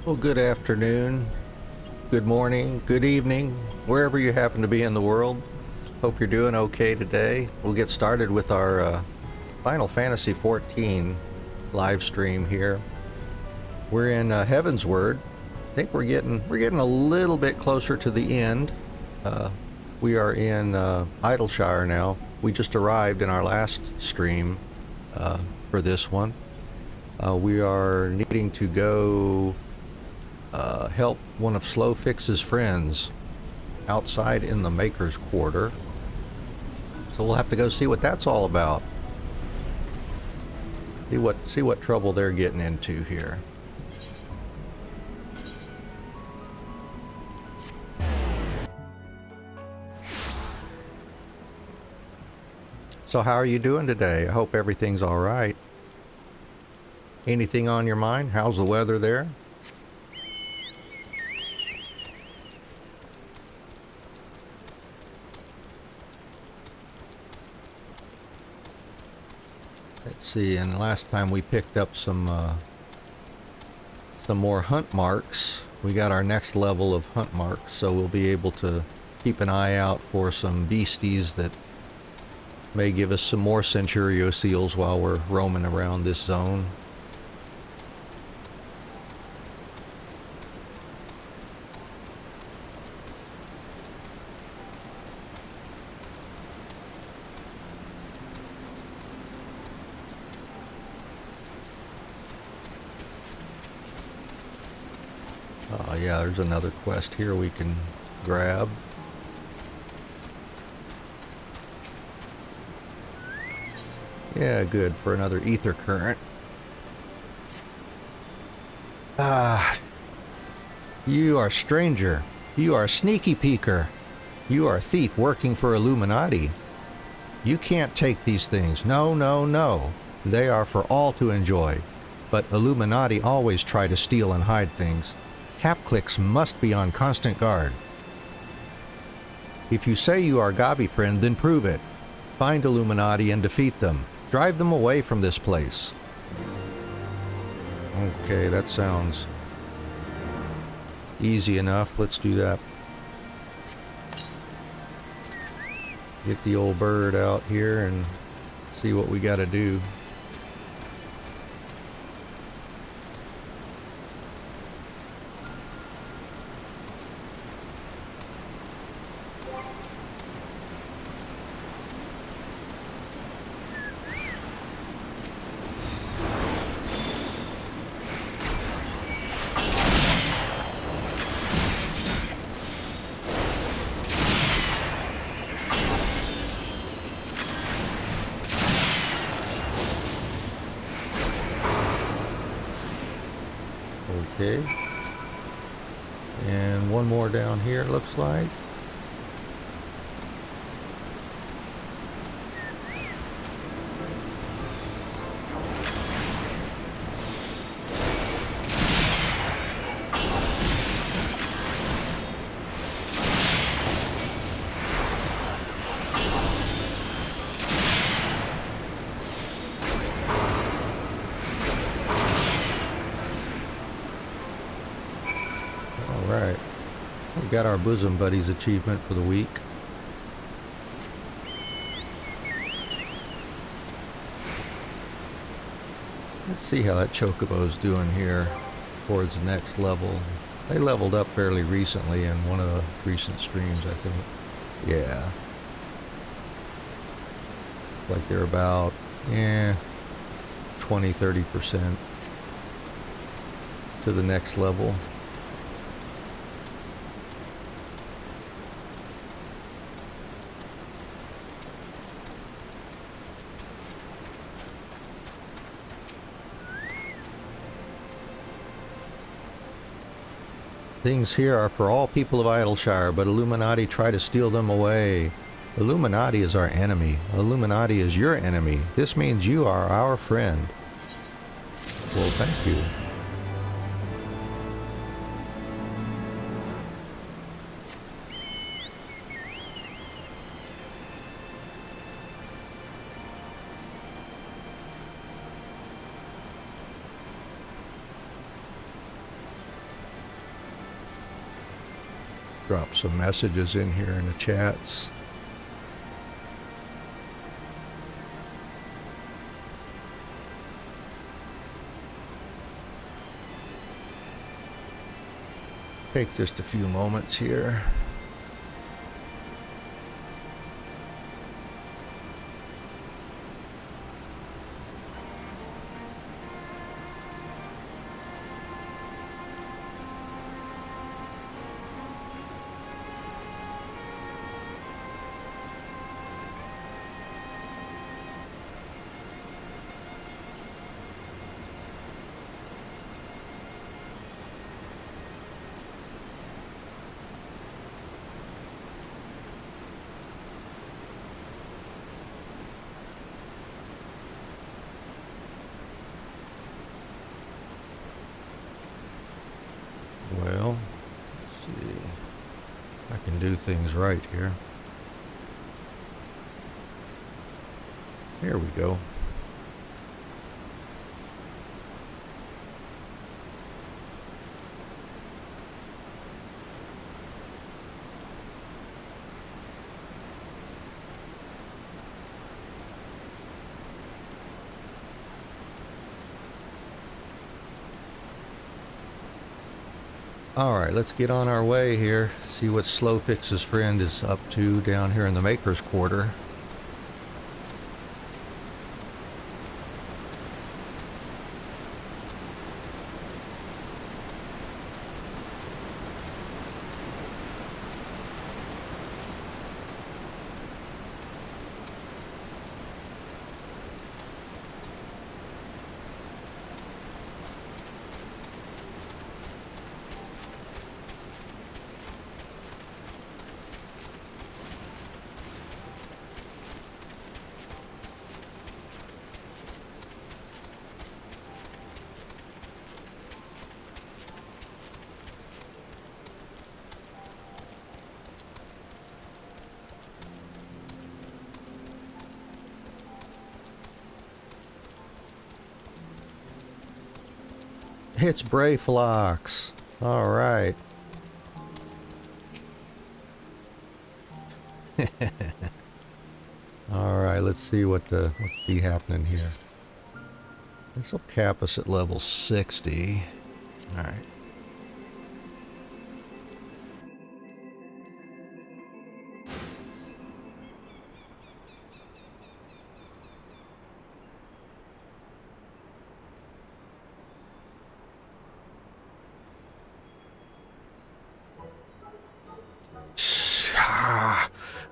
Well, good afternoon, good morning, good evening, wherever you happen to be in the world. Hope you're doing okay today. We'll get started with our Final Fantasy XIV live stream here. We're in Heavensward. I think we're getting a little bit closer to the end. We are in Idleshire now. We just arrived in our last stream for this one. We are needing to go help one of Slowfix's friends outside in the Maker's Quarter. So we'll have to go see what that's all about. See what trouble they're getting into here. So how are you doing today? I hope everything's all right. Anything on your mind? How's the weather there? Let's see, and last time we picked up some more hunt marks. We got our next level of hunt marks, so we'll be able to keep an eye out for some beasties that may give us some more Centurio seals while we're roaming around this zone. Oh yeah, there's another quest here we can grab. Yeah, good, for another ether current. You are stranger. You are a sneaky peeker. You are a thief working for Illuminati. You can't take these things. No, no, no. They are for all to enjoy. But Illuminati always try to steal and hide things. Tap-clicks must be on constant guard. If you say you are Gabi friend, then prove it. Find Illuminati and defeat them. Drive them away from this place. Okay, that sounds easy enough. Let's do that. Get the old bird out here and see what we gotta do. Okay. And one more down here, it looks like. Alright, we got our Bosom Buddies achievement for the week. Let's see how that Chocobo's doing here towards the next level. They leveled up fairly recently in one of the recent streams, I think. Yeah. Like they're about, 20-30% to the next level. Things here are for all people of Idleshire, but Illuminati try to steal them away. Illuminati is our enemy. Illuminati is your enemy. This means you are our friend. Well, thank you. Drop some messages in here in the chats. Take just a few moments here. Well, let's see. I can do things right here. Here we go. Alright, let's get on our way here. See what Slowpix's friend is up to down here in the Maker's Quarter. It's Brayflox. All right. All right, let's see what's be happening here. This will cap us at level 60. All right.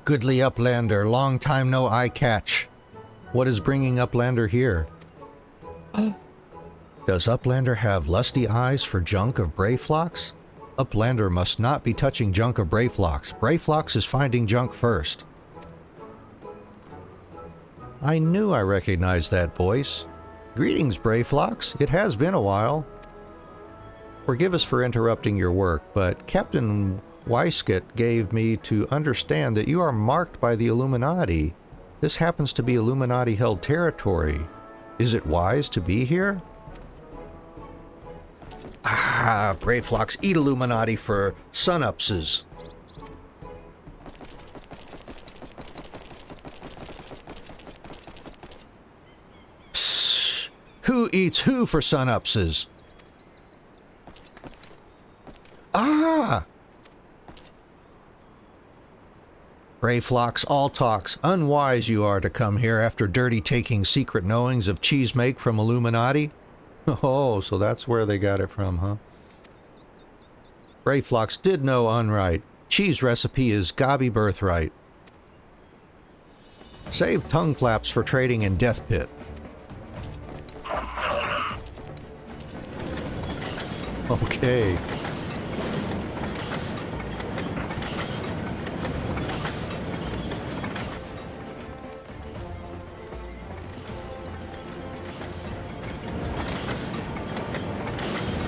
Goodly Uplander, long time no eye catch. What is bringing Uplander here? Does Uplander have lusty eyes for junk of Brayflox? Uplander must not be touching junk of Brayflox. Brayflox is finding junk first. I knew I recognized that voice. Greetings, Brayflox. It has been a while. Forgive us for interrupting your work, but Captain Weiskett gave me to understand that you are marked by the Illuminati. This happens to be Illuminati-held territory. Is it wise to be here? Ah, Brayflox, eat Illuminati for sun-upses. Psst. Who eats who for sun-upses? Ah! Brayflox, all talks. Unwise you are to come here after dirty taking secret knowings of cheese make from Illuminati. Oh, so that's where they got it from, huh? Brayflox did know unright. Cheese recipe is gobby birthright. Save tongue flaps for trading in Death Pit. Okay.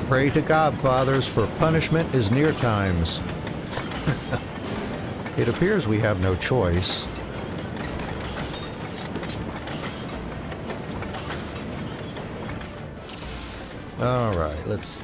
Pray to Godfathers, for punishment is near times. It appears we have no choice. All right, let's see.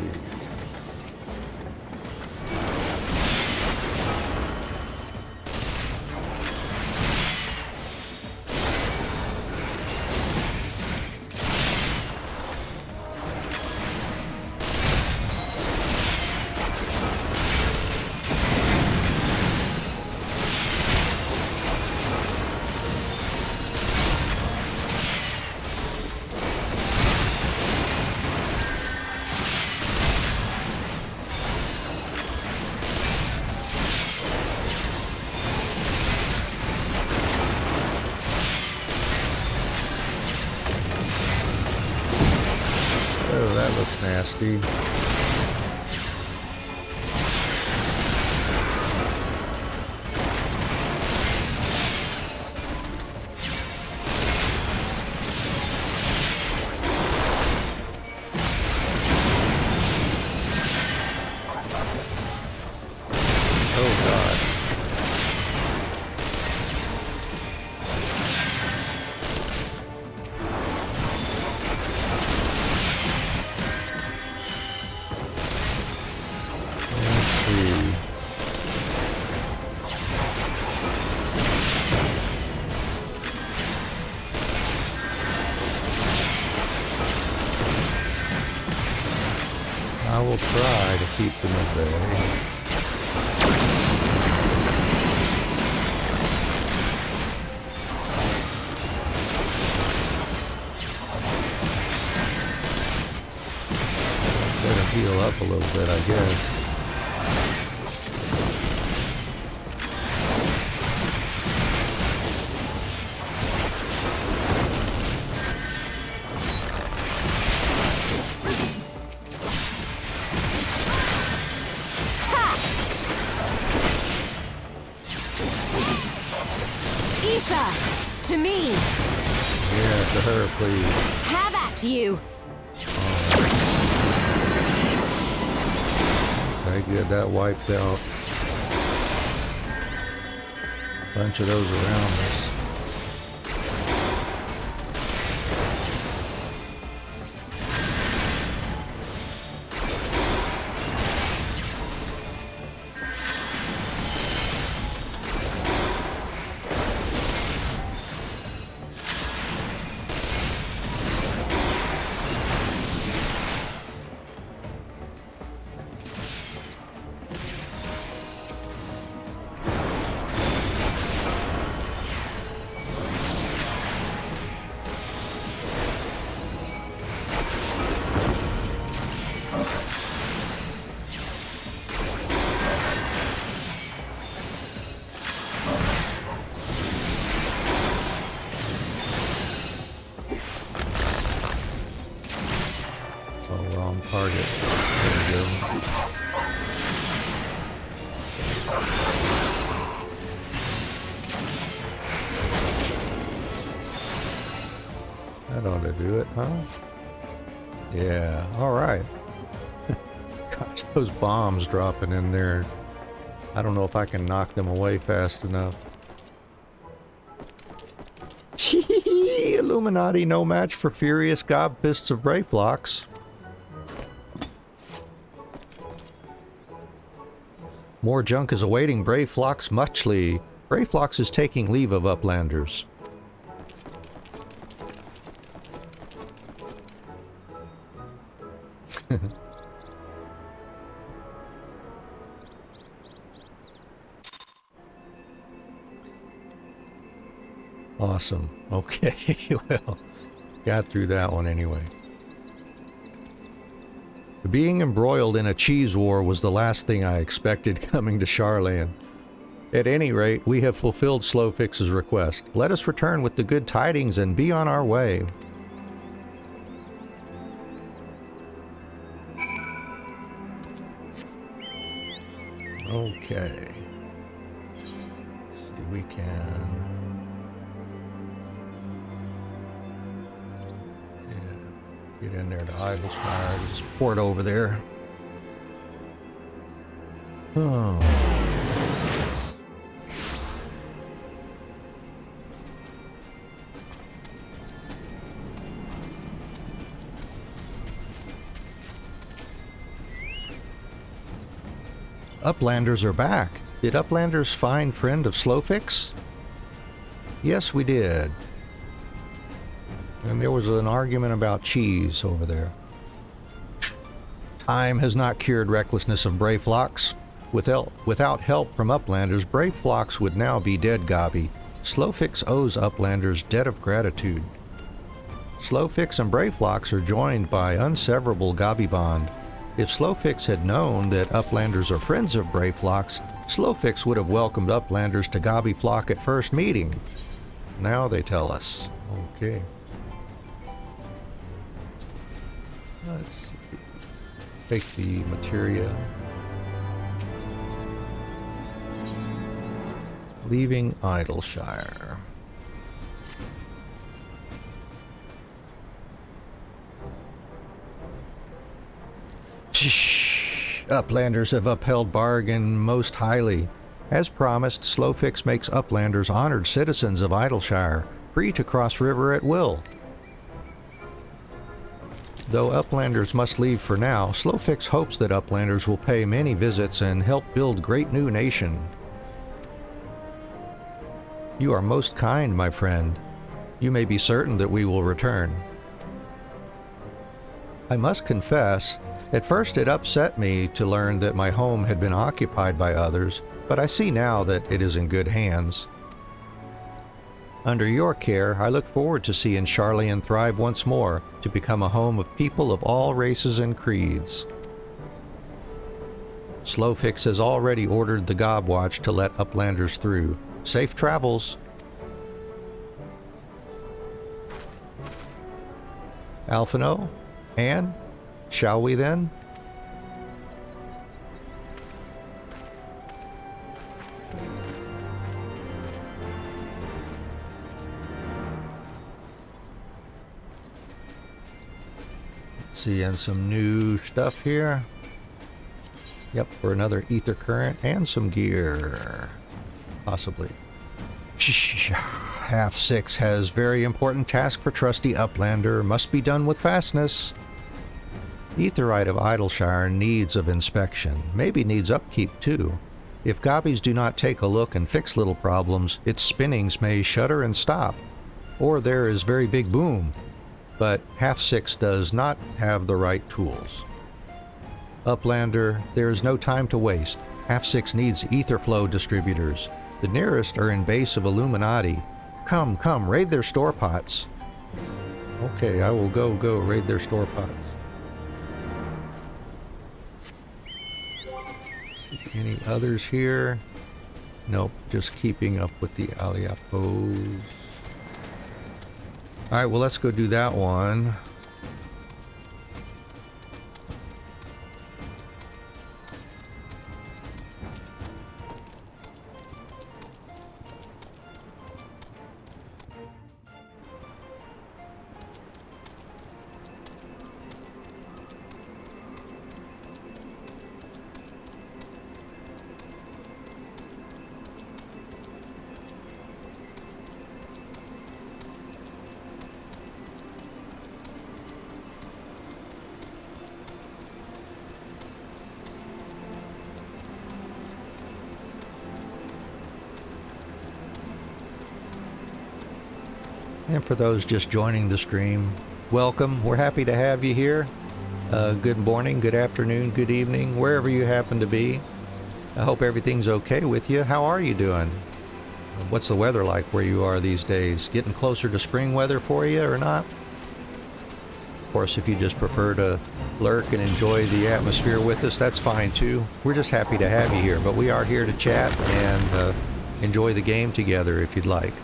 nasty. I will try to keep them at bay. Better heal up a little bit, I guess. To me! Yeah, to her, please. Have at you! Okay, good. That wiped out a bunch of those around us. Target. There we go. That ought to do it, huh? Yeah, alright. Gosh, those bombs dropping in there. I don't know if I can knock them away fast enough. Illuminati, no match for furious gob fists of Brayflocks. More junk is awaiting Brayflocks muchly. Brayflocks is taking leave of Uplanders. Awesome. Okay, well, got through that one anyway. Being embroiled in a cheese war was the last thing I expected coming to Sharlayan. At any rate, we have fulfilled Slowfix's request. Let us return with the good tidings and be on our way. Okay. Let's see, we can... Get in there to Heavensward, just port over there. Oh. Uplanders are back. Did Uplanders find friend of Slowfix? Yes, we did. And there was an argument about cheese over there. Time has not cured recklessness of Brayflocks. Without help from Uplanders, Brayflocks would now be dead gobby. Slowfix owes Uplanders debt of gratitude. Slowfix and Brayflocks are joined by unseverable gobby bond. If Slowfix had known that Uplanders are friends of Brayflocks, Slowfix would have welcomed Uplanders to Gobbyflock at first meeting. Now they tell us. Okay. Let's see. Take the materia. Leaving Idleshire. Uplanders have upheld bargain most highly. As promised, Slowfix makes Uplanders honored citizens of Idleshire, free to cross river at will. Though Uplanders must leave for now, Slowfix hopes that Uplanders will pay many visits and help build great new nation. You are most kind, my friend. You may be certain that we will return. I must confess, at first it upset me to learn that my home had been occupied by others, but I see now that it is in good hands. Under your care, I look forward to seeing Sharlayan thrive once more, to become a home of people of all races and creeds. Slowfix has already ordered the Gobwatch to let Uplanders through. Safe travels. Alphino? Anne? Shall we then? Let's see, and some new stuff here. Yep, for another ether current and some gear. Possibly. Half 6 has very important task for trusty Uplander. Must be done with fastness. Etherite of Idleshire needs of inspection. Maybe needs upkeep too. If gobbies do not take a look and fix little problems, its spinnings may shudder and stop. Or there is very big boom. But half 6 does not have the right tools. Uplander, there is no time to waste. Half 6 needs ether flow distributors. The nearest are in base of Illuminati. Come, raid their store pots. Okay, I will go raid their store pots. See any others here? Nope, just keeping up with the Aliapos. Alright, well let's go do that one. And for those just joining the stream, welcome. We're happy to have you here. Good morning, good afternoon, good evening, wherever you happen to be. I hope everything's okay with you. How are you doing? What's the weather like where you are these days? Getting closer to spring weather for you or not? Of course, if you just prefer to lurk and enjoy the atmosphere with us, that's fine too. We're just happy to have you here, but we are here to chat and enjoy the game together if you'd like.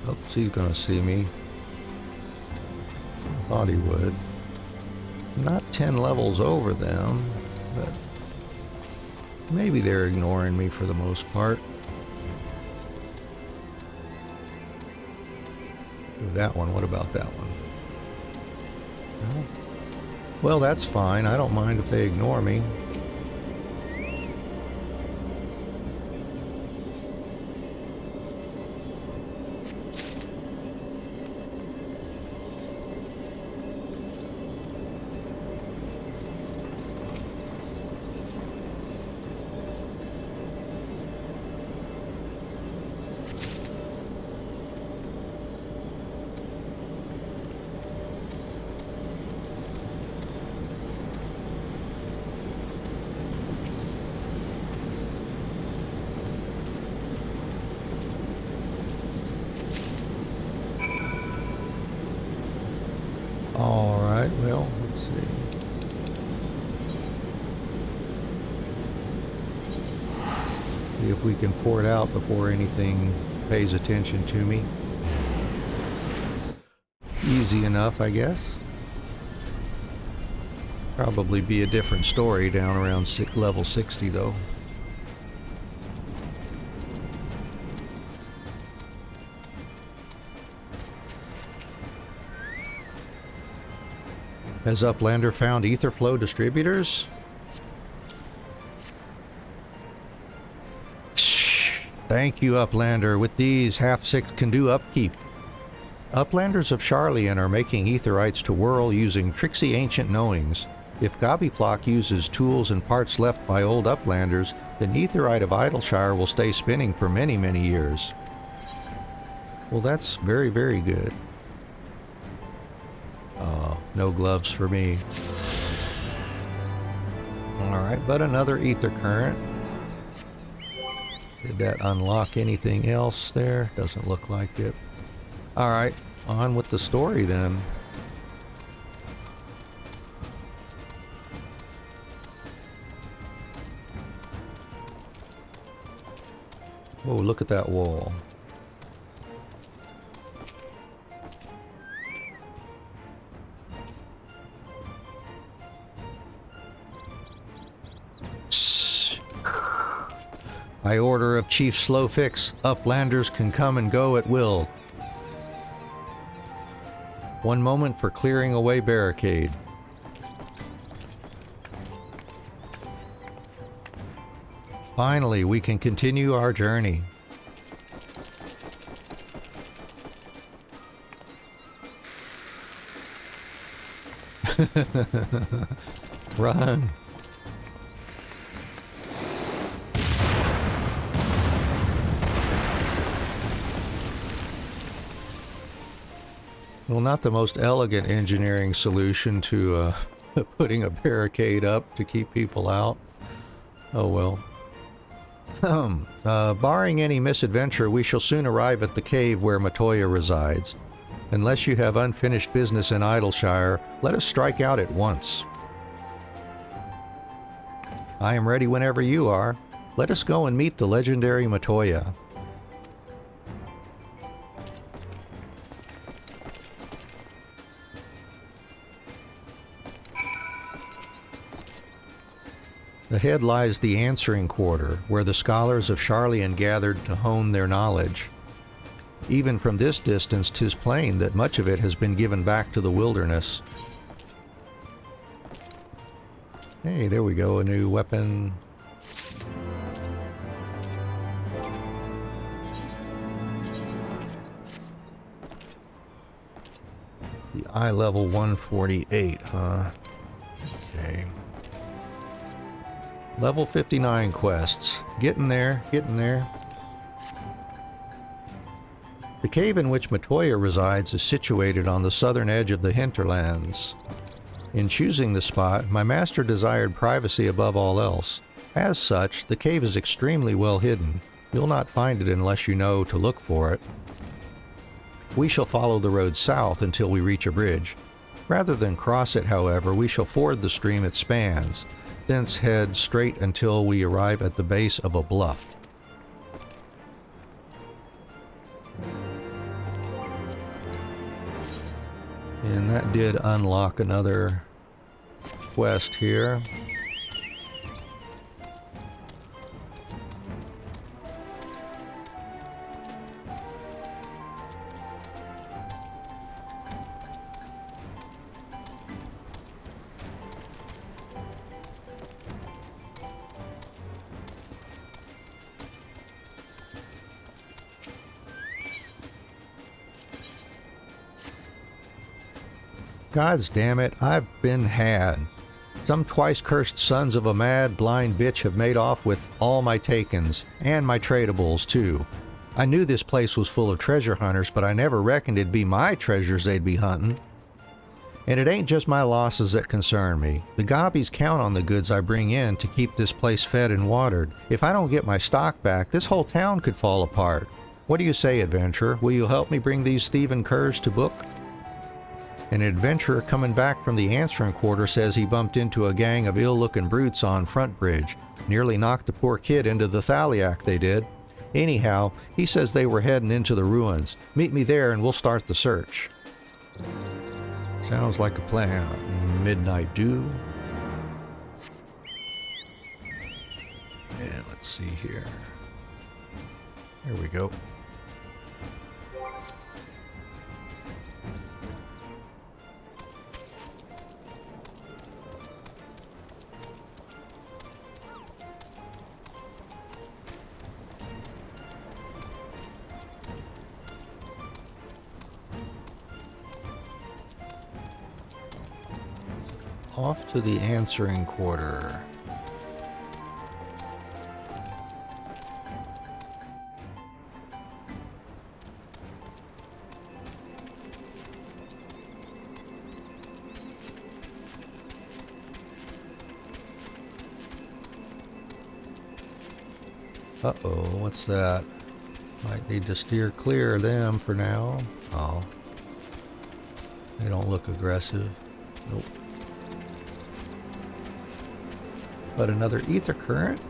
Oops, he's gonna see me. thought he would. Not 10 levels over them, but maybe they're ignoring me for the most part. That one, what about that one? No. Well, that's fine. I don't mind if they ignore me. Alright, well, let's see. See if we can pour it out before anything pays attention to me. Easy enough, I guess. Probably be a different story down around level 60, though. Has Uplander found ether flow distributors? Thank you, Uplander. With these, half-six can do upkeep. Uplanders of Sharlayan are making etherites to whirl using tricksy ancient knowings. If Gobbyplock uses tools and parts left by old Uplanders, then etherite of Idleshire will stay spinning for many, many years. Well, that's very, very good. No gloves for me. Alright, but another ether current. Did that unlock anything else there? Doesn't look like it. Alright, on with the story then. Oh, look at that wall. By order of Chief Slowfix, Uplanders can come and go at will. 1 moment for clearing away barricade. Finally, we can continue our journey. Run. Well, not the most elegant engineering solution to putting a barricade up to keep people out. Oh well. Barring any misadventure, we shall soon arrive at the cave where Matoya resides. Unless you have unfinished business in Idleshire, let us strike out at once. I am ready whenever you are. Let us go and meet the legendary Matoya. Ahead lies the answering quarter, where the scholars of Sharlayan gathered to hone their knowledge. Even from this distance, 'tis plain that much of it has been given back to the wilderness. Hey, there we go, a new weapon. The eye level 148, huh? Okay. Level 59 quests. Getting there, getting there. The cave in which Matoya resides is situated on the southern edge of the Hinterlands. In choosing the spot, my master desired privacy above all else. As such, the cave is extremely well hidden. You'll not find it unless you know to look for it. We shall follow the road south until we reach a bridge. Rather than cross it, however, we shall ford the stream it spans. Thence head straight until we arrive at the base of a bluff. And that did unlock another quest here. Gods damn it, I've been had. Some twice-cursed sons of a mad, blind bitch have made off with all my takens, and my tradables, too. I knew this place was full of treasure hunters, but I never reckoned it'd be my treasures they'd be hunting. And it ain't just my losses that concern me. The gobbies count on the goods I bring in to keep this place fed and watered. If I don't get my stock back, this whole town could fall apart. What do you say, adventurer? Will you help me bring these thieving curs to book? An adventurer coming back from the answering quarter says he bumped into a gang of ill-looking brutes on Front Bridge. Nearly knocked the poor kid into the Thaliac, they did. Anyhow, he says they were heading into the ruins. Meet me there and we'll start the search. Sounds like a plan. Midnight Dew. Yeah, let's see here. Here we go. Off to the answering quarter. Uh-oh, what's that? Might need to steer clear of them for now. Oh. They don't look aggressive. Nope. But another ether current?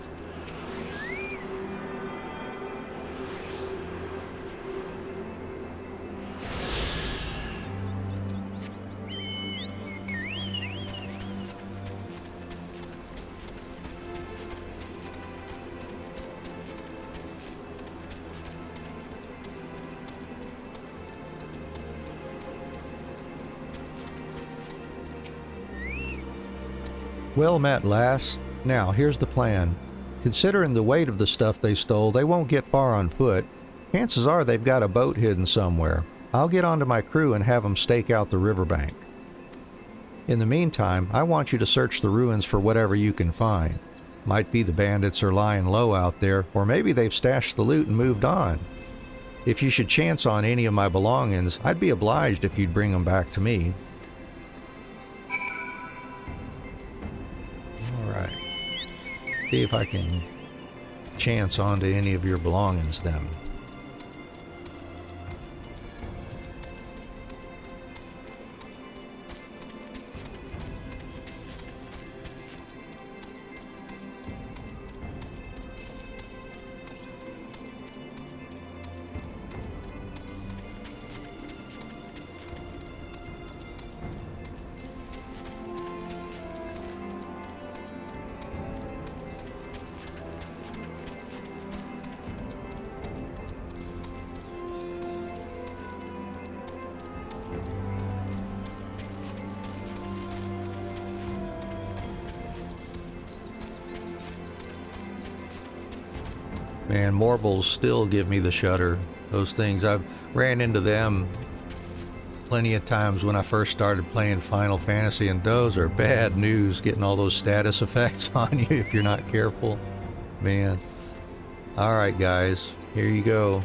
Well met, lass. Now, here's the plan. Considering the weight of the stuff they stole, they won't get far on foot. Chances are they've got a boat hidden somewhere. I'll get onto my crew and have them stake out the riverbank. In the meantime, I want you to search the ruins for whatever you can find. Might be the bandits are lying low out there, or maybe they've stashed the loot and moved on. If you should chance on any of my belongings, I'd be obliged if you'd bring them back to me. See if I can chance onto any of your belongings then. Man, Morbles still give me the shudder. Those things, I've ran into them plenty of times when I first started playing Final Fantasy, and those are bad news, getting all those status effects on you if you're not careful. Man. Alright guys, here you go.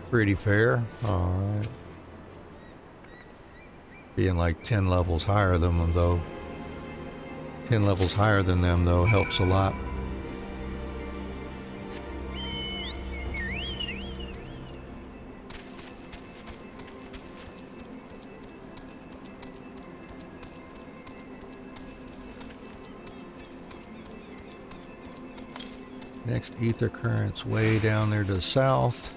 Pretty fair. Alright. Being like 10 levels higher than them though. 10 levels higher than them though helps a lot. Next ether current's way down there to the south.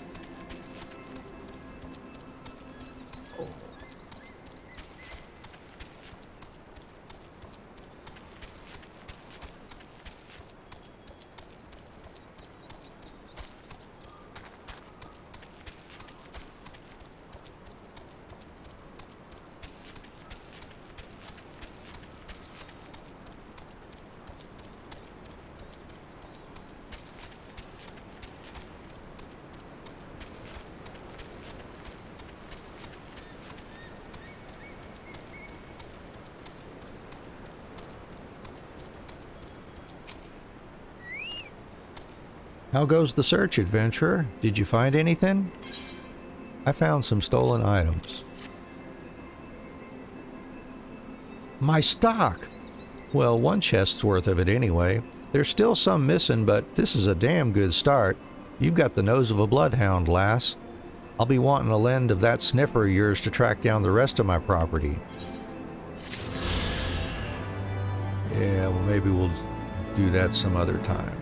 How goes the search, adventurer? Did you find anything? I found some stolen items. My stock! Well, one chest's worth of it anyway. There's still some missing, but this is a damn good start. You've got the nose of a bloodhound, lass. I'll be wanting a lend of that sniffer of yours to track down the rest of my property. Yeah, well, maybe we'll do that some other time.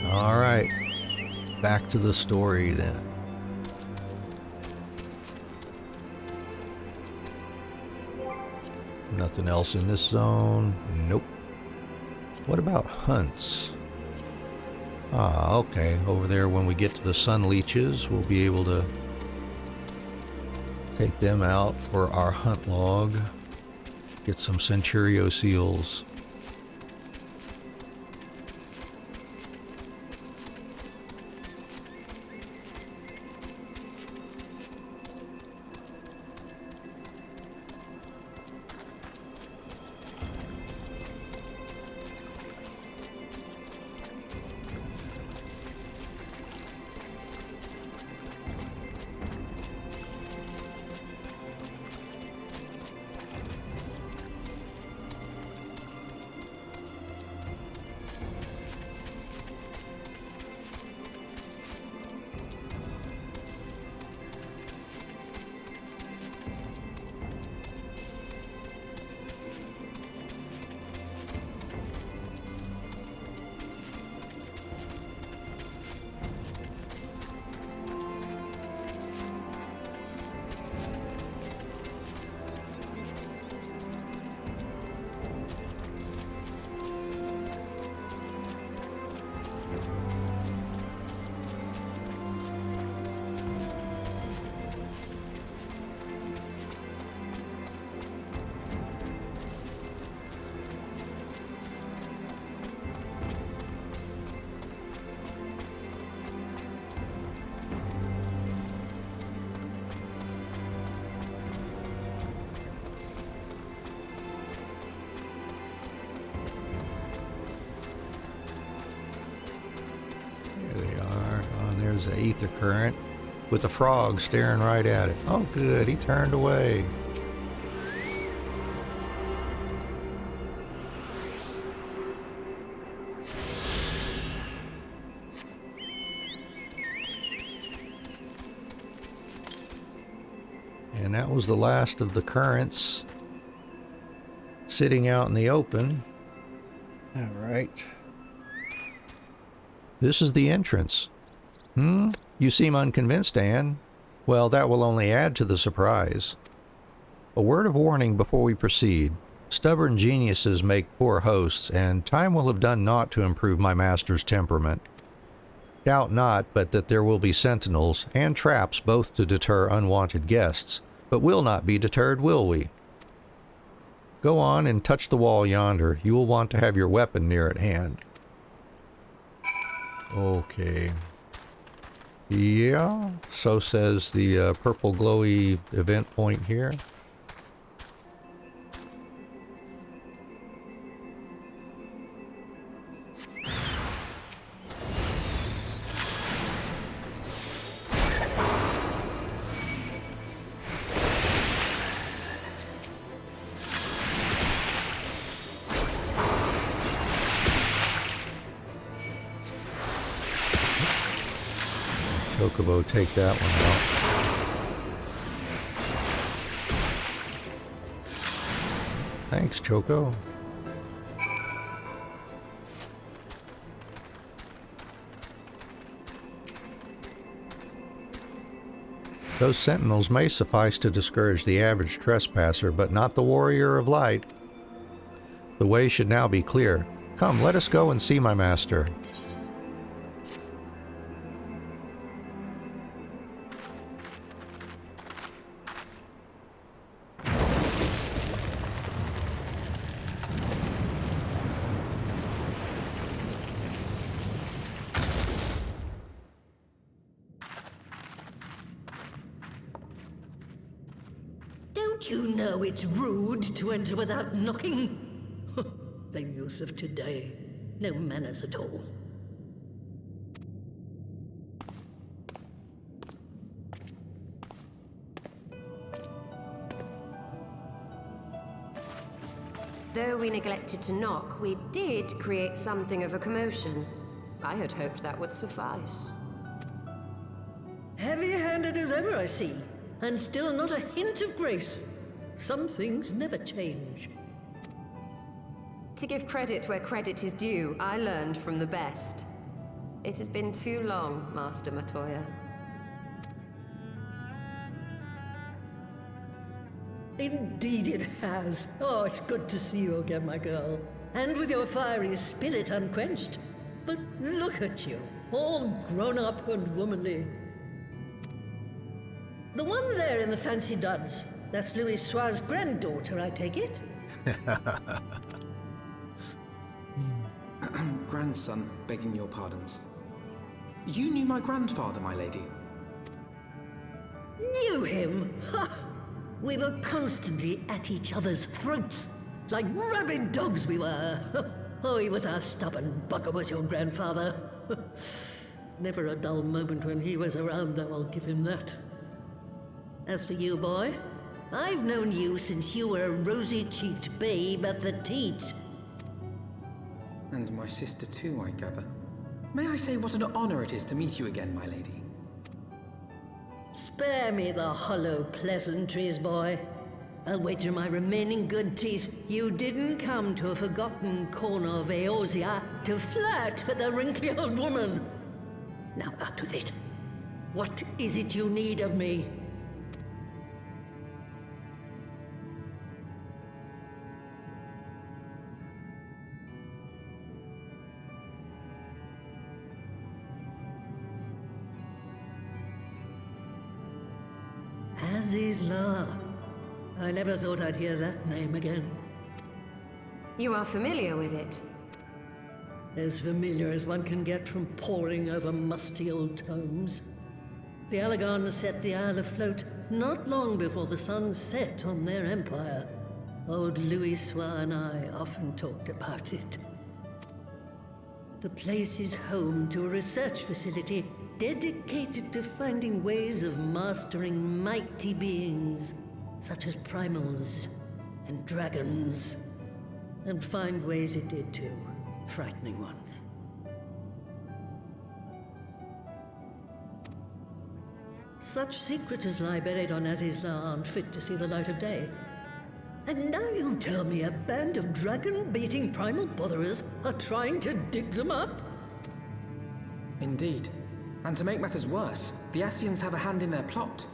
Alright, back to the story then. Nothing else in this zone. Nope. What about hunts? Ah, okay. Over there when we get to the sun leeches, we'll be able to take them out for our hunt log. Get some Centurio seals. There's an ether current with a frog staring right at it. Oh good, he turned away. And that was the last of the currents sitting out in the open. All right. This is the entrance. You seem unconvinced, Anne. Well, that will only add to the surprise. A word of warning before we proceed. Stubborn geniuses make poor hosts, and time will have done naught to improve my master's temperament. Doubt not but that there will be sentinels and traps both to deter unwanted guests, but we'll not be deterred, will we? Go on and touch the wall yonder. You will want to have your weapon near at hand. Okay. Yeah, so says the purple glowy event point here. Chocobo, take that one out. Thanks, Choco. Those sentinels may suffice to discourage the average trespasser, but not the warrior of light. The way should now be clear. Come, let us go and see my master. Don't you know it's rude to enter without knocking? The youth of today. No manners at all. Though we neglected to knock, we did create something of a commotion. I had hoped that would suffice. Heavy-handed as ever, I see. And still not a hint of grace. Some things never change. To give credit where credit is due, I learned from the best. It has been too long, Master Matoya. Indeed it has. Oh, it's good to see you again, my girl. And with your fiery spirit unquenched. But look at you, all grown up and womanly. The one there in the fancy duds, that's Louis Soir's granddaughter, I take it? Grandson, begging your pardons. You knew my grandfather, my lady. Knew him? Ha! We were constantly at each other's throats, like rabid dogs we were. Oh, he was a stubborn bucker, was your grandfather. Never a dull moment when he was around, though, I'll give him that. As for you, boy, I've known you since you were a rosy-cheeked babe at the teat. And my sister too, I gather. May I say what an honor it is to meet you again, my lady? Spare me the hollow pleasantries, boy. I'll wager my remaining good teeth you didn't come to a forgotten corner of Eosia to flirt with a wrinkly old woman. Now out with it. What is it you need of me? Azys. I never thought I'd hear that name again. You are familiar with it? As familiar as one can get from poring over musty old tomes. The Alagons set the Isle afloat not long before the sun set on their empire. Old Louis Soir and I often talked about it. The place is home to a research facility dedicated to finding ways of mastering mighty beings, such as primals and dragons. And find ways it did too, frightening ones. Such secrets as lie buried on Azys aren't fit to see the light of day. And now you tell me a band of dragon-beating primal botherers are trying to dig them up? Indeed. And to make matters worse, the Ascians have a hand in their plot.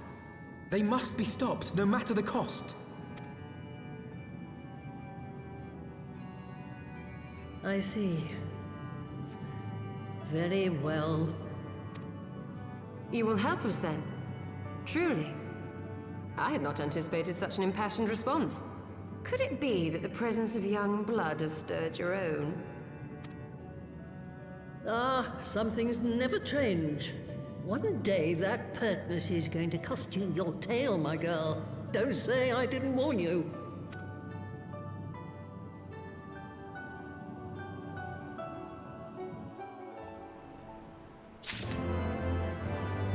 They must be stopped, no matter the cost. I see. Very well. You will help us then? Truly? I had not anticipated such an impassioned response. Could it be that the presence of young blood has stirred your own? Some things never change. One day that pertness is going to cost you your tail, my girl. Don't say I didn't warn you.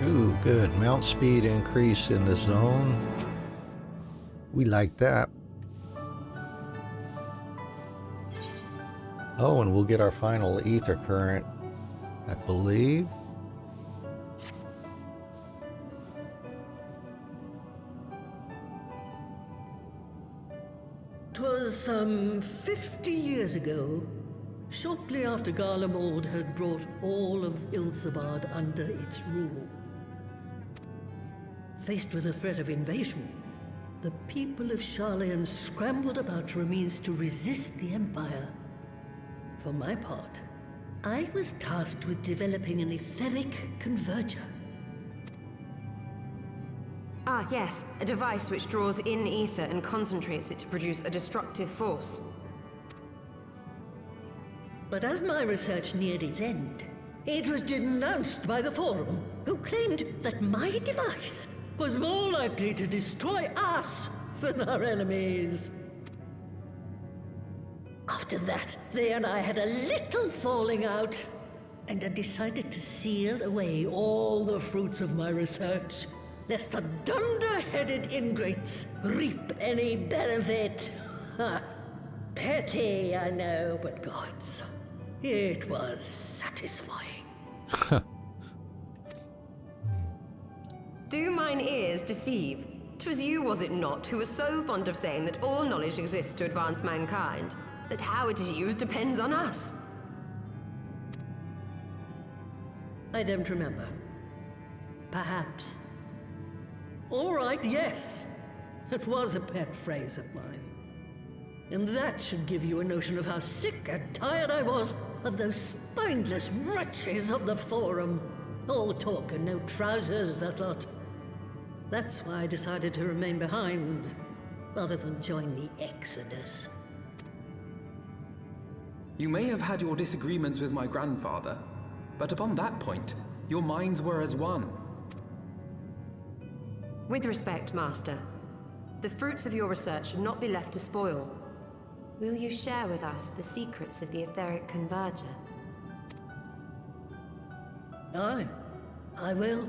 Ooh, good. Mount speed increase in the zone. We like that. Oh, and we'll get our final ether current, I believe. "'Twas some 50 years ago, shortly after Garlemald had brought all of Ilsabard under its rule. Faced with the threat of invasion, the people of Sharlayan scrambled about for a means to resist the Empire. For my part, I was tasked with developing an etheric converger. Ah, yes, a device which draws in ether and concentrates it to produce a destructive force. But as my research neared its end, it was denounced by the Forum, who claimed that my device was more likely to destroy us than our enemies. After that, they and I had a little falling out, and I decided to seal away all the fruits of my research, lest the dunder-headed ingrates reap any benefit. Ha! Petty, I know, but gods, it was satisfying. Do mine ears deceive? 'Twas you, was it not, who was so fond of saying that all knowledge exists to advance mankind, that how it is used depends on us? I don't remember. Perhaps. All right, yes. It was a pet phrase of mine. And that should give you a notion of how sick and tired I was of those spineless wretches of the Forum. All talk and no trousers, that lot. That's why I decided to remain behind, rather than join the Exodus. You may have had your disagreements with my grandfather, but upon that point, your minds were as one. With respect, Master, the fruits of your research should not be left to spoil. Will you share with us the secrets of the etheric converger? Aye, I will.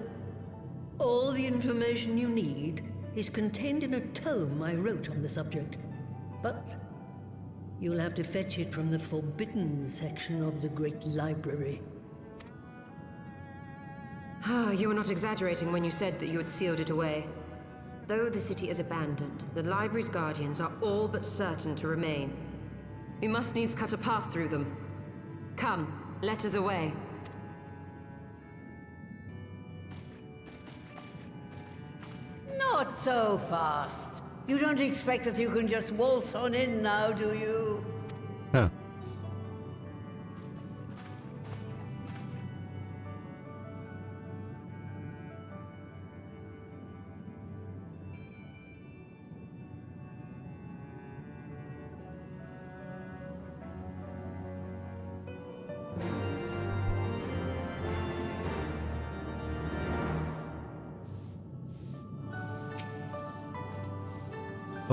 All the information you need is contained in a tome I wrote on the subject. But you'll have to fetch it from the forbidden section of the Great Library. Ah, you were not exaggerating when you said that you had sealed it away. Though the city is abandoned, the library's guardians are all but certain to remain. We must needs cut a path through them. Come, let us away. Not so fast. You don't expect that you can just waltz on in now, do you? Huh.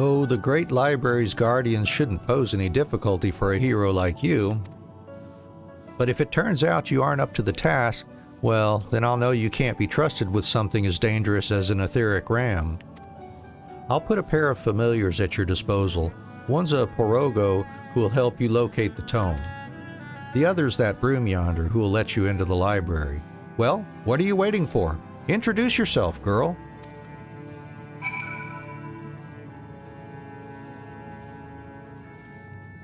Oh, the Great Library's guardians shouldn't pose any difficulty for a hero like you. But if it turns out you aren't up to the task, well, then I'll know you can't be trusted with something as dangerous as an etheric ram. I'll put a pair of familiars at your disposal. One's a Porogo who will help you locate the tome. The other's that broom yonder who will let you into the library. Well, what are you waiting for? Introduce yourself, girl.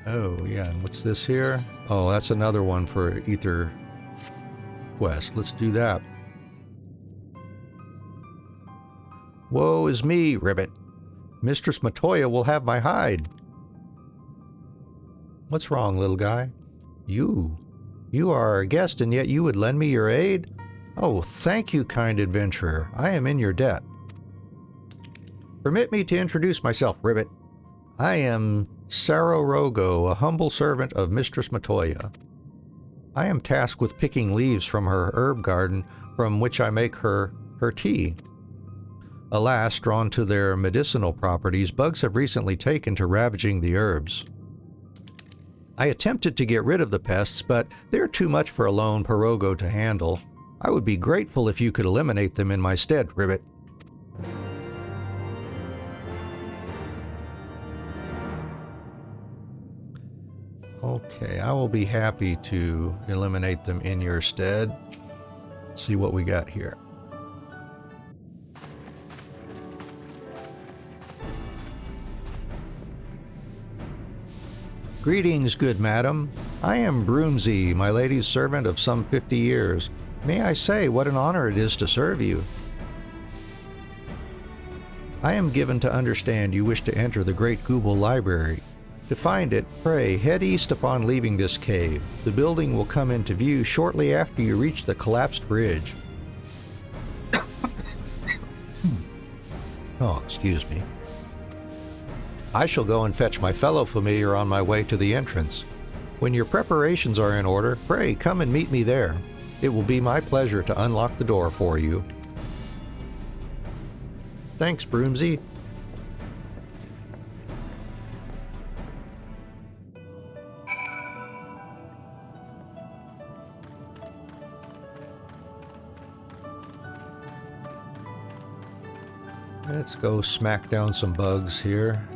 Oh, yeah, and what's this here? Oh, that's another one for Ether Quest. Let's do that. Woe is me, Ribbit. Mistress Matoya will have my hide. What's wrong, little guy? You are our guest, and yet you would lend me your aid? Oh, thank you, kind adventurer. I am in your debt. Permit me to introduce myself, Ribbit. I am Sarorogo, a humble servant of Mistress Matoya. I am tasked with picking leaves from her herb garden, from which I make her tea. Alas, drawn to their medicinal properties, bugs have recently taken to ravaging the herbs. I attempted to get rid of the pests, but they're too much for a lone Porogo to handle. I would be grateful if you could eliminate them in my stead, Ribbit. Okay, I will be happy to eliminate them in your stead. Let's see what we got here. Greetings, good madam. I am Broomsy, my lady's servant of some 50 years. May I say what an honor it is to serve you? I am given to understand you wish to enter the Great Gooble Library. To find it, pray, head east upon leaving this cave. The building will come into view shortly after you reach the collapsed bridge. Oh, excuse me. I shall go and fetch my fellow familiar on my way to the entrance. When your preparations are in order, pray come and meet me there. It will be my pleasure to unlock the door for you. Thanks, Broomsy. Let's go smack down some bugs here.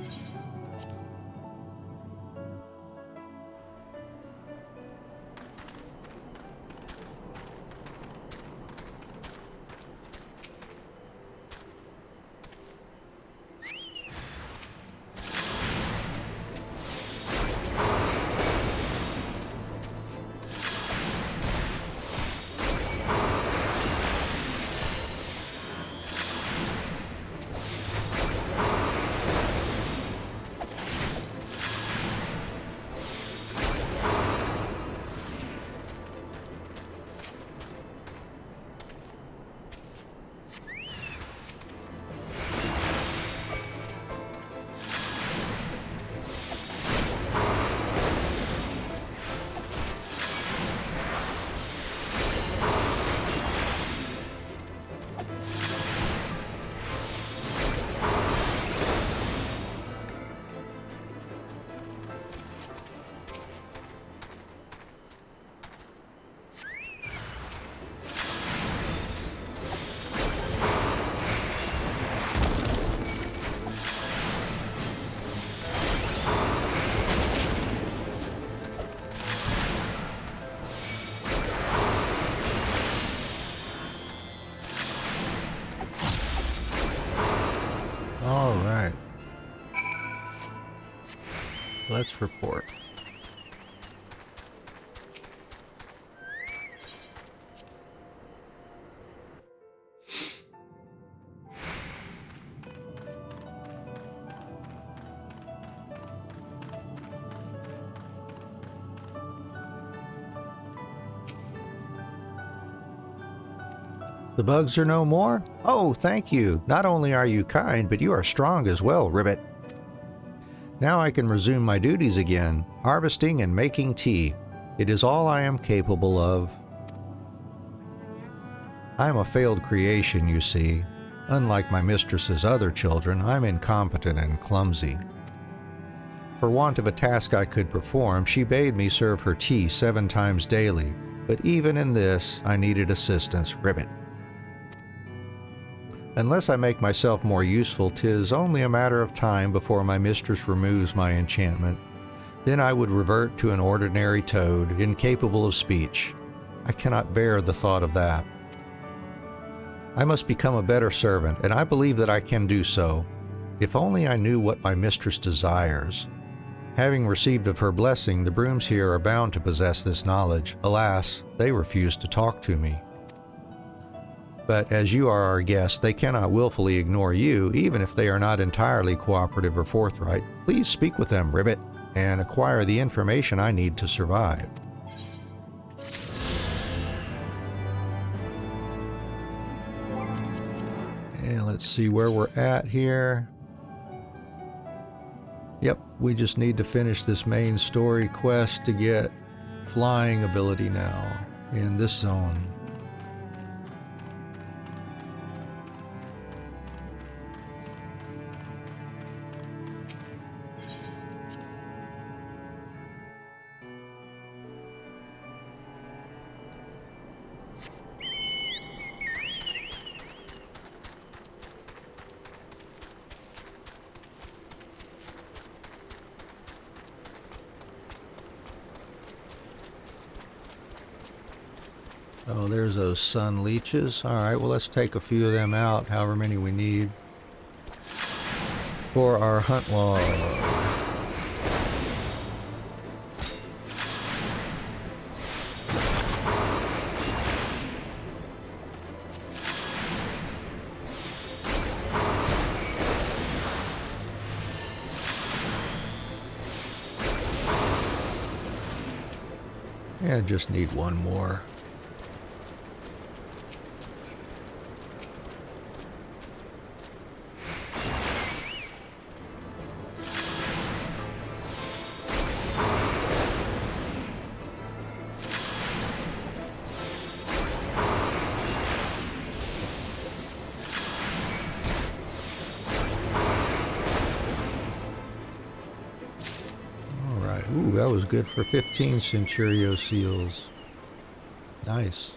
All right. Let's report. The bugs are no more? Oh, thank you. Not only are you kind, but you are strong as well, Ribbit. Now I can resume my duties again, harvesting and making tea. It is all I am capable of. I am a failed creation, you see. Unlike my mistress's other children, I'm incompetent and clumsy. For want of a task I could perform, she bade me serve her tea 7 times daily, but even in this, I needed assistance, Ribbit. Unless I make myself more useful, 'tis only a matter of time before my mistress removes my enchantment. Then I would revert to an ordinary toad, incapable of speech. I cannot bear the thought of that. I must become a better servant, and I believe that I can do so. If only I knew what my mistress desires. Having received of her blessing, the brooms here are bound to possess this knowledge. Alas, they refuse to talk to me. But as you are our guest, they cannot willfully ignore you, even if they are not entirely cooperative or forthright. Please speak with them, Ribbit, and acquire the information I need to survive. And let's see where we're at here. Yep, we just need to finish this main story quest to get flying ability now in this zone. Oh, there's those sun leeches. Alright, well let's take a few of them out, however many we need, for our hunt log. Yeah, just need one more. Ooh, that was good for 15 Centurio seals. Nice.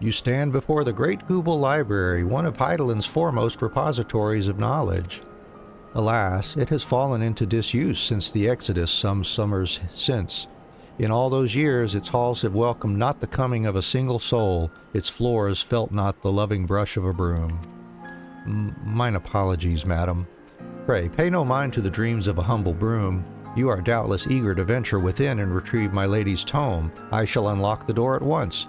You stand before the Great Google Library, one of Heideland's foremost repositories of knowledge. Alas, it has fallen into disuse since the Exodus some summers since. In all those years, its halls have welcomed not the coming of a single soul, its floors felt not the loving brush of a broom. Mine apologies, madam. Pray, pay no mind to the dreams of a humble broom. You are doubtless eager to venture within and retrieve my lady's tome. I shall unlock the door at once.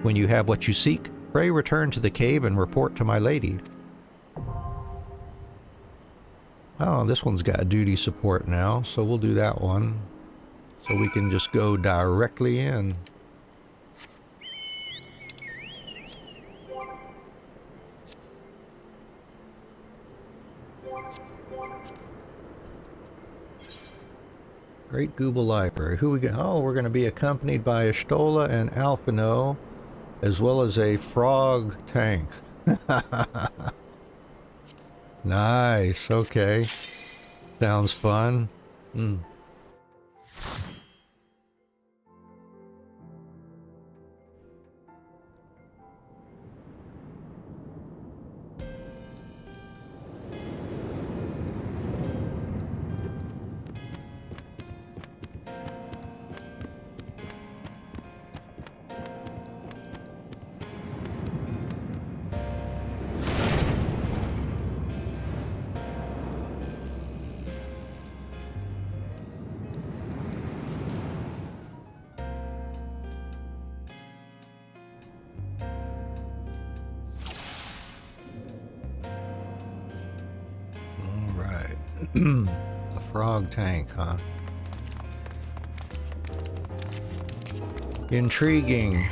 When you have what you seek, pray return to the cave and report to my lady. Oh, this one's got duty support now, so we'll do that one. So we can just go directly in. Great Google Library. Who we got? Oh, we're going to be accompanied by Ashtola and Alphino, as well as a frog tank. Nice. Okay. Sounds fun. A frog tank, huh? Intriguing.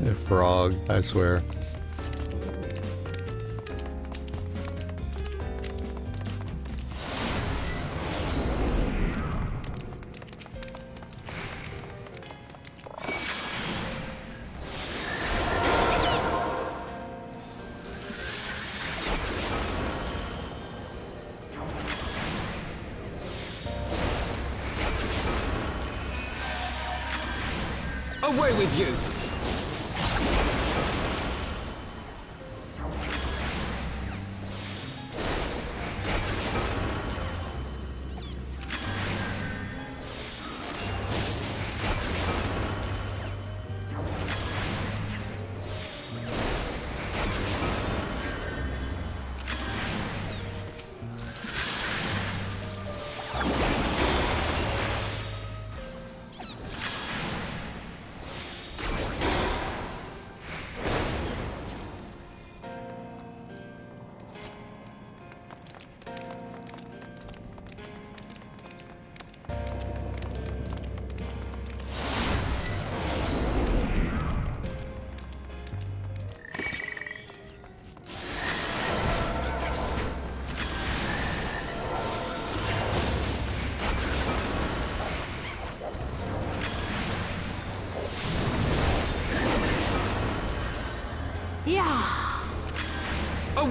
A frog, I swear. Away with you!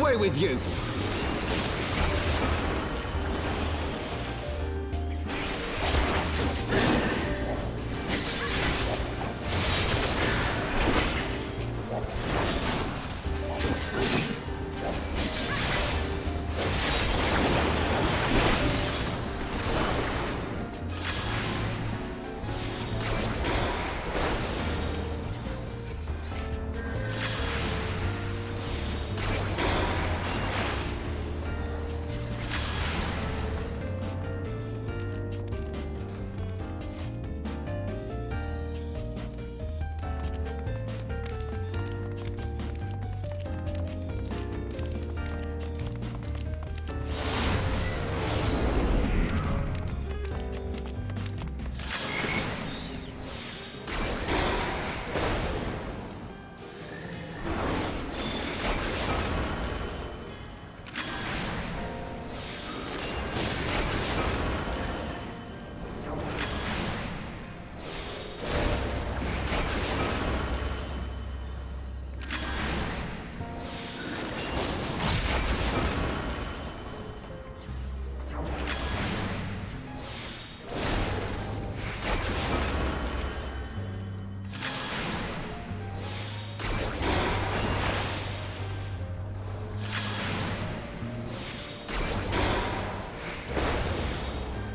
Away with you!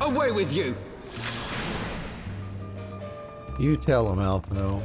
Away with you! You tell him, Alphino.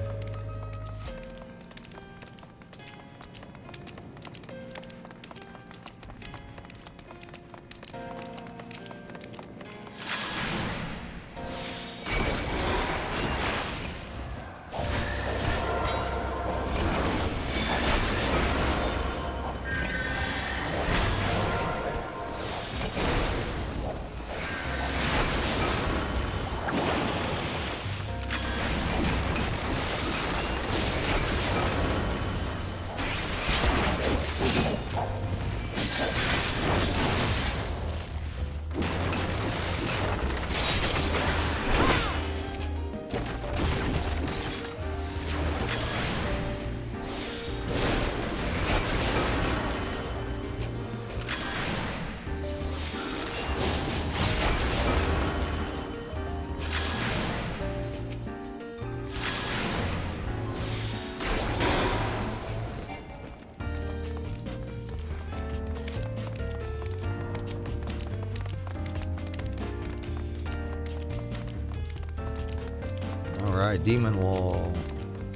Alright, Demon Wall.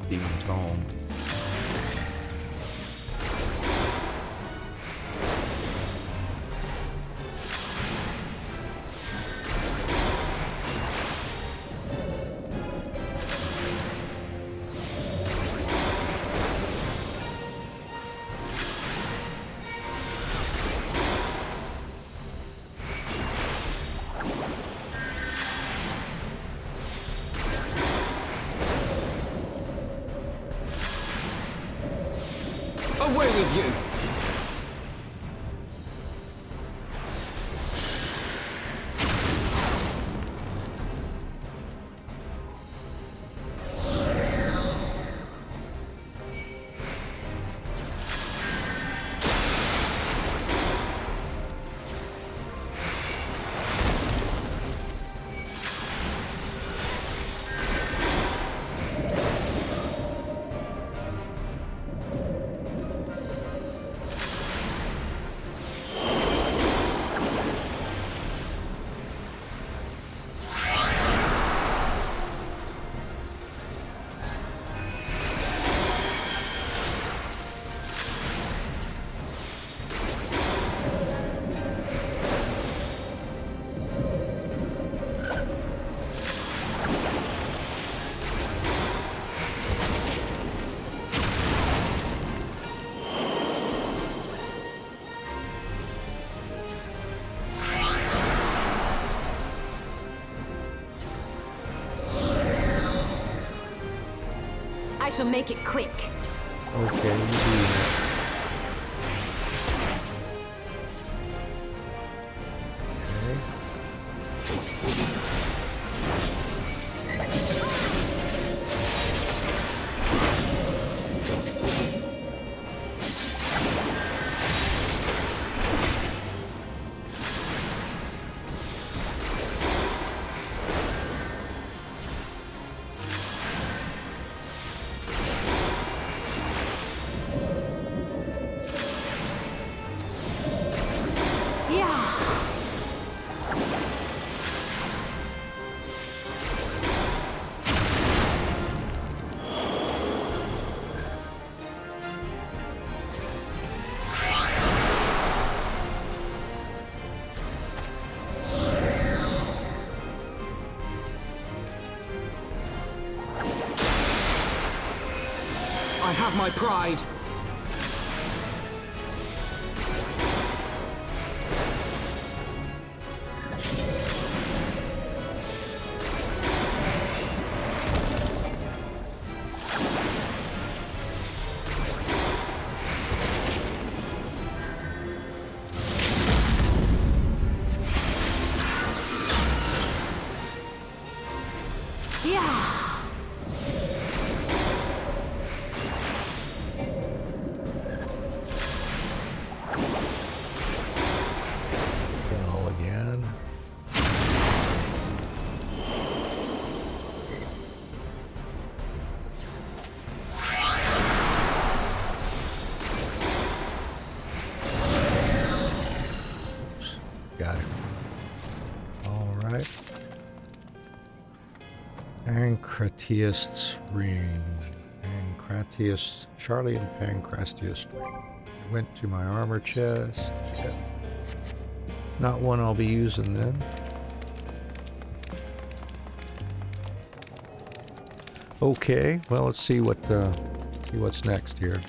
Demon Tome. Away with you! I shall make it quick. Okay, you do that. have my pride. All again. Got it. All right. Pancratiast's ring. Sharlayan Pancratiast ring. Went to my armor chest. Yeah. Not one I'll be using then. Okay, well let's see what's next here.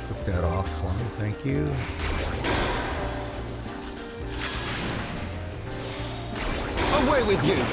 Took that off for me, thank you. Away with you!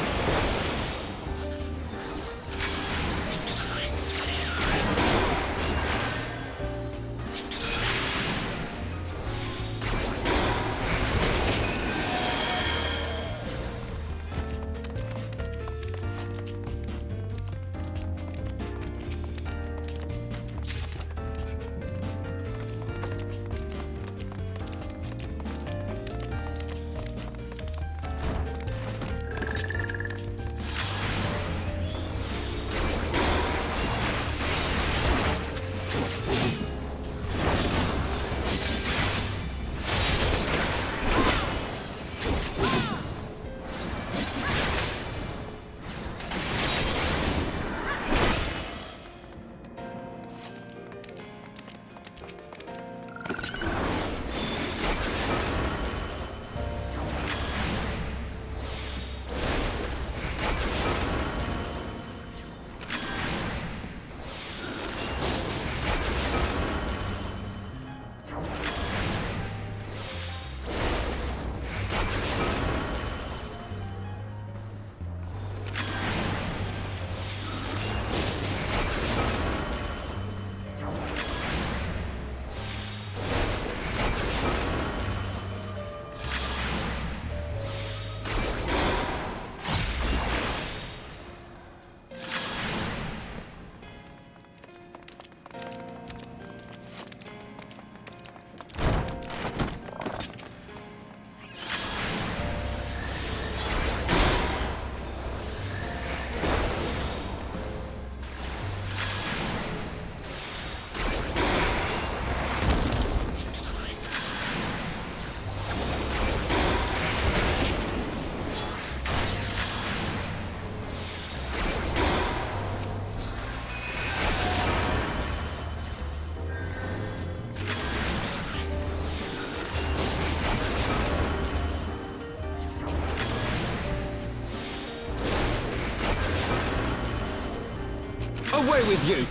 Away with you!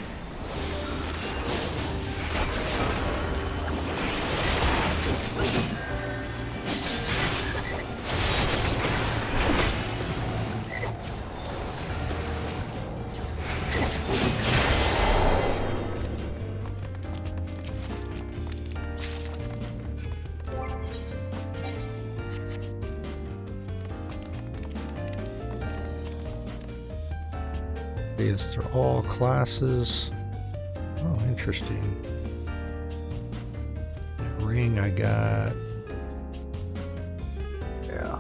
These are all classes. Oh, interesting. That ring I got. Yeah.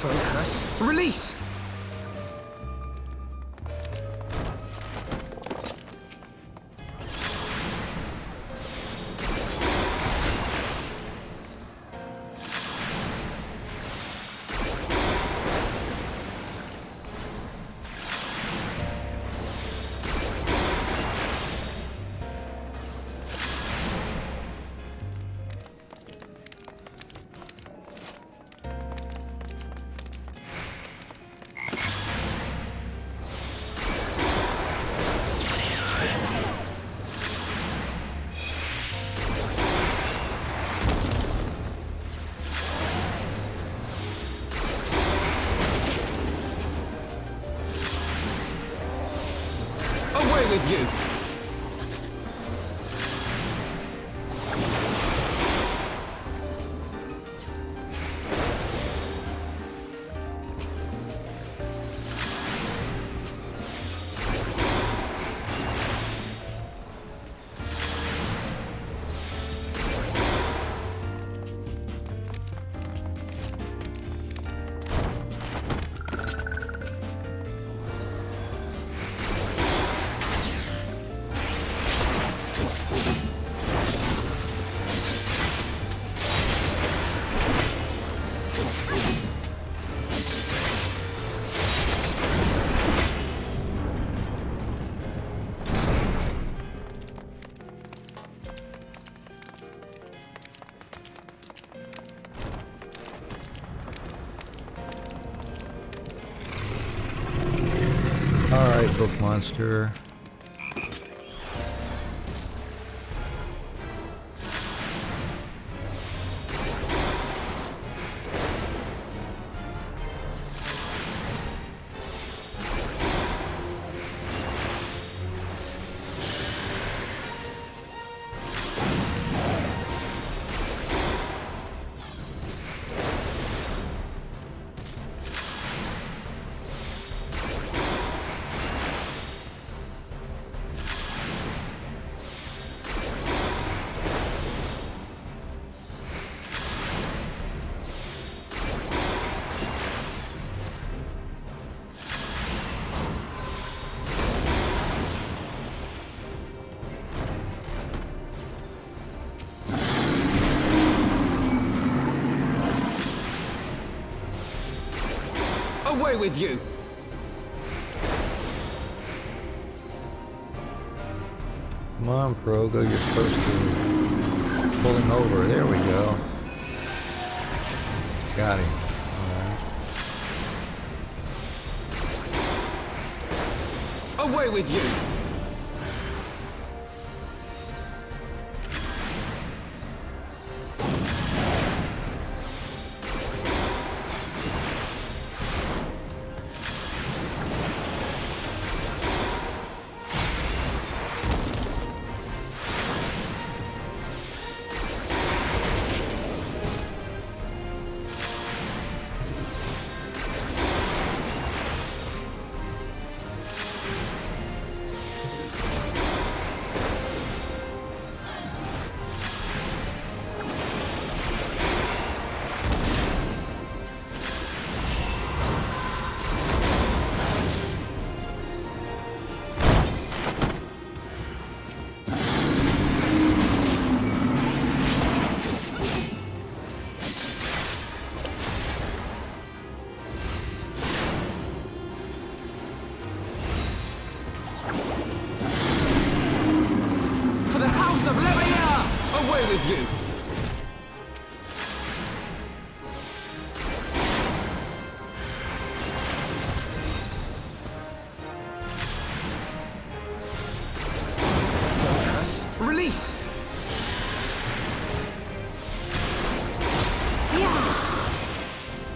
Focus. Release! Away with you! Alright, book monster. Away with you! Come on, Progo, you're supposed to pull him over. There we go. Got him. Alright. Away with you! Away with you! Focus. Release!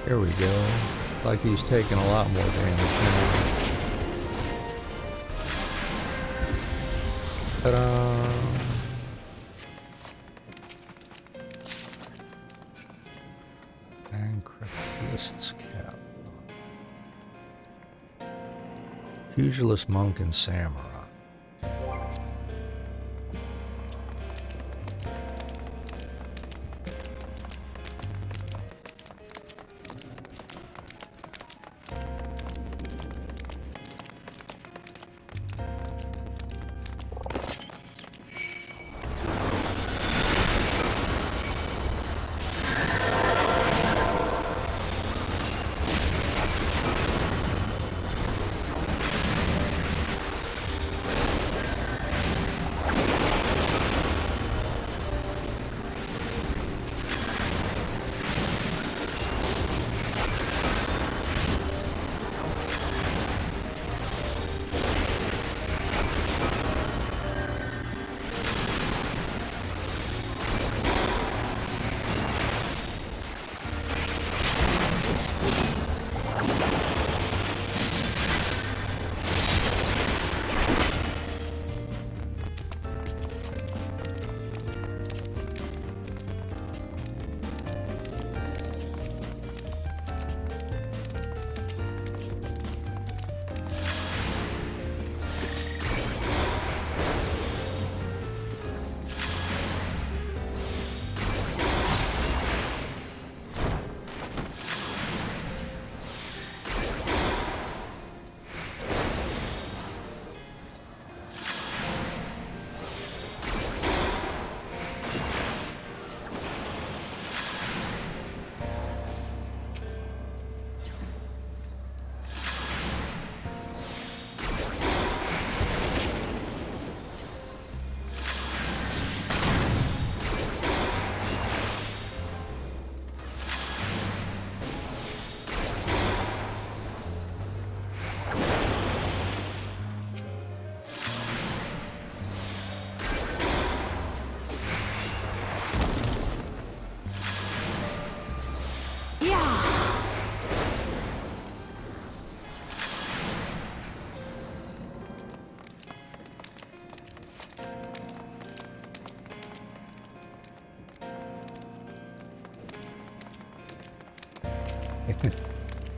Here we go. Like he's taking a lot more damage now. Ta-da! Anchorist's cap. Pugilist monk and samurai.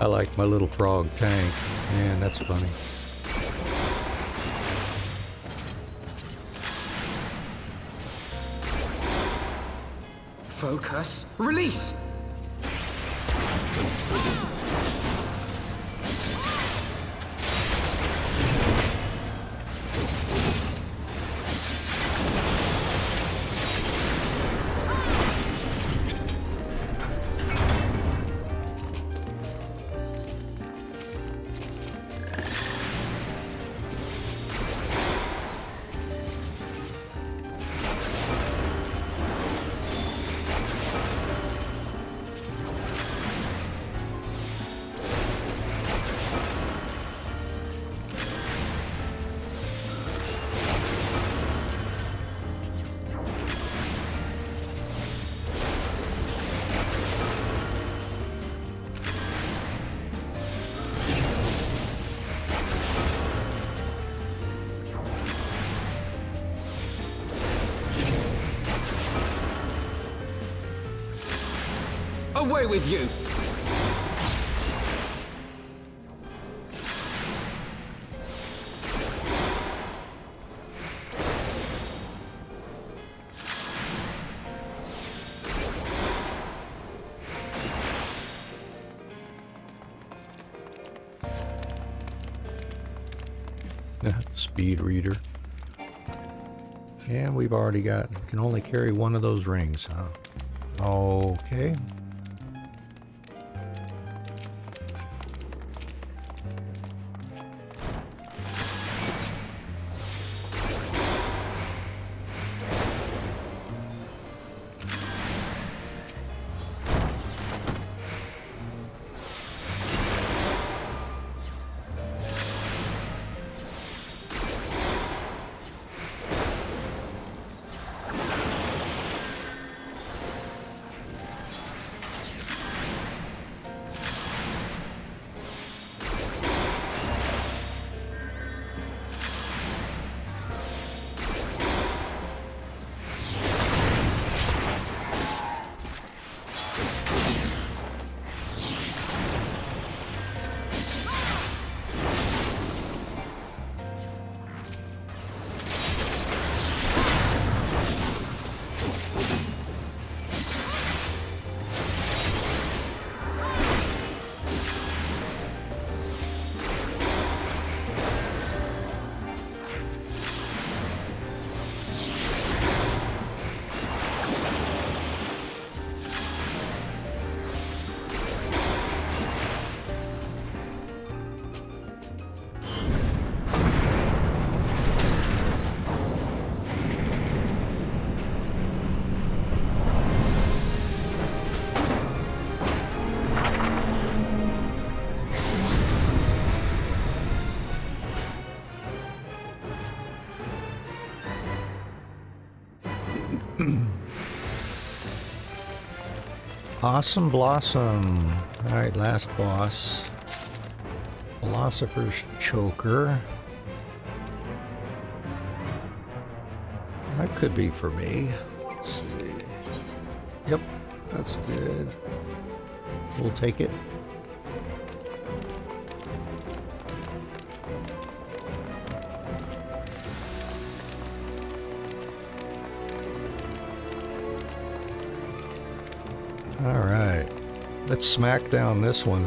I like my little frog tank. Man, that's funny. Focus. Release! Away with you! Speed reader. And we've already got, can only carry one of those rings, huh? Okay. Awesome Blossom. Alright, last boss. Philosopher's Choker. That could be for me. Let's see. Yep, that's good. We'll take it. All right, let's smack down this one.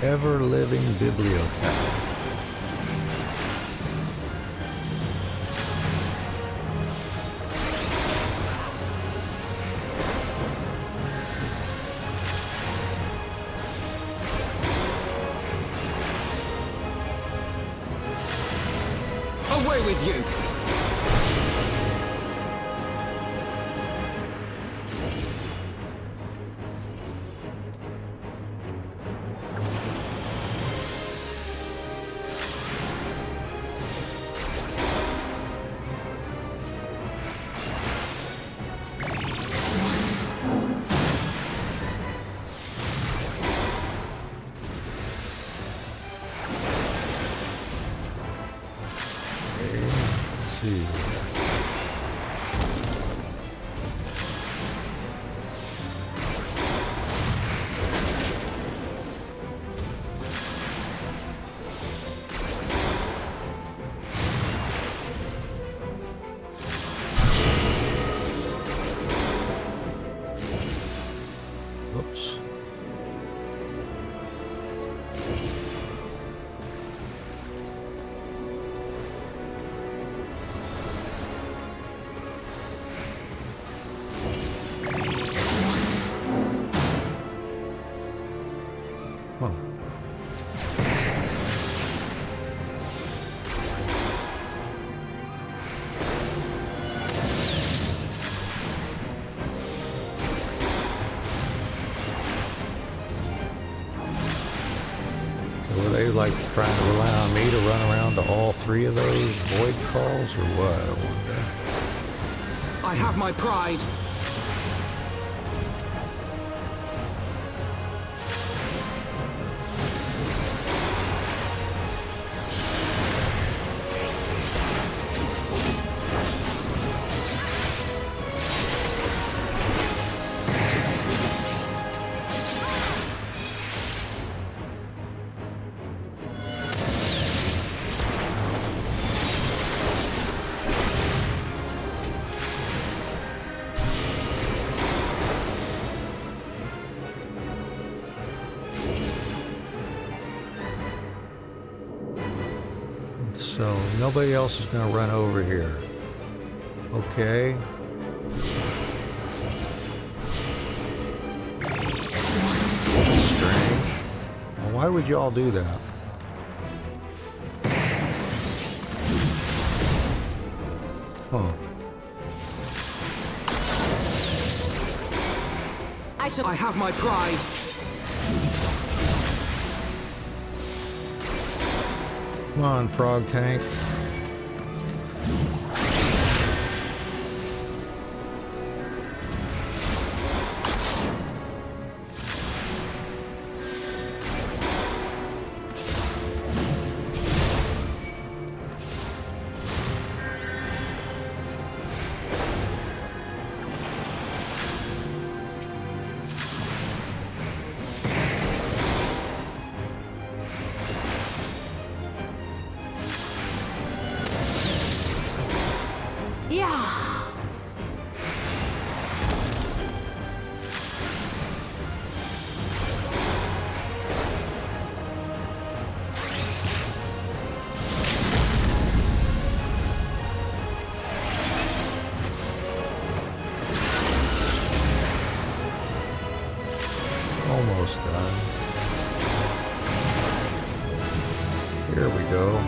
Ever-living bibliothèque. Away with you! see. Whoops. Oh. Were they like trying to rely on me to run around to all three of those void calls or what? I wonder. I have my pride. So nobody else is going to run over here. Okay. That's strange. Well, why would you all do that? Huh. I have my pride. Come on, frog tank. Yeah. Almost done. Here we go.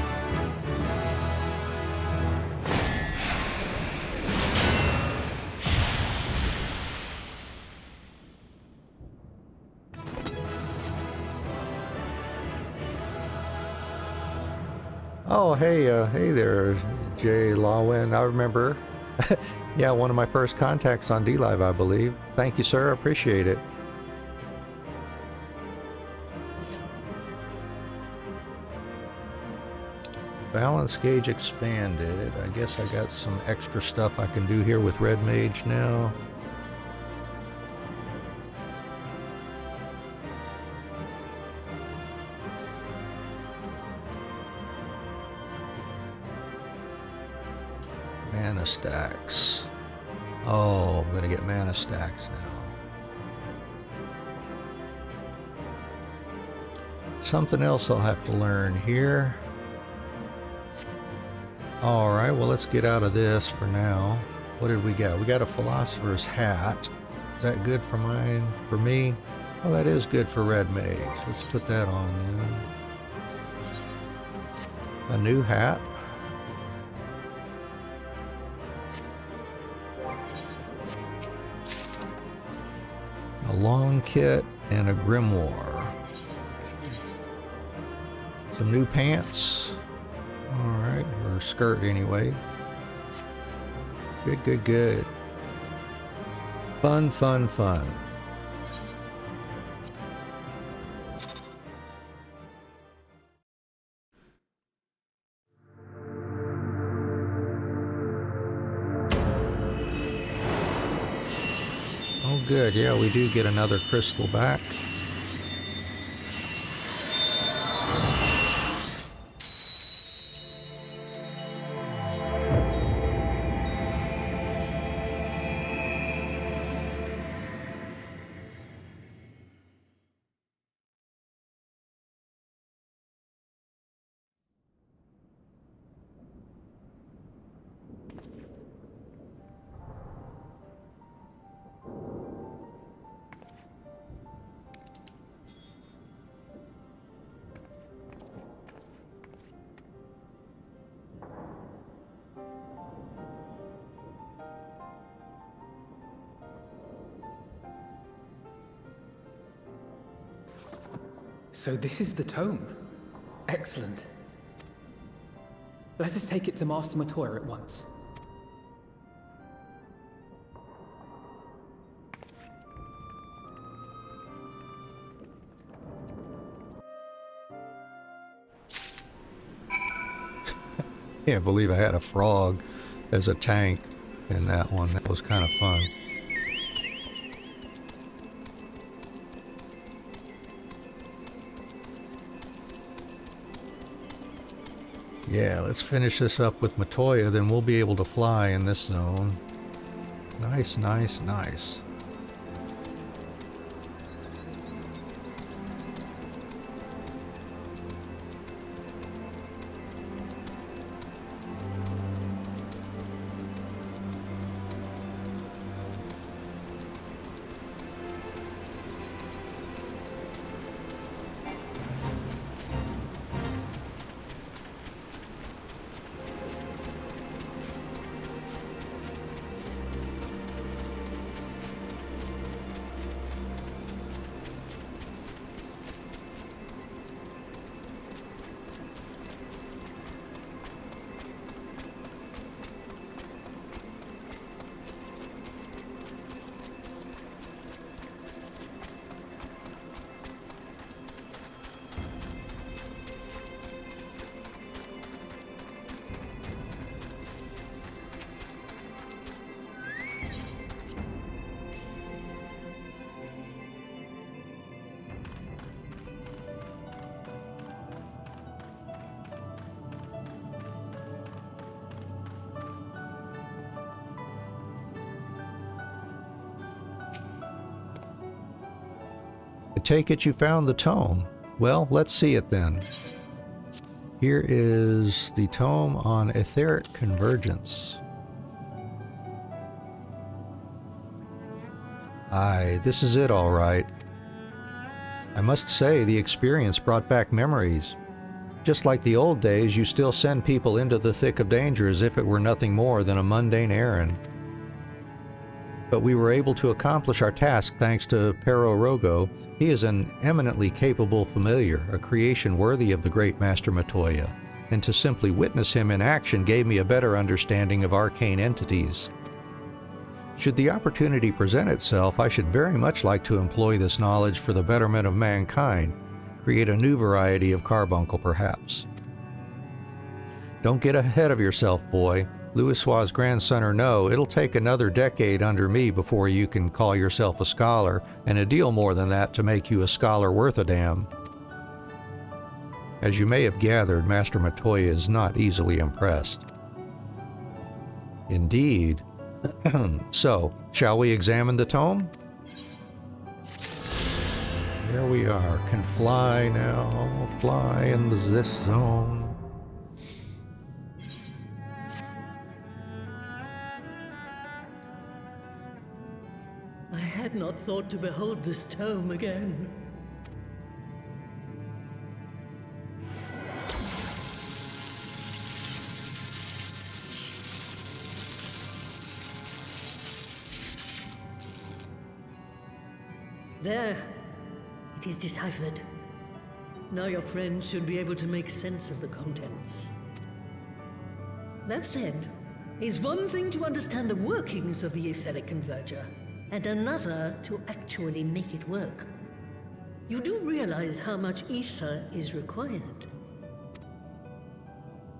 Oh, hey there, Jay Lawin. I remember. Yeah, one of my first contacts on D-Live, I believe. Thank you, sir. I appreciate it. Balance gauge expanded. I guess I got some extra stuff I can do here with Red Mage now. Mana stacks. Oh, I'm gonna get mana stacks now. Something else I'll have to learn here. Alright, well let's get out of this for now. What did we get? We got a Philosopher's Hat. Is that good for mine? For me? Oh, that is good for Red Mage. Let's put that on then. A new hat. A long kit and a grimoire. Some new pants. Alright, or skirt anyway. Good, good, good. Fun, fun, fun. good. Yeah, we do get another crystal back. So this is the tome. Excellent. Let us take it to Master Matoya at once. Can't believe I had a frog as a tank in that one. That was kind of fun. Yeah, let's finish this up with Matoya, then we'll be able to fly in this zone. Nice, nice, nice. I take it you found the tome. Well, let's see it then. Here is the tome on etheric convergence. Aye, this is it all right. I must say the experience brought back memories. Just like the old days, you still send people into the thick of danger as if it were nothing more than a mundane errand. But we were able to accomplish our task thanks to Pero Rogo. He is an eminently capable familiar, a creation worthy of the great Master Matoya, and to simply witness him in action gave me a better understanding of arcane entities. Should the opportunity present itself, I should very much like to employ this knowledge for the betterment of mankind, create a new variety of carbuncle perhaps. Don't get ahead of yourself, boy. Louisoix's grandson or no, it'll take another decade under me before you can call yourself a scholar, and a deal more than that to make you a scholar worth a damn. As you may have gathered, Master Matoya is not easily impressed. Indeed. So, shall we examine the tome? There we are. Can fly now. Fly in this zone. I had not thought to behold this tome again. There. It is deciphered. Now your friend should be able to make sense of the contents. That said, it's one thing to understand the workings of the etheric converger, and another to actually make it work. You do realize how much ether is required.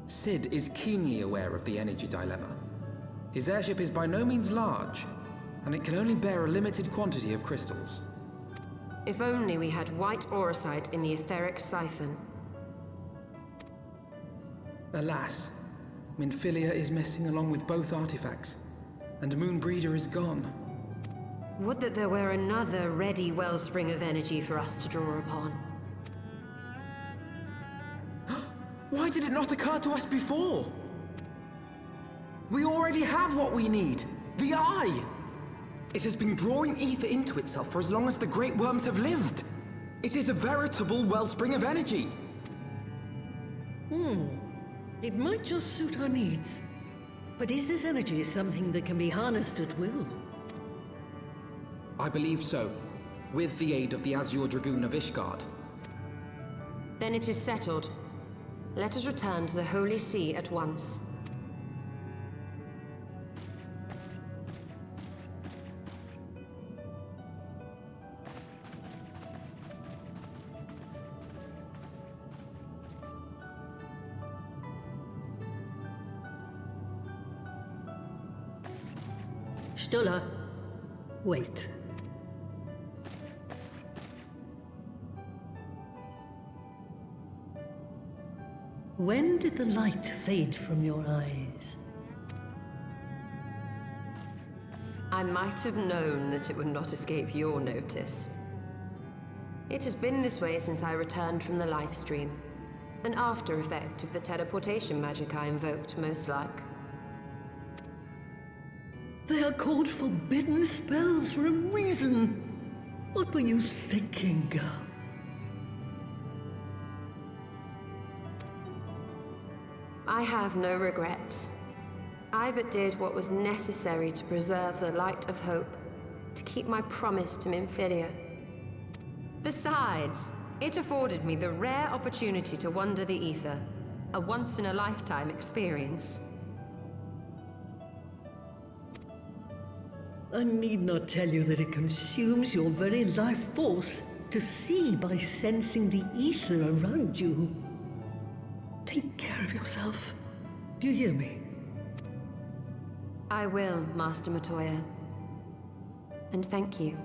Sid is keenly aware of the energy dilemma. His airship is by no means large, and it can only bear a limited quantity of crystals. If only we had white auracite in the etheric siphon. Alas, Minfilia is missing along with both artifacts, and Moonbreeder is gone. Would that there were another ready wellspring of energy for us to draw upon. Why did it not occur to us before? We already have what we need! The Eye! It has been drawing ether into itself for as long as the Great Worms have lived. It is a veritable wellspring of energy. It might just suit our needs. But is this energy something that can be harnessed at will? I believe so, with the aid of the Azure Dragoon of Ishgard. Then it is settled. Let us return to the Holy See at once. Stola, wait. When did the light fade from your eyes? I might have known that it would not escape your notice. It has been this way since I returned from the life stream. An after effect of the teleportation magic I invoked, most like. They are called forbidden spells for a reason. What were you thinking, girl? I have no regrets. I but did what was necessary to preserve the light of hope, to keep my promise to Minfilia. Besides, it afforded me the rare opportunity to wander the ether, a once-in-a-lifetime experience. I need not tell you that it consumes your very life force to see by sensing the ether around you. Take care of yourself. Do you hear me? I will, Master Matoya. And thank you.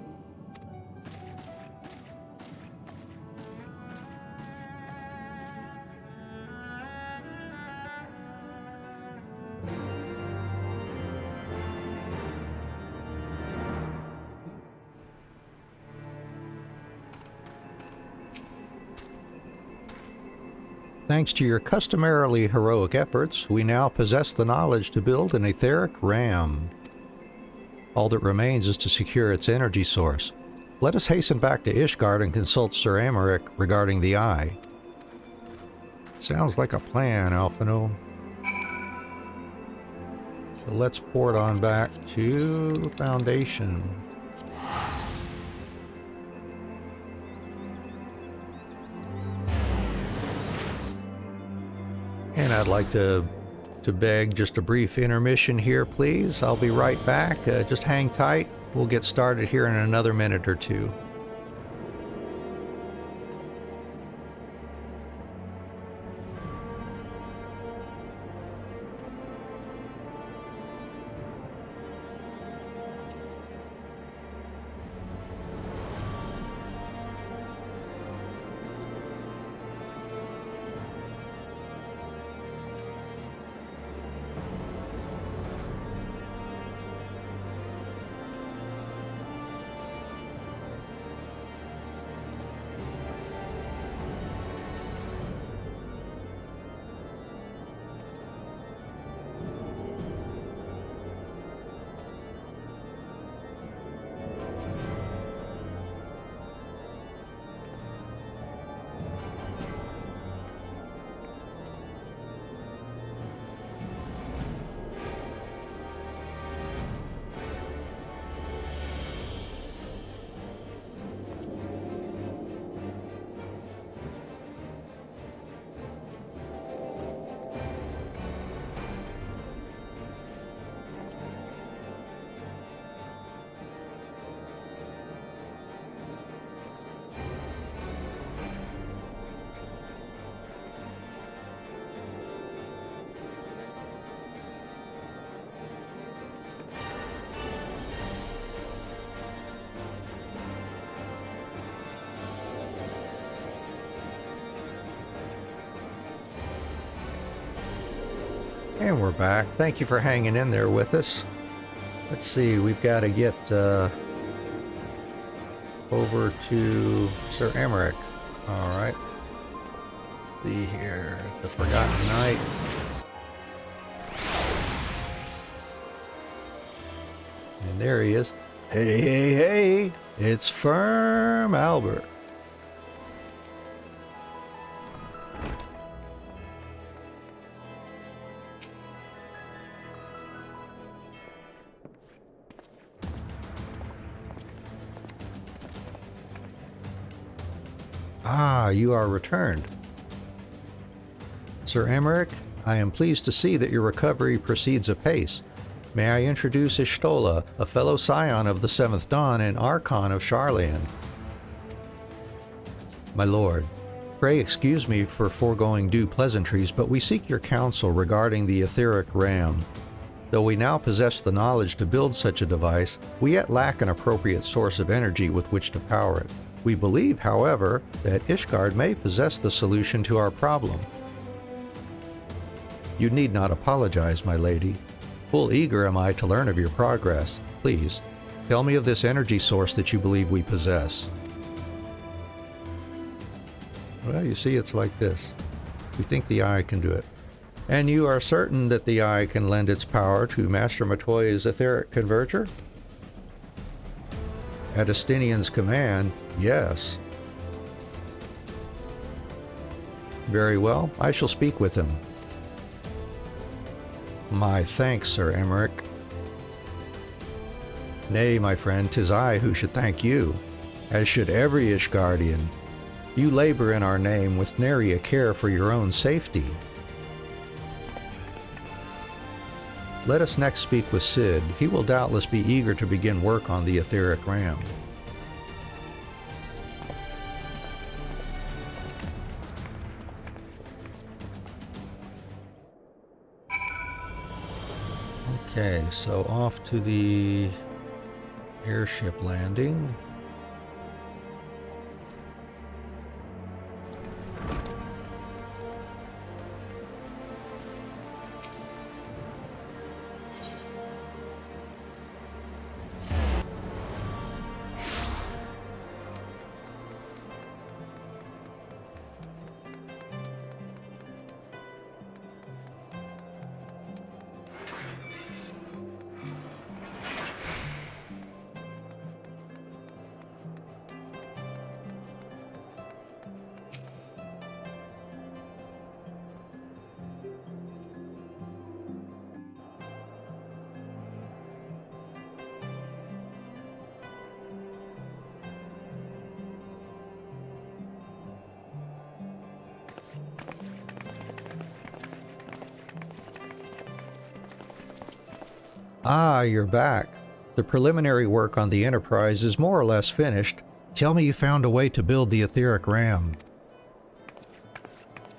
Thanks to your customarily heroic efforts, we now possess the knowledge to build an etheric ram. All that remains is to secure its energy source. Let us hasten back to Ishgard and consult Sir Amaric regarding the Eye. Sounds like a plan, Alphino. So let's port on back to Foundation. And I'd like to beg just a brief intermission here, please. I'll be right back. Just hang tight. We'll get started here in another minute or two. And we're back. Thank you for hanging in there with us. Let's see, we've got to get over to Sir Emmerich. Alright. Let's see here. The Forgotten Knight. And there he is. Hey, hey, hey! It's Firm Albert. Ah, you are returned. Sir Emmerich, I am pleased to see that your recovery proceeds apace. May I introduce Ishtola, a fellow scion of the Seventh Dawn and Archon of Sharlayan. My lord, pray excuse me for foregoing due pleasantries, but we seek your counsel regarding the etheric ram. Though we now possess the knowledge to build such a device, we yet lack an appropriate source of energy with which to power it. We believe, however, that Ishgard may possess the solution to our problem. You need not apologize, my lady. Full eager am I to learn of your progress. Please, tell me of this energy source that you believe we possess. Well, you see, it's like this. We think the eye can do it. And you are certain that the eye can lend its power to Master Matoya's etheric converger? At Estinian's command, yes. Very well, I shall speak with him. My thanks, Sir Emmerich. Nay, my friend, 'tis I who should thank you, as should every Ishgardian. You labor in our name with nary a care for your own safety. Let us next speak with Sid. He will doubtless be eager to begin work on the etheric ram. Okay, so off to the airship landing. Ah, you're back. The preliminary work on the Enterprise is more or less finished. Tell me you found a way to build the etheric ram.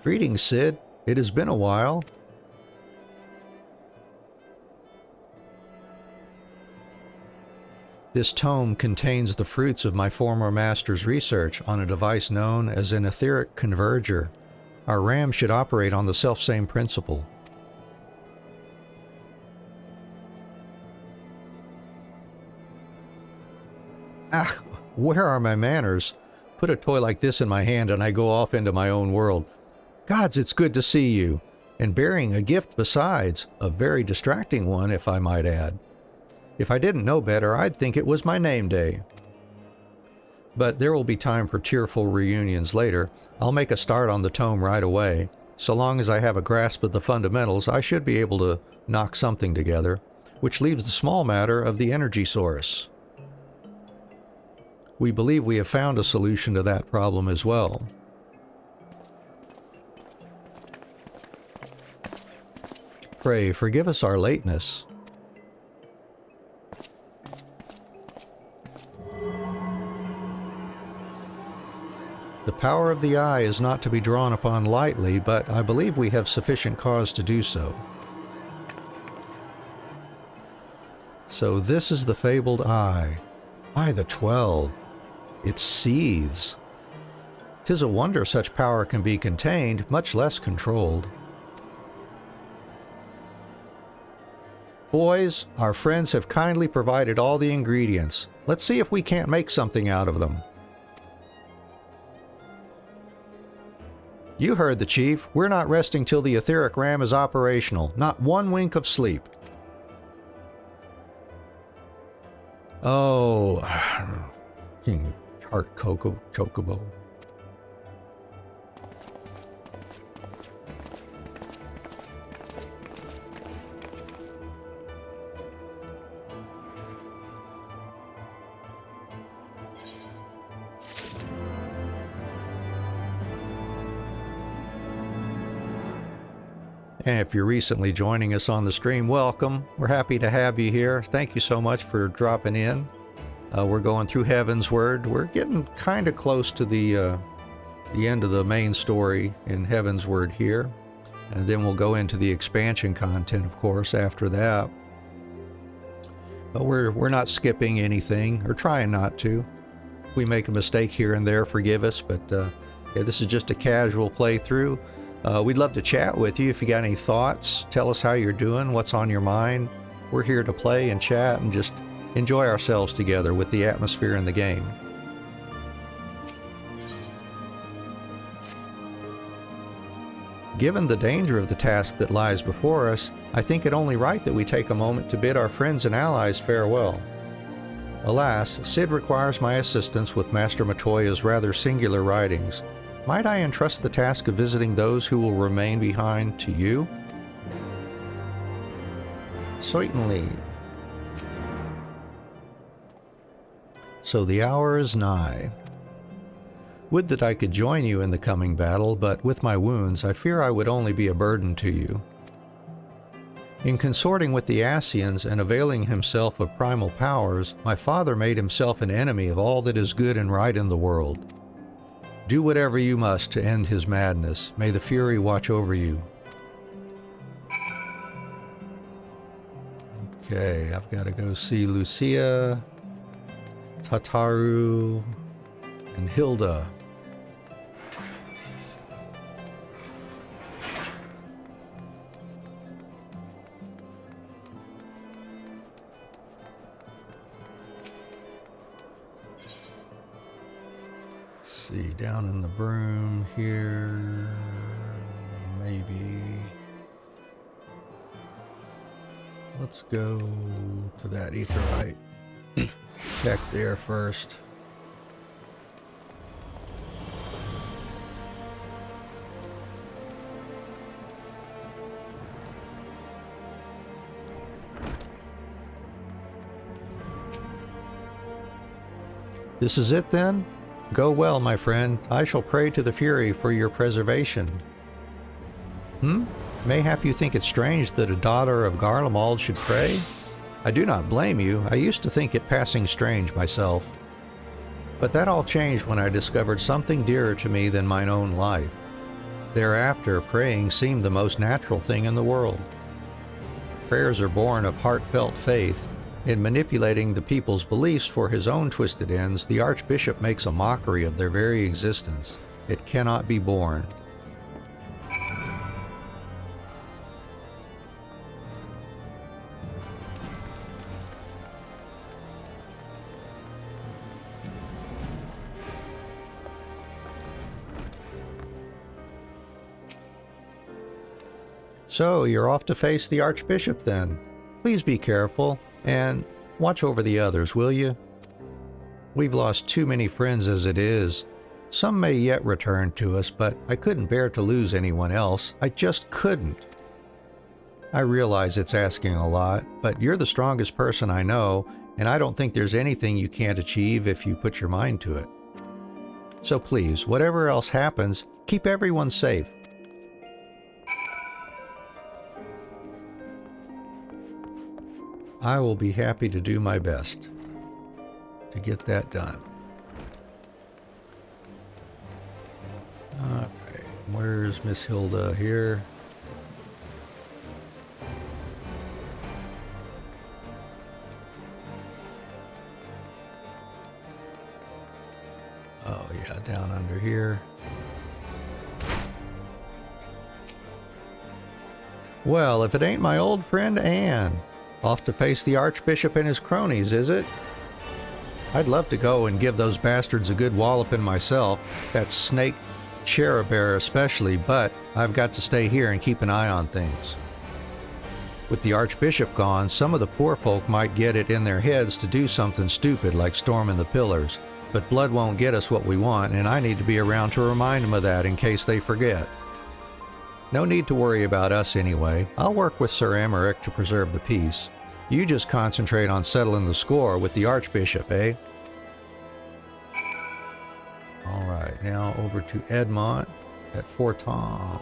Greetings, Sid. It has been a while. This tome contains the fruits of my former master's research on a device known as an etheric converger. Our ram should operate on the selfsame principle. Ah, where are my manners? Put a toy like this in my hand and I go off into my own world. Gods, it's good to see you. And bearing a gift besides, a very distracting one, if I might add. If I didn't know better, I'd think it was my name day. But there will be time for tearful reunions later. I'll make a start on the tome right away. So long as I have a grasp of the fundamentals, I should be able to knock something together, which leaves the small matter of the energy source. We believe we have found a solution to that problem as well. Pray forgive us our lateness. The power of the eye is not to be drawn upon lightly, but I believe we have sufficient cause to do so. So this is the fabled eye. By the 12. It seethes. 'Tis a wonder such power can be contained, much less controlled. Boys, our friends have kindly provided all the ingredients. Let's see if we can't make something out of them. You heard the chief. We're not resting till the etheric ram is operational. Not one wink of sleep. Oh, King Heart Chocobo. And if you're recently joining us on the stream, welcome. We're happy to have you here. Thank you so much for dropping in. We're going through Heavensward. We're getting kind of close to the end of the main story in Heavensward here. And then we'll go into the expansion content, of course, after that. But we're not skipping anything, or trying not to. If we make a mistake here and there, forgive us. But yeah, this is just a casual playthrough. We'd love to chat with you if you got any thoughts. Tell us how you're doing, what's on your mind. We're here to play and chat and just enjoy ourselves together with the atmosphere in the game. Given the danger of the task that lies before us, I think it only right that we take a moment to bid our friends and allies farewell. Alas, Cid requires my assistance with Master Matoya's rather singular writings. Might I entrust the task of visiting those who will remain behind to you? Certainly. So the hour is nigh. Would that I could join you in the coming battle, but with my wounds I fear I would only be a burden to you. In consorting with the Asyans and availing himself of primal powers, my father made himself an enemy of all that is good and right in the world. Do whatever you must to end his madness. May the Fury watch over you. Okay, I've got to go see Lucia, Tataru, and Hilda. See, down in the broom here, maybe. Let's go to that aetheryte. Check there first. This is it then? Go well, my friend. I shall pray to the Fury for your preservation. Mayhap you think it strange that a daughter of Garlemald should pray? I do not blame you. I used to think it passing strange myself. But that all changed when I discovered something dearer to me than mine own life. Thereafter, praying seemed the most natural thing in the world. Prayers are born of heartfelt faith. In manipulating the people's beliefs for his own twisted ends, the Archbishop makes a mockery of their very existence. It cannot be borne. So, you're off to face the Archbishop then. Please be careful. And watch over the others, will you? We've lost too many friends as it is. Some may yet return to us, but I couldn't bear to lose anyone else. I just couldn't. I realize it's asking a lot, but you're the strongest person I know, and I don't think there's anything you can't achieve if you put your mind to it. So please, whatever else happens, keep everyone safe. I will be happy to do my best to get that done. Alright, where's Miss Hilda here? Oh yeah, down under here. Well, if it ain't my old friend Anne. Off to face the Archbishop and his cronies, is it? I'd love to go and give those bastards a good walloping myself, that snake cherubbear especially, but I've got to stay here and keep an eye on things. With the Archbishop gone, some of the poor folk might get it in their heads to do something stupid like storming the pillars, but blood won't get us what we want, and I need to be around to remind them of that in case they forget. No need to worry about us anyway. I'll work with Sir Emmerich to preserve the peace. You just concentrate on settling the score with the Archbishop, eh? Alright, now over to Edmont at Forton.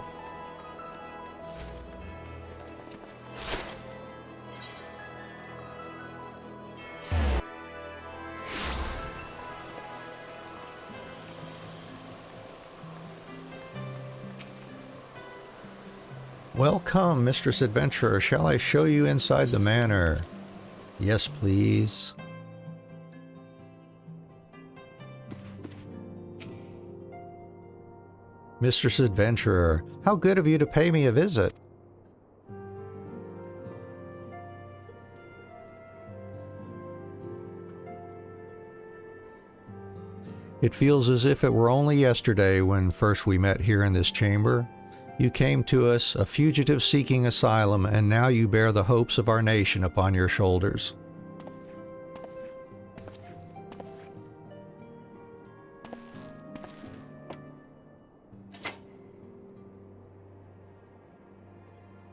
Welcome, Mistress Adventurer. Shall I show you inside the manor? Yes, please. Mistress Adventurer, how good of you to pay me a visit. It feels as if it were only yesterday when first we met here in this chamber. You came to us, a fugitive seeking asylum, and now you bear the hopes of our nation upon your shoulders.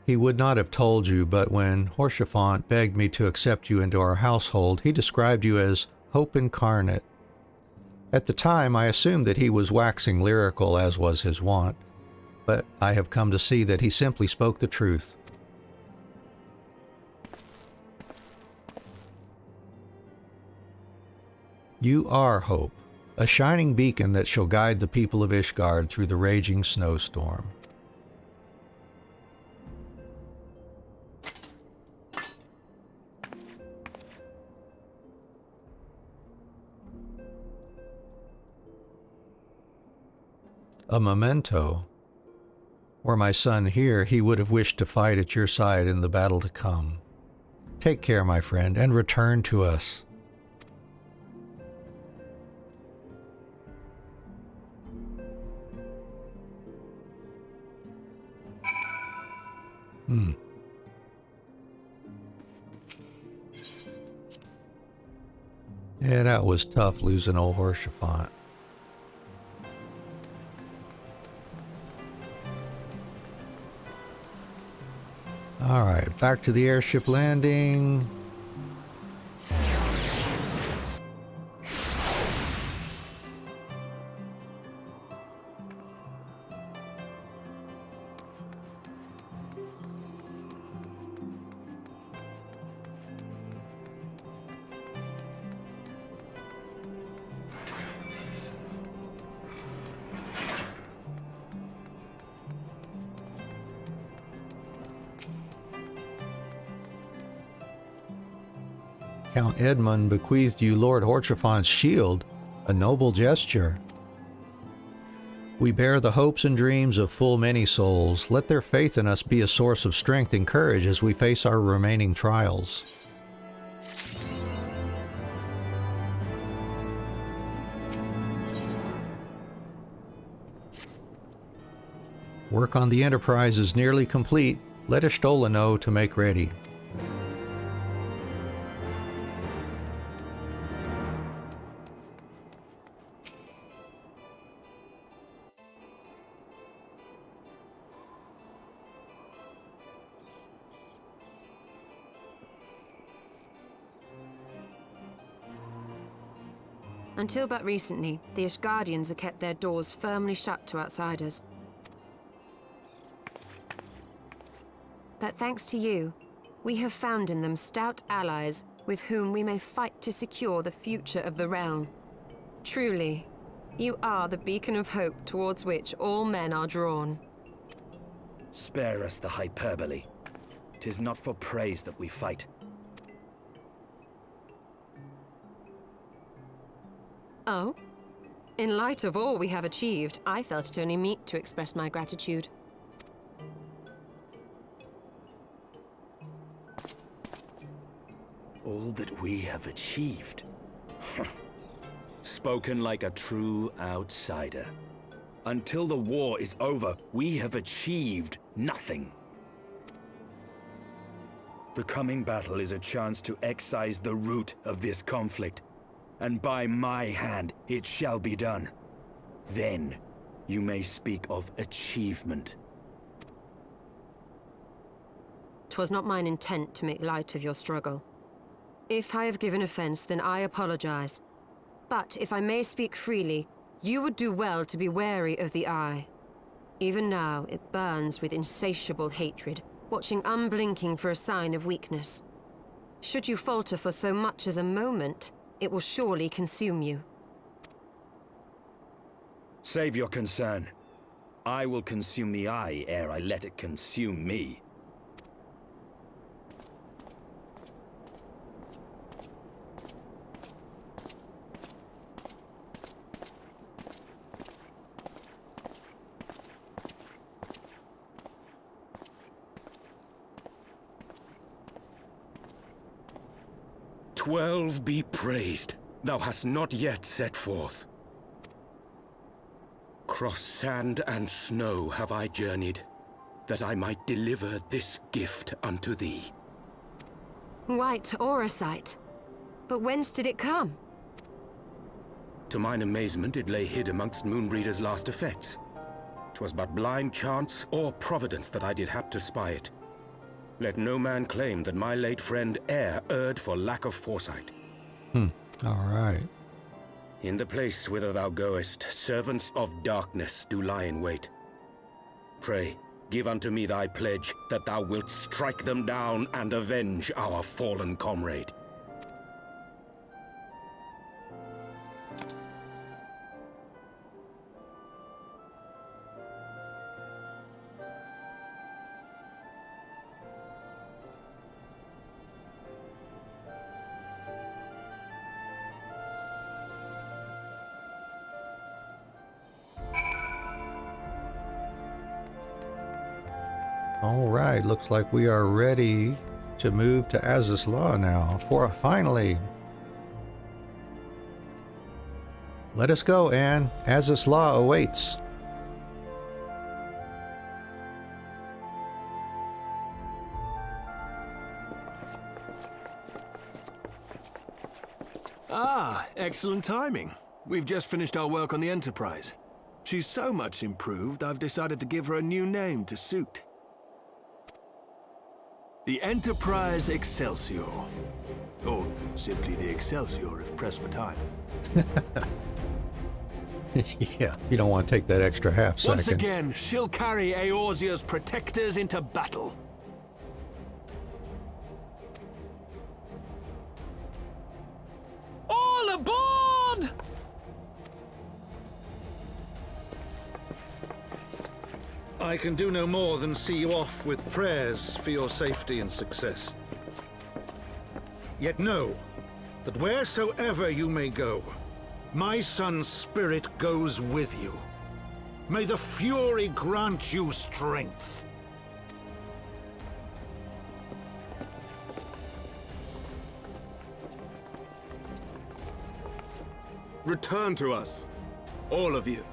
He would not have told you, but when Horsefant begged me to accept you into our household, he described you as hope incarnate. At the time, I assumed that he was waxing lyrical, as was his wont, but I have come to see that he simply spoke the truth. You are hope, a shining beacon that shall guide the people of Ishgard through the raging snowstorm. A memento. Were my son here, he would have wished to fight at your side in the battle to come. Take care, my friend, and return to us. Yeah, that was tough losing old Horsefant. Alright, back to the airship landing. Count Edmund bequeathed you Lord Horsefant's shield, a noble gesture. We bear the hopes and dreams of full many souls. Let their faith in us be a source of strength and courage as we face our remaining trials. Work on the Enterprise is nearly complete. Let Ishtola know to make ready. Until but recently, the Ishgardians have kept their doors firmly shut to outsiders. But thanks to you, we have found in them stout allies with whom we may fight to secure the future of the realm. Truly, you are the beacon of hope towards which all men are drawn. Spare us the hyperbole. 'Tis not for praise that we fight. Oh? In light of all we have achieved, I felt it only meet to express my gratitude. all that we have achieved. Spoken like a true outsider. Until the war is over, we have achieved nothing. The coming battle is a chance to excise the root of this conflict, and by my hand it shall be done. Then you may speak of achievement. 'Twas not mine intent to make light of your struggle. If I have given offense, then I apologize. But if I may speak freely, you would do well to be wary of the Eye. Even now, it burns with insatiable hatred, watching unblinking for a sign of weakness. Should you falter for so much as a moment, it will surely consume you. Save your concern. I will consume the Eye ere I let it consume me. "12 be praised, thou hast not yet set forth. Cross sand and snow have I journeyed, that I might deliver this gift unto thee." White Auracite. But whence did it come? To mine amazement, it lay hid amongst Moonbreeder's last effects. 'Twas but blind chance or providence that I did hap to spy it. Let no man claim that my late friend erred for lack of foresight. All right. In the place whither thou goest, servants of darkness do lie in wait. Pray, give unto me thy pledge that thou wilt strike them down and avenge our fallen comrade. All right, looks like we are ready to move to Azys now. Finally. Let us go, Anne. Azys awaits. Ah, excellent timing. We've just finished our work on the Enterprise. She's so much improved, I've decided to give her a new name to suit. The Enterprise Excelsior. Or simply the Excelsior if pressed for time. Yeah, you don't want to take that extra half second. Once again, she'll carry Eorzea's protectors into battle. All aboard! I can do no more than see you off with prayers for your safety and success. Yet know that wheresoever you may go, my son's spirit goes with you. May the Fury grant you strength. Return to us, all of you.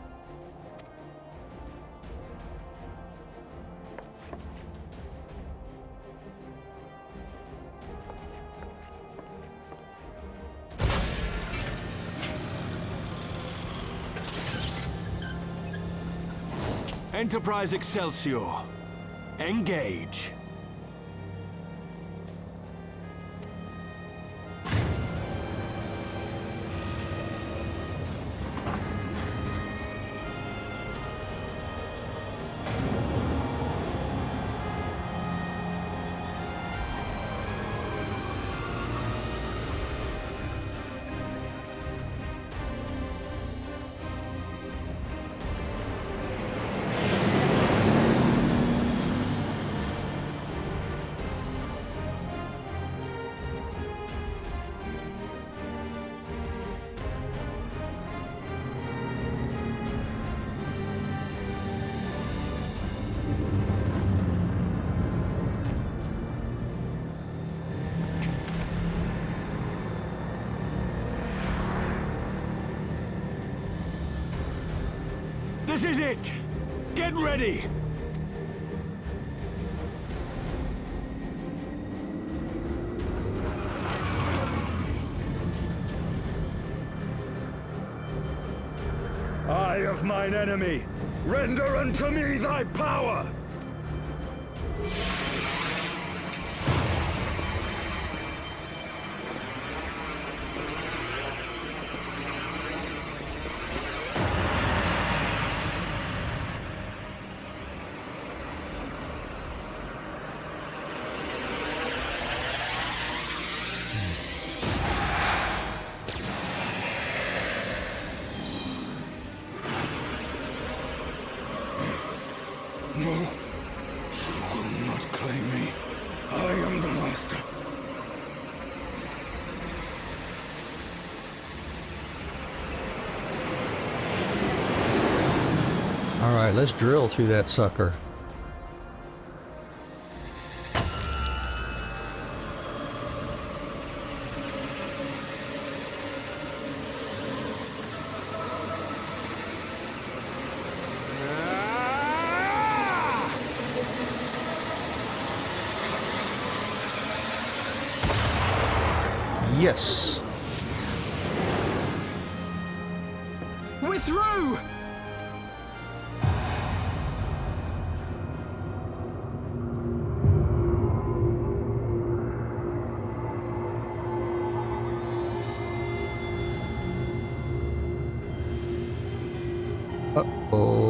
Enterprise Excelsior, engage. This is it! Get ready! Eye of mine enemy, render unto me thy power! No, you will not claim me. I am the master. All right, let's drill through that sucker. Yes. We're through! Uh-oh.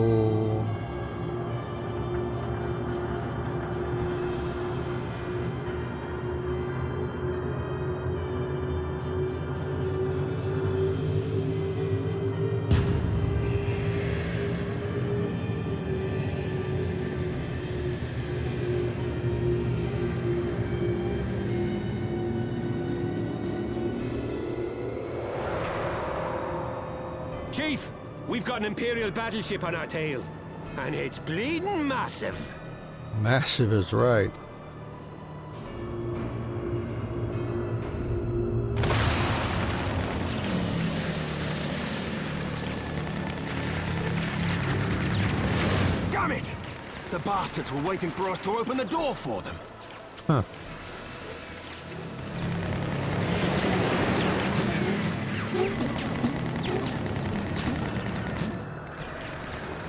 Chief, we've got an Imperial battleship on our tail. And it's bleeding massive. Massive is right. Damn it! The bastards were waiting for us to open the door for them. Huh.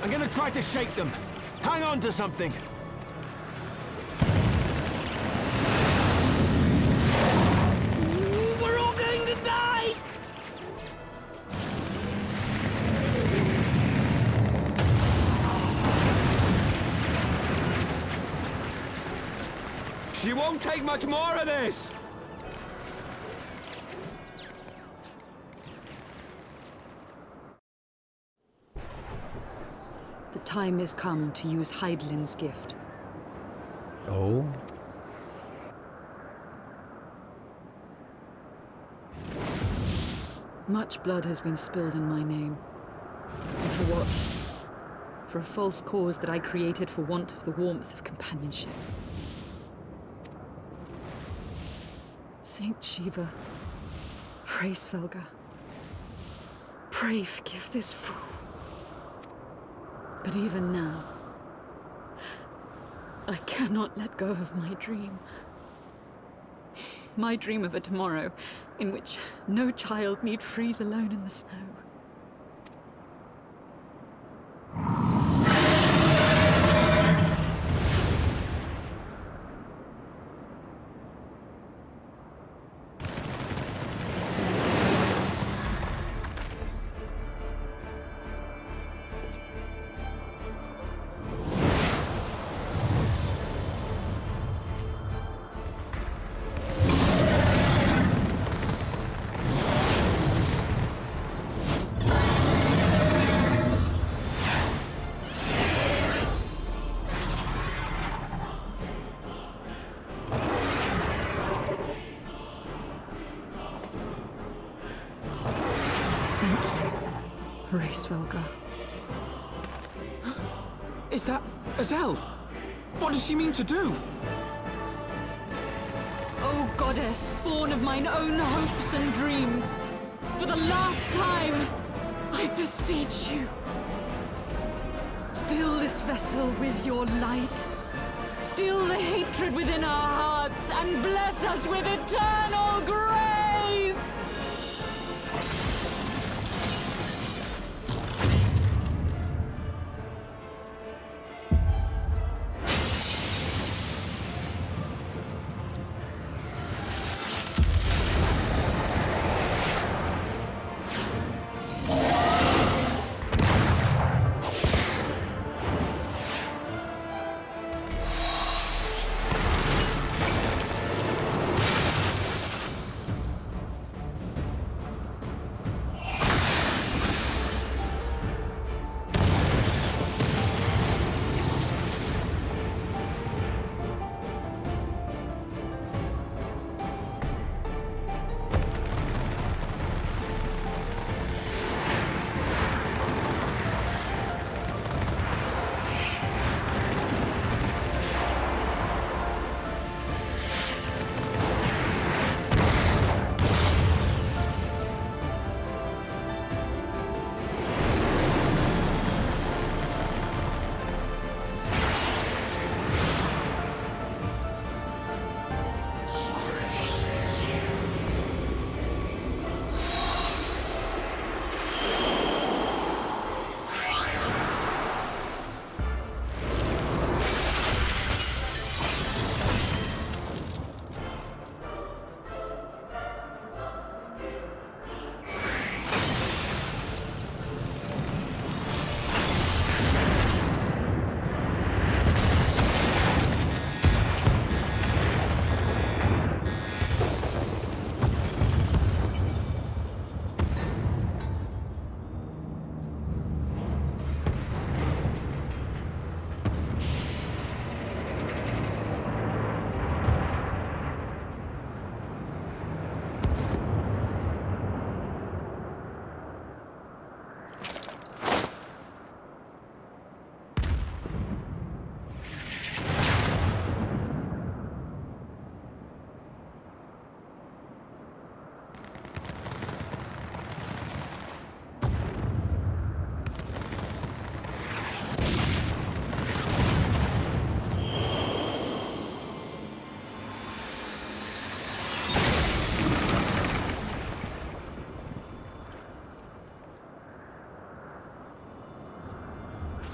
I'm gonna try to shake them. Hang on to something. We're all going to die! She won't take much more of this! The time has come to use Hydaelyn's gift. Oh. Much blood has been spilled in my name. And for what? For a false cause that I created for want of the warmth of companionship. Saint Shiva, pray Svelga, pray forgive this fool. But even now, I cannot let go of my dream. My dream of a tomorrow in which no child need freeze alone in the snow. Svelga. Is that Azel? What does she mean to do? O goddess, born of mine own hopes and dreams, for the last time, I beseech you. Fill this vessel with your light. Still the hatred within our hearts and bless us with eternal grace!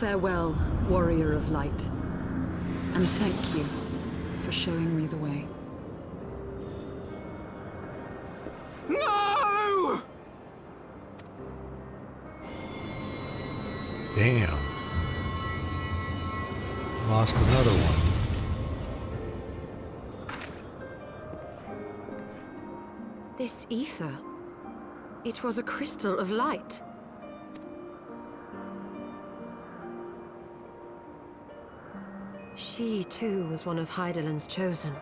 Farewell, warrior of light, and thank you for showing me the way. No! Damn. Lost another one. This ether. It was a crystal of light. She, too, was one of Hinterlands' chosen.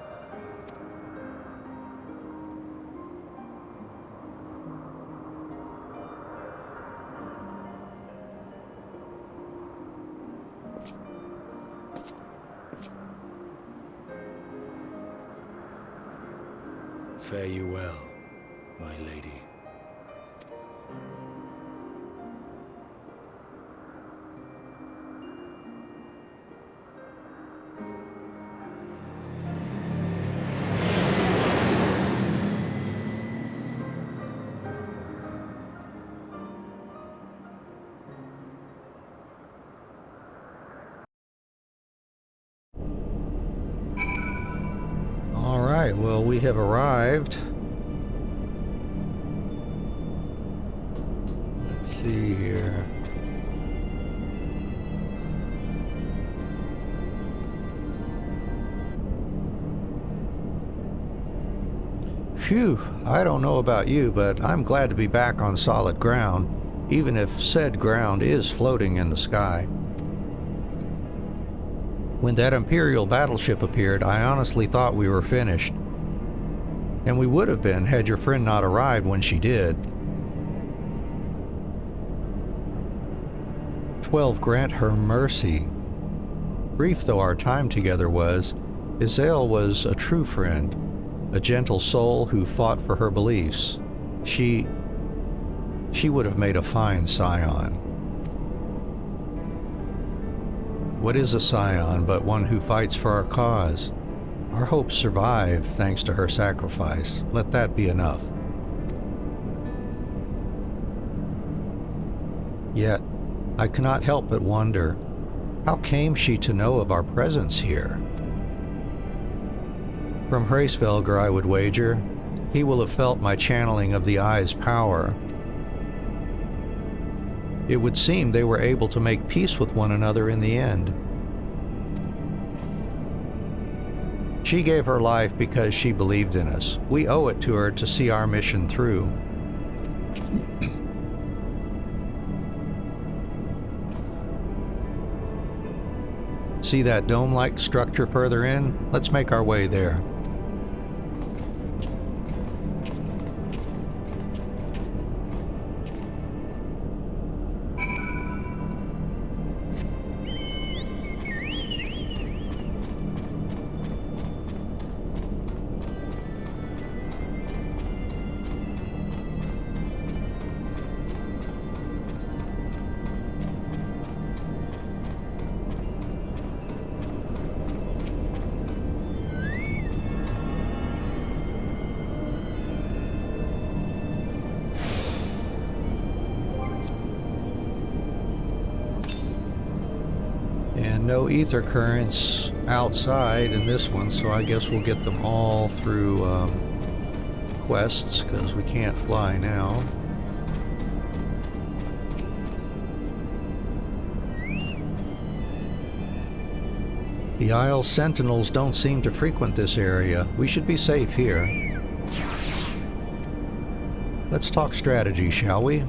Fare you well, my lady. Alright, well, we have arrived. Let's see here. Phew, I don't know about you, but I'm glad to be back on solid ground, even if said ground is floating in the sky. When that Imperial battleship appeared, I honestly thought we were finished. And we would have been had your friend not arrived when she did. 12 grant her mercy. Brief though our time together was, Azys was a true friend, a gentle soul who fought for her beliefs. She would have made a fine scion. What is a scion but one who fights for our cause? Our hopes survive thanks to her sacrifice. Let that be enough. Yet, I cannot help but wonder, how came she to know of our presence here? From Hraesvelgr, I would wager, he will have felt my channeling of the Eye's power. It would seem they were able to make peace with one another in the end. She gave her life because she believed in us. We owe it to her to see our mission through. See that dome-like structure further in? Let's make our way there. And no ether currents outside in this one, so I guess we'll get them all through quests, because we can't fly now. The Isle's sentinels don't seem to frequent this area. We should be safe here. Let's talk strategy, shall we?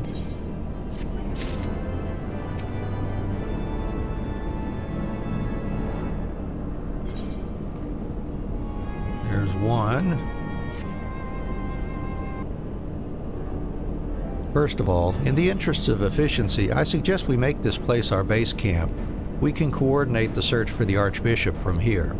There's one. First of all, in the interests of efficiency, I suggest we make this place our base camp. We can coordinate the search for the Archbishop from here.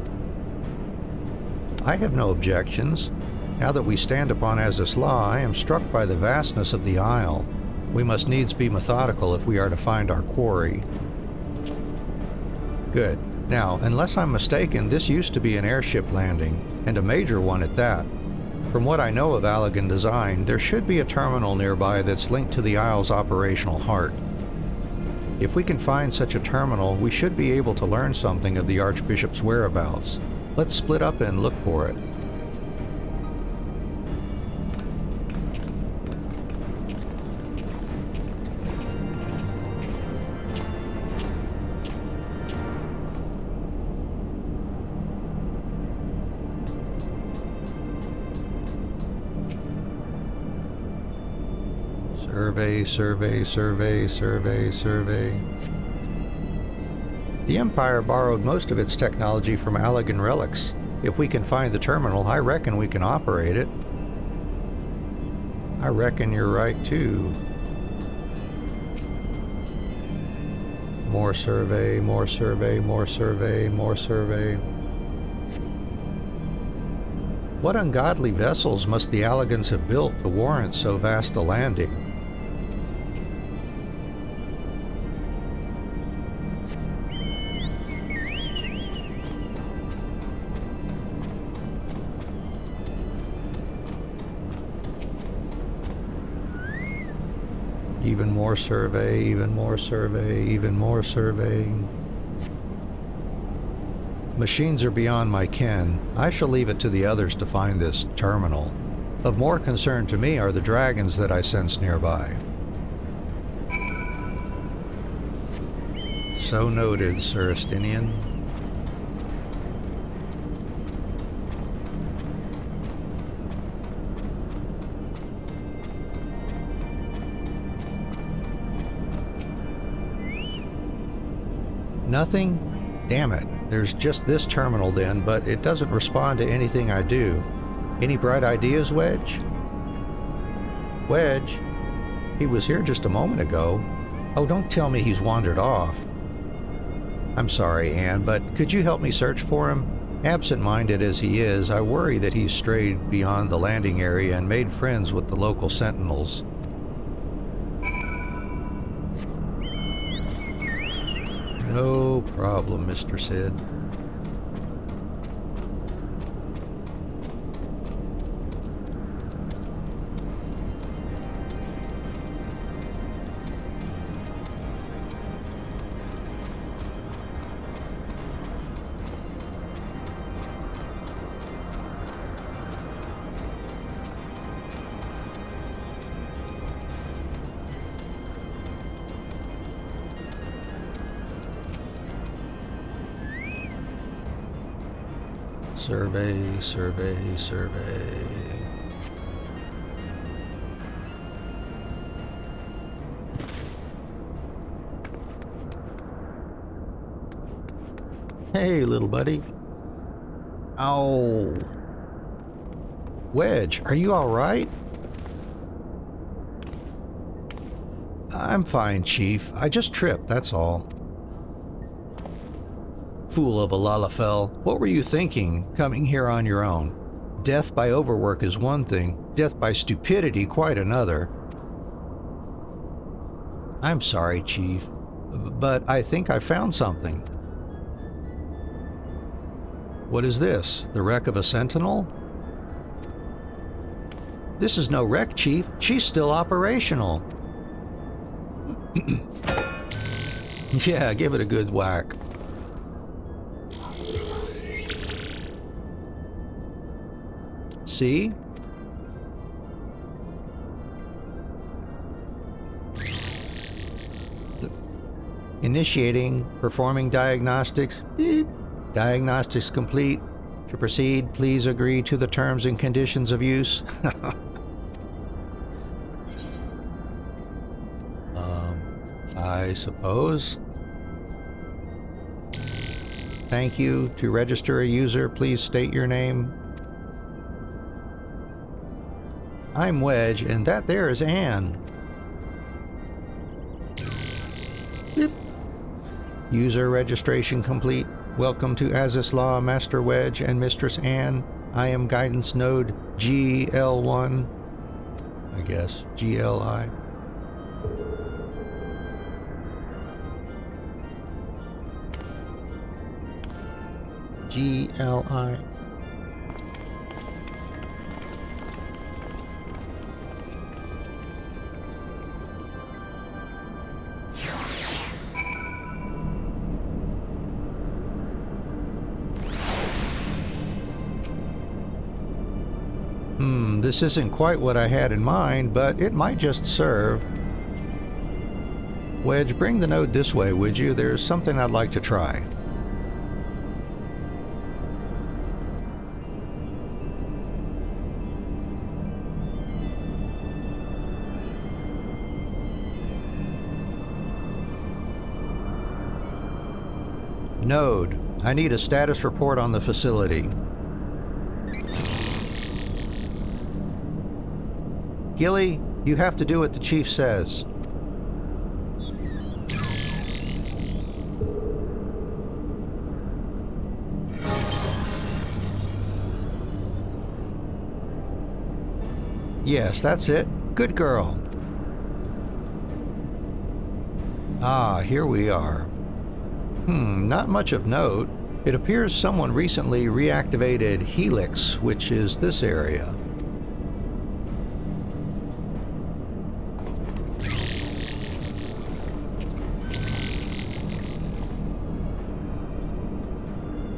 I have no objections. Now that we stand upon Azys law, I am struck by the vastness of the Isle. We must needs be methodical if we are to find our quarry. Good. Now, unless I'm mistaken, this used to be an airship landing, and a major one at that. From what I know of Allagan design, there should be a terminal nearby that's linked to the Isle's operational heart. If we can find such a terminal, we should be able to learn something of the Archbishop's whereabouts. Let's split up and look for it. Survey, survey, survey, survey, survey. The Empire borrowed most of its technology from Allagan relics. If we can find the terminal, I reckon we can operate it. I reckon you're right, too. More survey, more survey, more survey, more survey. What ungodly vessels must the Allagans have built to warrant so vast a landing? Even more survey, even more survey, even more surveying. Machines are beyond my ken. I shall leave it to the others to find this terminal. Of more concern to me are the dragons that I sense nearby. So noted, Sir Estinian. Nothing? Damn it. There's just this terminal then, but it doesn't respond to anything I do. Any bright ideas, Wedge? Wedge? He was here just a moment ago. Oh, don't tell me he's wandered off. I'm sorry, Anne, but could you help me search for him? Absent-minded as he is, I worry that he's strayed beyond the landing area and made friends with the local sentinels. No problem, Mr. Sid. Survey, survey, survey. Hey, little buddy. Oh. Wedge, are you all right? I'm fine, Chief. I just tripped, that's all. Fool of a Lalafell, what were you thinking, coming here on your own? Death by overwork is one thing, death by stupidity quite another. I'm sorry, Chief, but I think I found something. What is this? The wreck of a Sentinel? This is no wreck, Chief. She's still operational. Yeah, give it a good whack. See? Initiating, performing diagnostics. Beep. Diagnostics complete. To proceed, please agree to the terms and conditions of use. I suppose. Thank you. To register a user, please state your name. I'm Wedge, and that there is Anne. Beep. User registration complete. Welcome to Azys Law, Master Wedge and Mistress Anne. I am Guidance Node GL1. I guess. GLI. GLI. This isn't quite what I had in mind, but it might just serve. Wedge, bring the node this way, would you? There's something I'd like to try. Node, I need a status report on the facility. Gilly, you have to do what the chief says. Yes, that's it. Good girl. Ah, here we are. Not much of note. It appears someone recently reactivated Helix, which is this area.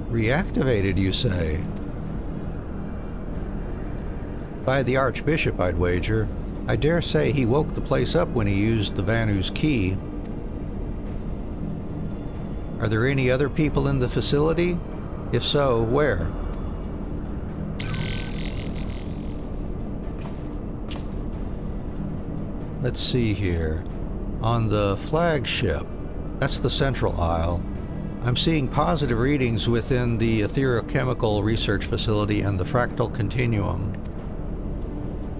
Reactivated, you say? By the Archbishop, I'd wager. I dare say he woke the place up when he used the Vanu's key. Are there any other people in the facility? If so, where? Let's see here. On the flagship. That's the central aisle. I'm seeing positive readings within the etherochemical research facility and the fractal continuum.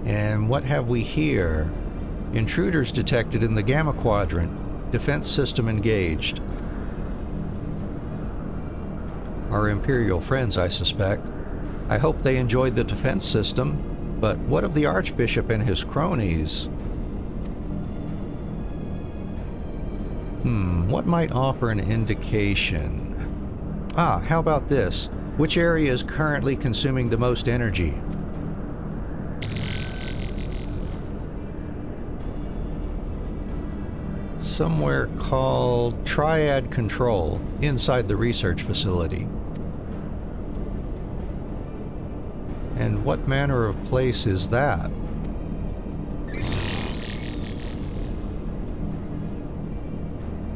And what have we here? Intruders detected in the Gamma Quadrant. Defense system engaged. Our Imperial friends, I suspect. I hope they enjoyed the defense system, but what of the Archbishop and his cronies? What might offer an indication? Ah, how about this? Which area is currently consuming the most energy? Somewhere called Triad Control, inside the research facility. And what manner of place is that?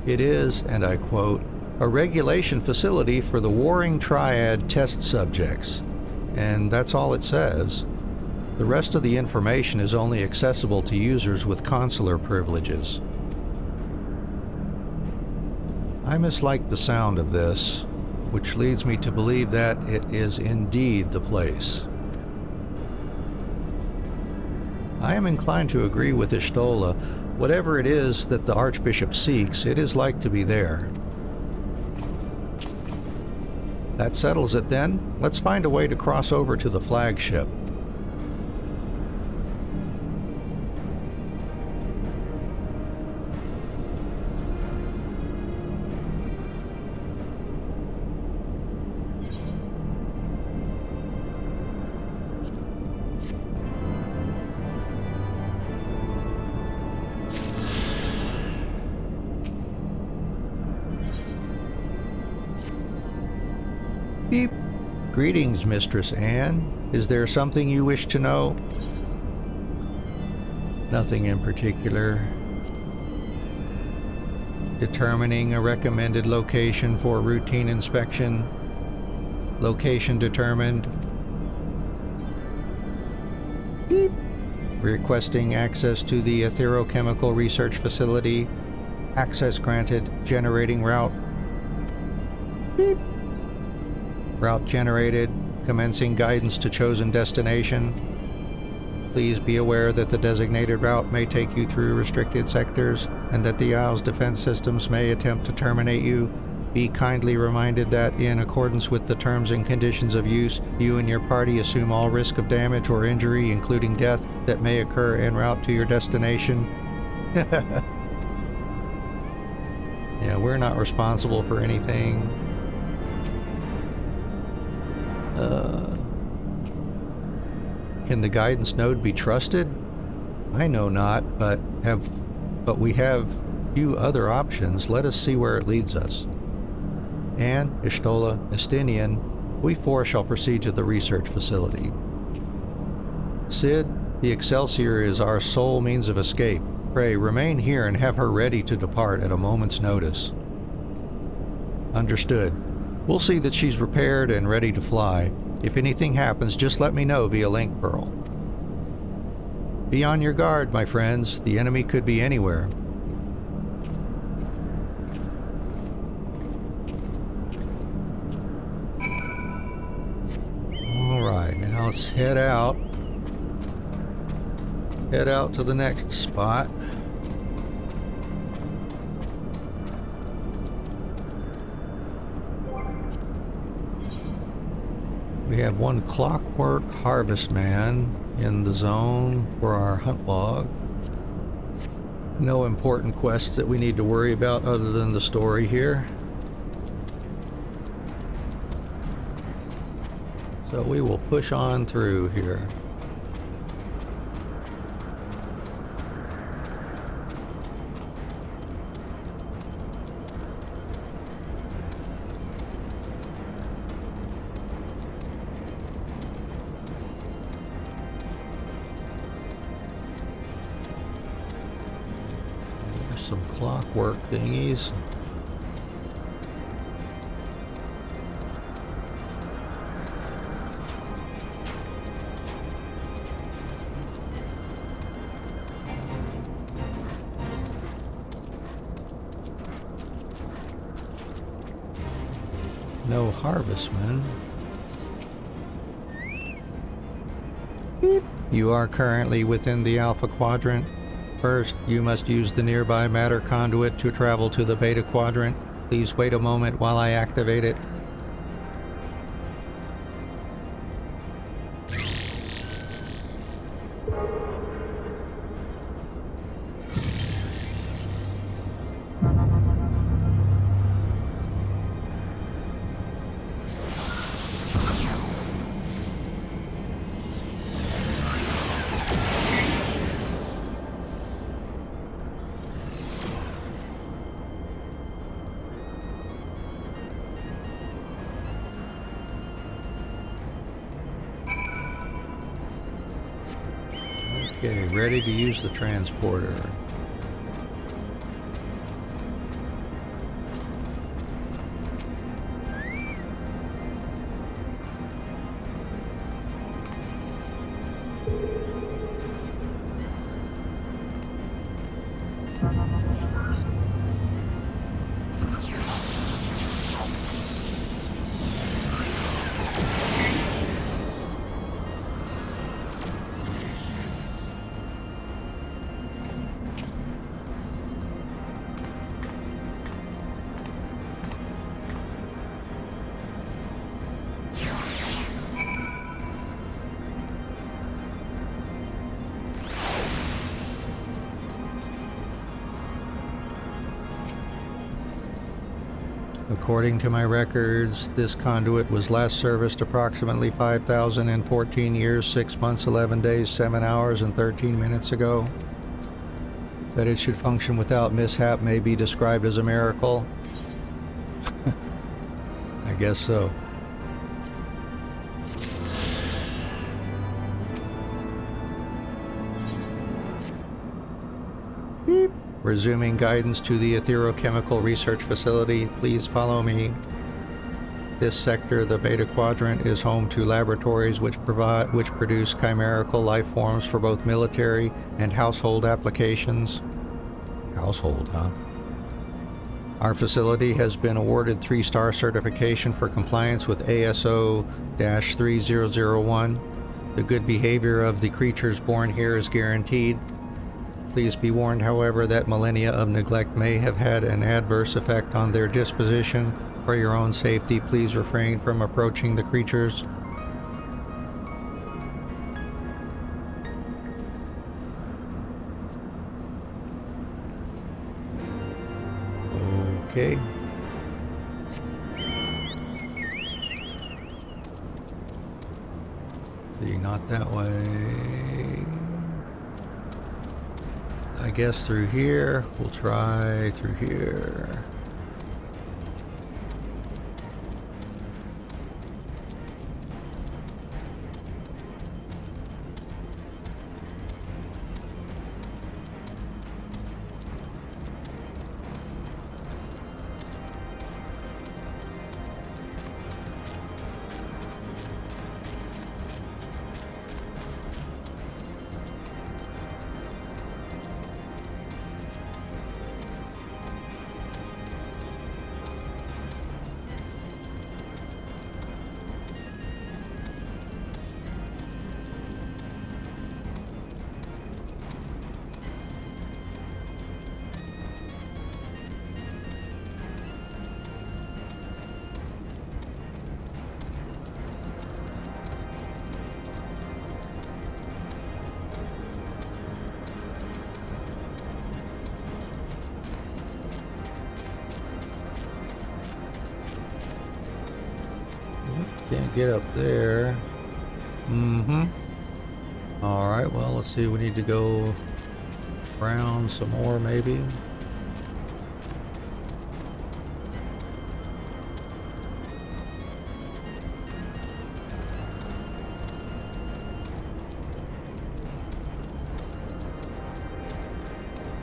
It is, and I quote, a regulation facility for the Warring Triad test subjects. And that's all it says. The rest of the information is only accessible to users with consular privileges. I mislike the sound of this, which leads me to believe that it is indeed the place. I am inclined to agree with Y'shtola. Whatever it is that the Archbishop seeks, it is like to be there. That settles it then. Let's find a way to cross over to the flagship. Beep. Greetings, Mistress Anne. Is there something you wish to know? Nothing in particular. Determining a recommended location for routine inspection. Location determined. Beep. Requesting access to the Etherochemical Research Facility. Access granted. Generating route. Beep. Route generated. Commencing guidance to chosen destination. Please be aware that the designated route may take you through restricted sectors and that the Isle's defense systems may attempt to terminate you. Be kindly reminded that, in accordance with the terms and conditions of use, you and your party assume all risk of damage or injury, including death, that may occur en route to your destination. Yeah, we're not responsible for anything. Can the guidance node be trusted? I know not, but we have few other options. Let us see where it leads us. Anne, Y'shtola, Estinian, we four shall proceed to the research facility. Sid, the Excelsior is our sole means of escape. Pray, remain here and have her ready to depart at a moment's notice. Understood. We'll see that she's repaired and ready to fly. If anything happens, just let me know via Link Pearl. Be on your guard, my friends. The enemy could be anywhere. Alright, now let's head out. Head out to the next spot. We have one Clockwork Harvestman in the zone for our hunt log. No important quests that we need to worry about other than the story here. So we will push on through here. Some clockwork thingies. No harvestmen. Beep. You are currently within the Alpha Quadrant. First, you must use the nearby matter conduit to travel to the Beta Quadrant. Please wait a moment while I activate it. Okay, ready to use the transporter. According to my records, this conduit was last serviced approximately 5,014 years, 6 months, 11 days, 7 hours, and 13 minutes ago. That it should function without mishap may be described as a miracle. I guess so. Beep. Resuming guidance to the Etherochemical Research Facility. Please follow me. This sector, the Beta Quadrant, is home to laboratories which produce chimerical life forms for both military and household applications. Household, huh? Our facility has been awarded 3-star certification for compliance with ASO-3001. The good behavior of the creatures born here is guaranteed. Please be warned, however, that millennia of neglect may have had an adverse effect on their disposition. For your own safety, please refrain from approaching the creatures. Okay. See, not that way. I guess through here. We'll try through here. Can't get up there. Alright, well, let's see. We need to go around some more, maybe.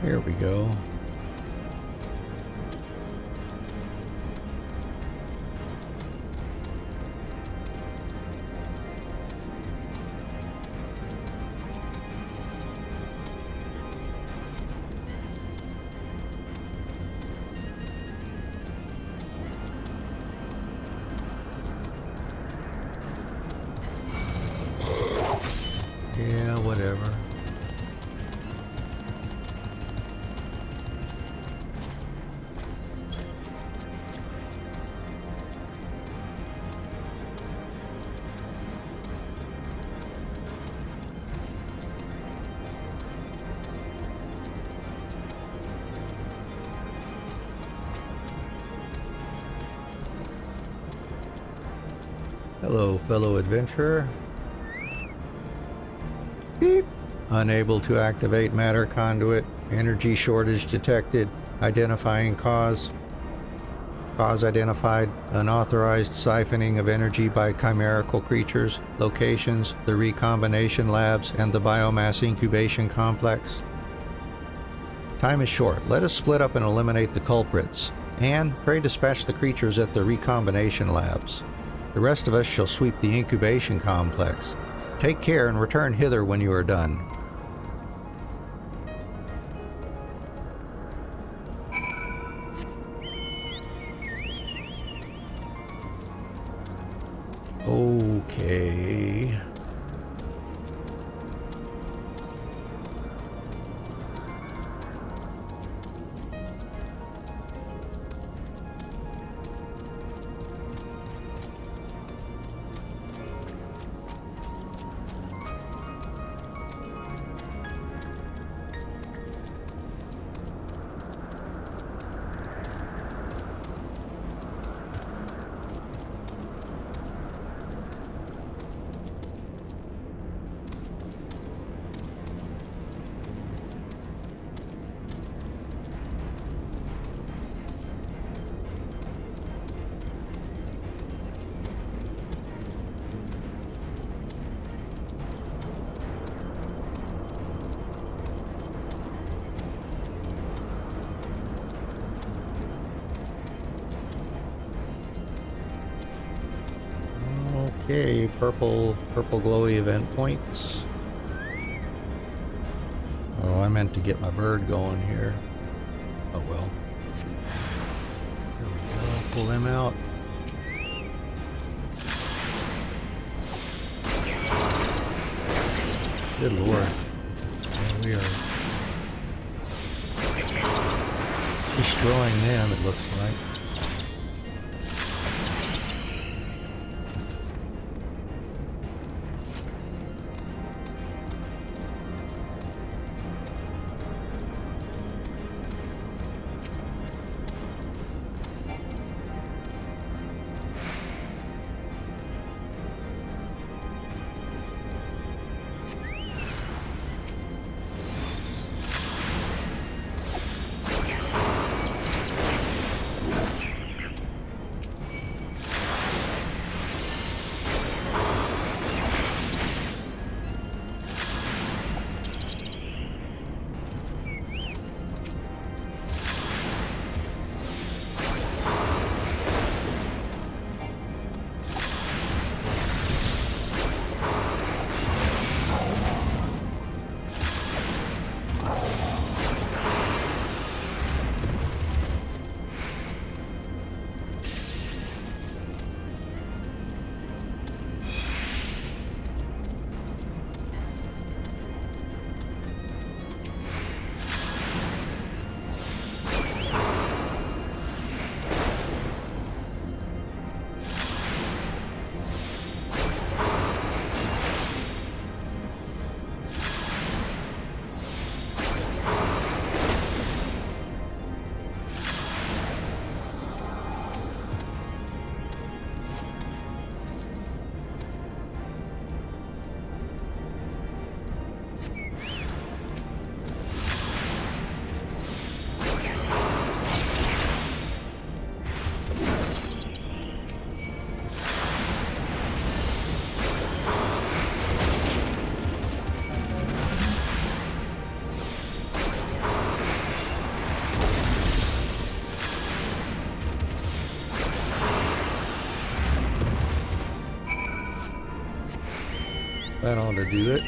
Here we go. Yeah, whatever. Hello, fellow adventurer. Beep. Unable to activate matter conduit. Energy shortage detected. Identifying cause. Cause identified. Unauthorized siphoning of energy by chimerical creatures. Locations: the recombination labs and the biomass incubation complex. Time is short. Let us split up and eliminate the culprits. And pray dispatch the creatures at the recombination labs. The rest of us shall sweep the incubation complex. Take care and return hither when you are done. Okay. Okay, purple glowy event points. Oh, I meant to get my bird going here. Oh well. There we go. Pull them out. Good lord. There we are. Destroying them, it looks like. That ought to do it.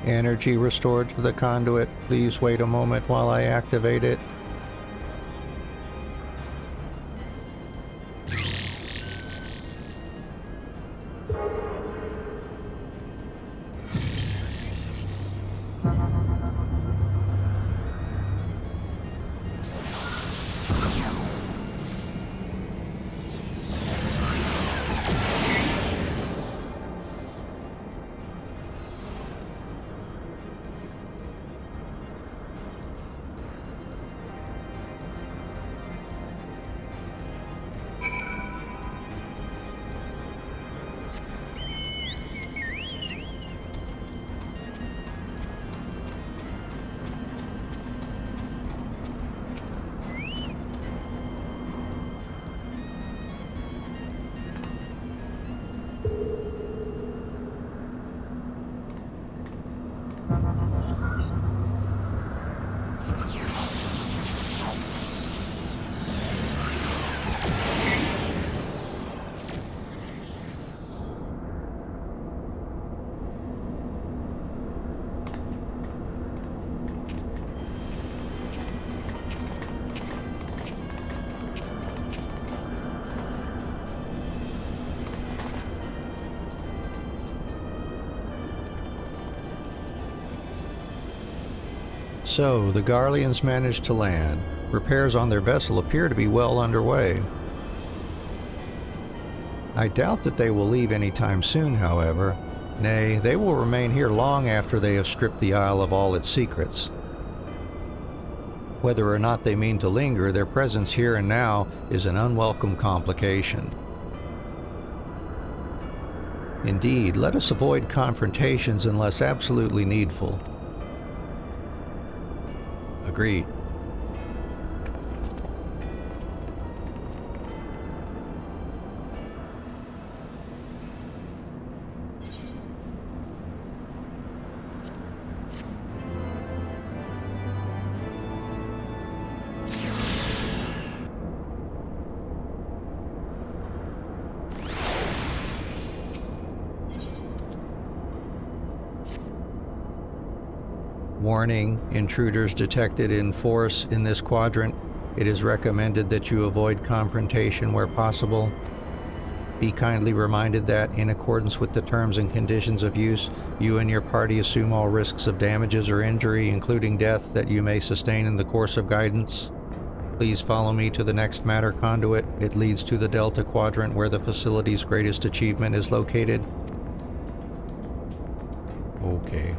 Energy restored to the conduit. Please wait a moment while I activate it. So, the Garleans managed to land. Repairs on their vessel appear to be well underway. I doubt that they will leave anytime soon, however. Nay, they will remain here long after they have stripped the Isle of all its secrets. Whether or not they mean to linger, their presence here and now is an unwelcome complication. Indeed, let us avoid confrontations unless absolutely needful. Agreed. Warning, intruders detected in force in this quadrant. It is recommended that you avoid confrontation where possible. Be kindly reminded that, in accordance with the terms and conditions of use, you and your party assume all risks of damages or injury, including death, that you may sustain in the course of guidance. Please follow me to the next matter conduit. It leads to the Delta Quadrant, where the facility's greatest achievement is located. Okay.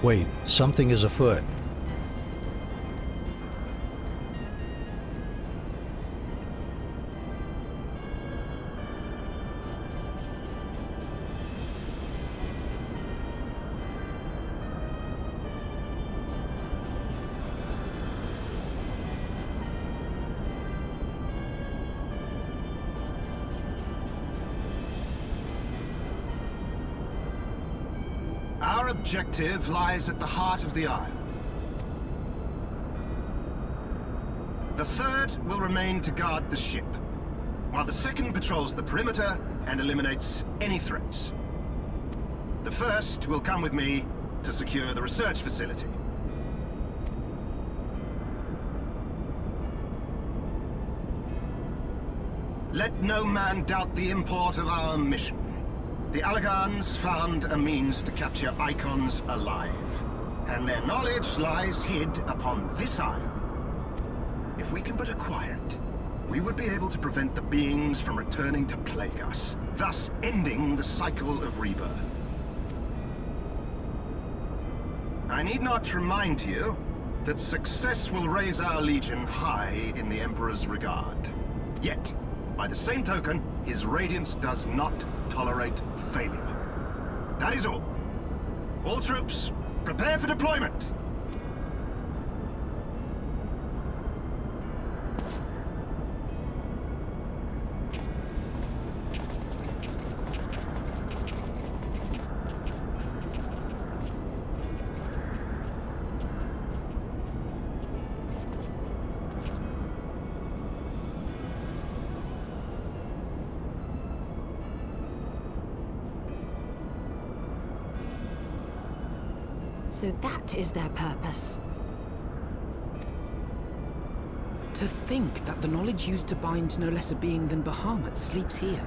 Wait, something is afoot. Our objective lies at the heart of the Isle. The third will remain to guard the ship, while the second patrols the perimeter and eliminates any threats. The first will come with me to secure the research facility. Let no man doubt the import of our mission. The Allagans found a means to capture Icons alive. and their knowledge lies hid upon this isle. If we can but acquire it, we would be able to prevent the beings from returning to plague us, thus ending the cycle of rebirth. I need not remind you that success will raise our legion high in the Emperor's regard. Yet, by the same token, his radiance does not tolerate failure. That is all. All troops, prepare for deployment! So that is their purpose. To think that the knowledge used to bind no less a being than Bahamut sleeps here.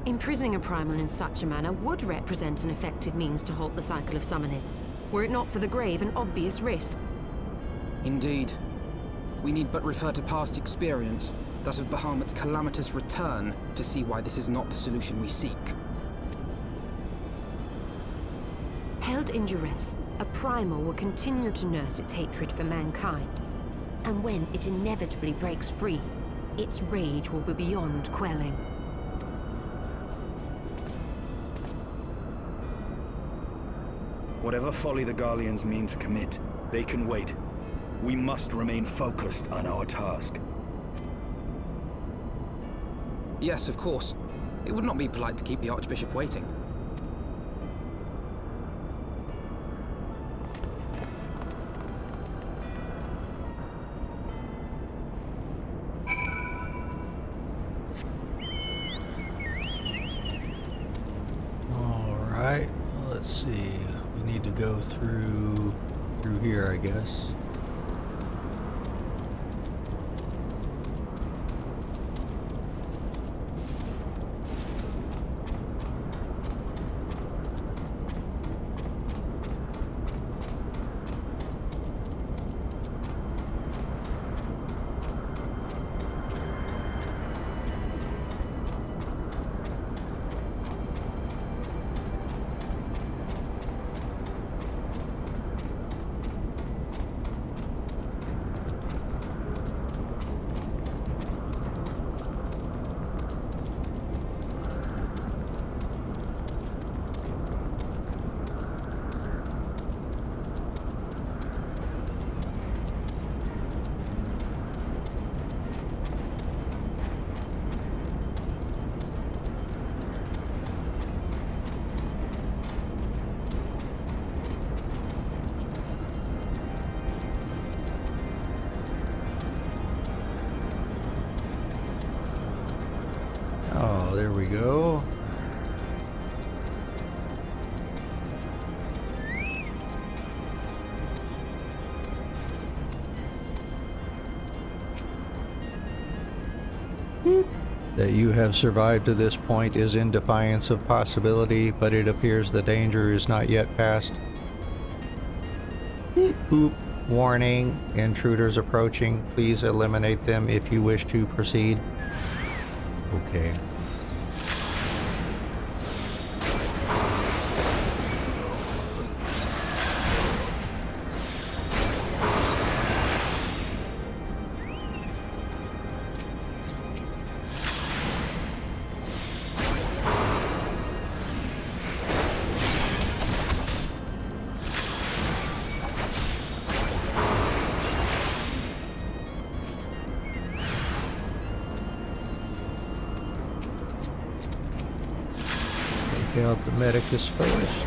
Imprisoning a primal in such a manner would represent an effective means to halt the cycle of summoning, were it not for the grave and obvious risk. Indeed. We need but refer to past experience, that of Bahamut's calamitous return, to see why this is not the solution we seek. Held in duress, a primal will continue to nurse its hatred for mankind. And when it inevitably breaks free, its rage will be beyond quelling. Whatever folly the Garleans mean to commit, they can wait. We must remain focused on our task. Yes, of course. It would not be polite to keep the Archbishop waiting. Alright, well, let's see. We need to go through here, I guess. Oh, there we go. That you have survived to this point is in defiance of possibility, but it appears the danger is not yet past. Boop. Warning, intruders approaching. Please eliminate them if you wish to proceed. Okay. Take out the medicus first.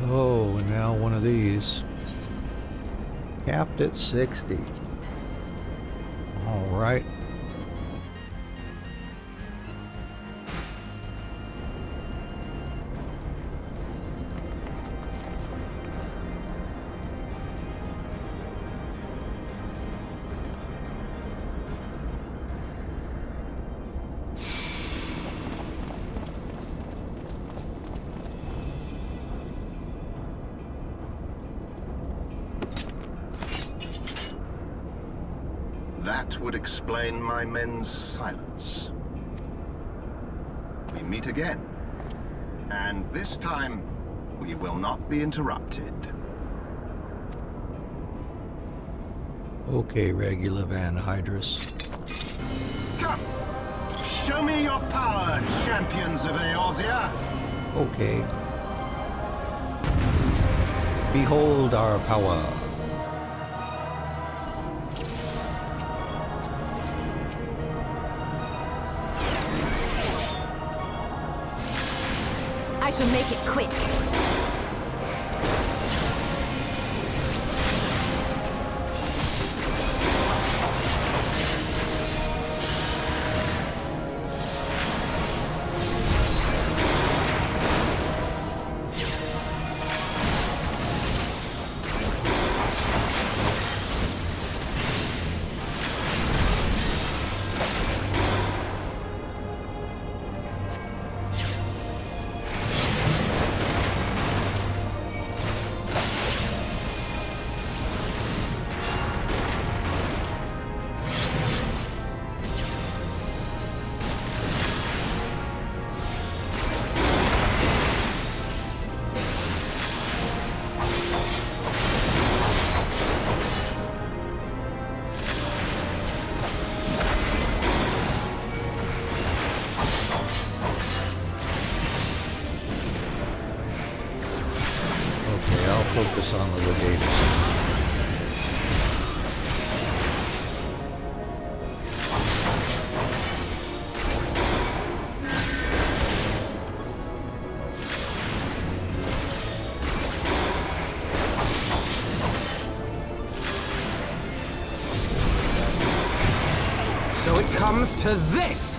Oh, and now one of these. Capped at 60. All right. That would explain my men's silence. We meet again. And this time, we will not be interrupted. Okay, Regula Van Hydrus. Come! Show me your power, champions of Eorzea! Okay. Behold our power. I shall make it quick. Focus on the legators. So it comes to this!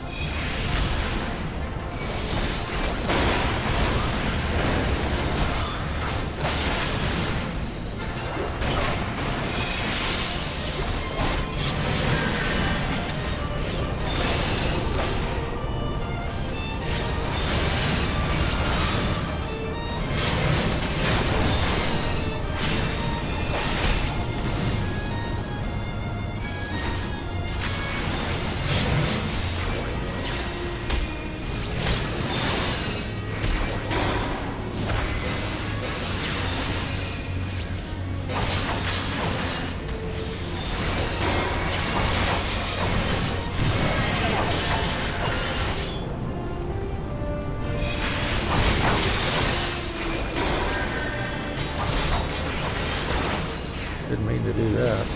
Didn't mean to do that.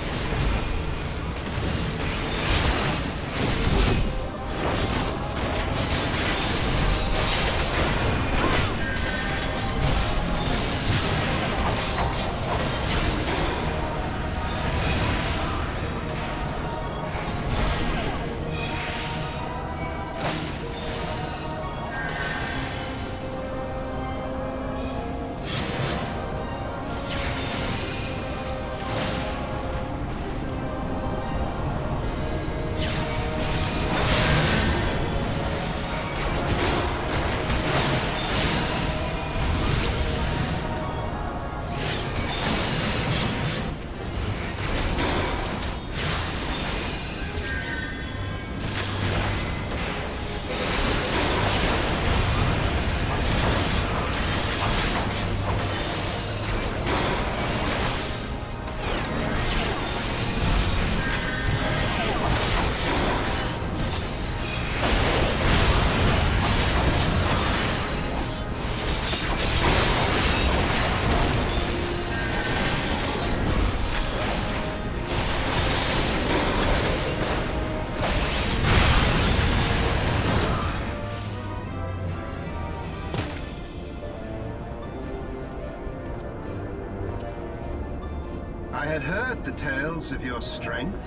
I had heard the tales of your strength,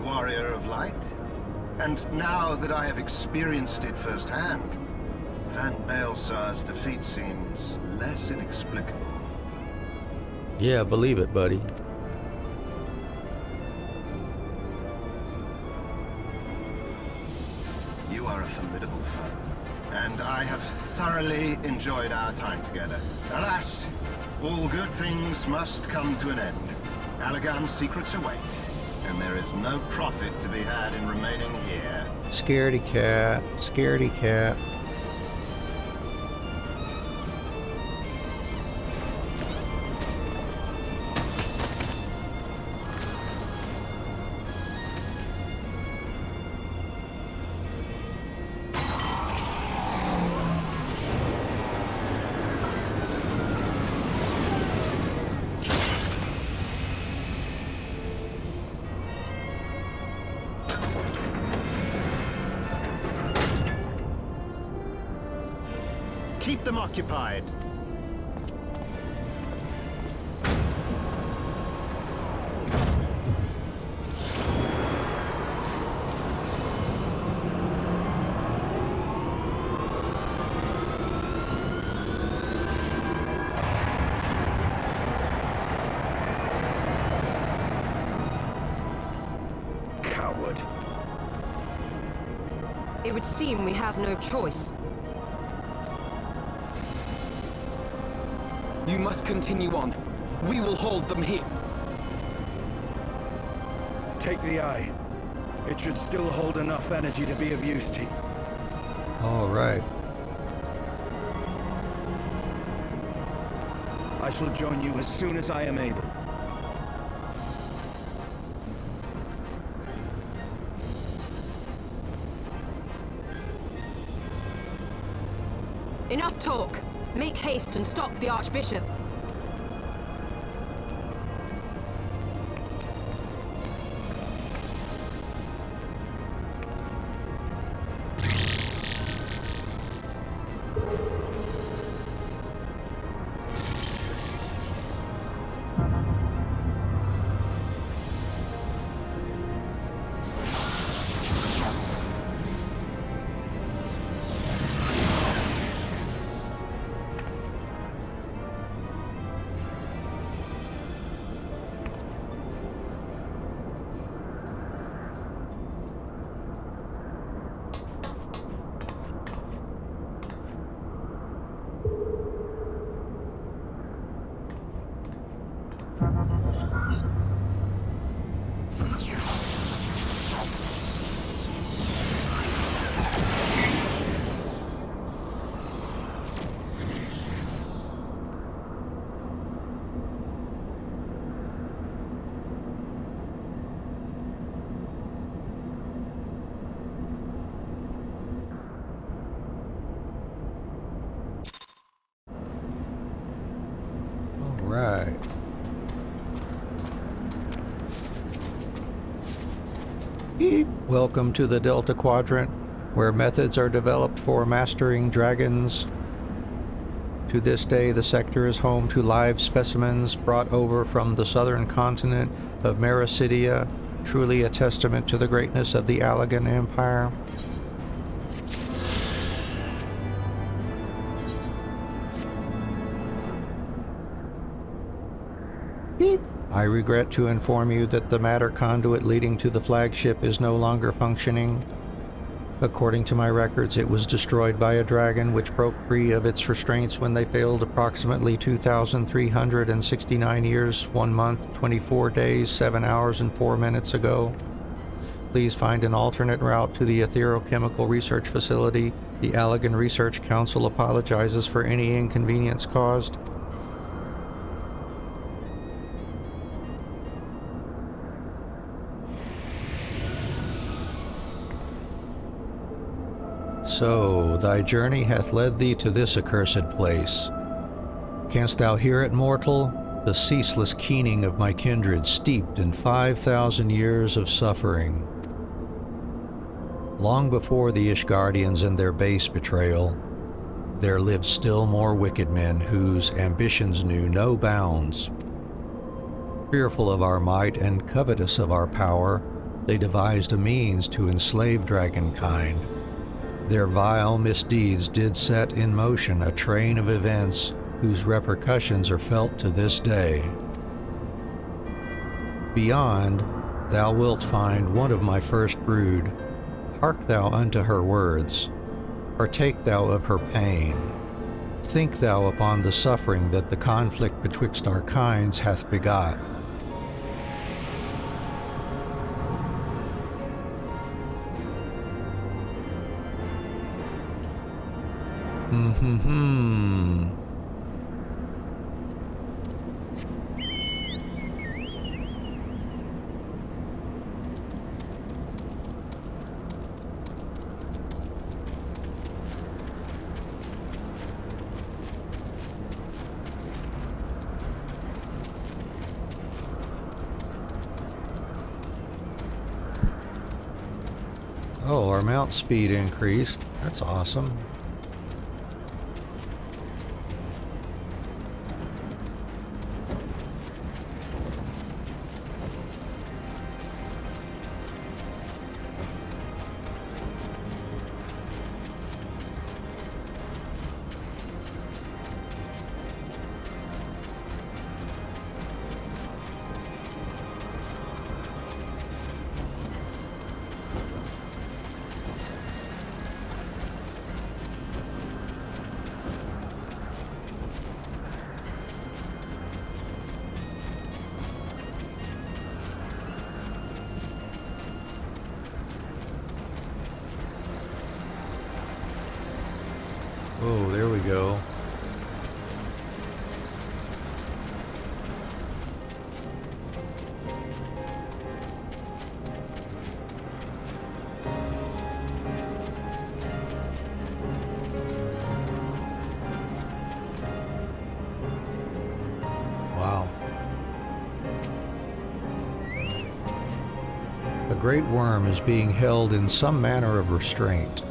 warrior of light, and now that I have experienced it firsthand, Van Baelsar's defeat seems less inexplicable. Yeah, believe it, buddy. You are a formidable foe, and I have thoroughly enjoyed our time together. Alas, all good things must come to an end. Allagan's secrets await, and there is no profit to be had in remaining here. Scaredy cat, scaredy cat. Keep them occupied. Coward. It would seem we have no choice. You must continue on. We will hold them here. Take the eye. It should still hold enough energy to be of use to you. All right. I shall join you as soon as I am able. Enough talk! Make haste and stop the Archbishop. Right. Welcome to the Delta Quadrant, where methods are developed for mastering dragons. To this day, the sector is home to live specimens brought over from the southern continent of Mericidia, truly a testament to the greatness of the Allagan Empire. I regret to inform you that the matter conduit leading to the flagship is no longer functioning. According to my records, it was destroyed by a dragon which broke free of its restraints when they failed approximately 2,369 years, 1 month, 24 days, 7 hours, and 4 minutes ago. Please find an alternate route to the Etherochemical Research Facility. The Allagan Research Council apologizes for any inconvenience caused. So, thy journey hath led thee to this accursed place. Canst thou hear it, mortal? The ceaseless keening of my kindred, steeped in 5,000 years of suffering. Long before the Ishgardians and their base betrayal, there lived still more wicked men whose ambitions knew no bounds. Fearful of our might and covetous of our power, they devised a means to enslave dragonkind. Their vile misdeeds did set in motion a train of events whose repercussions are felt to this day. Beyond, thou wilt find one of my first brood. Hark thou unto her words. Partake thou of her pain. Think thou upon the suffering that the conflict betwixt our kinds hath begot. Oh, our mount speed increased. That's awesome. Oh, there we go. Wow. A great worm is being held in some manner of restraint.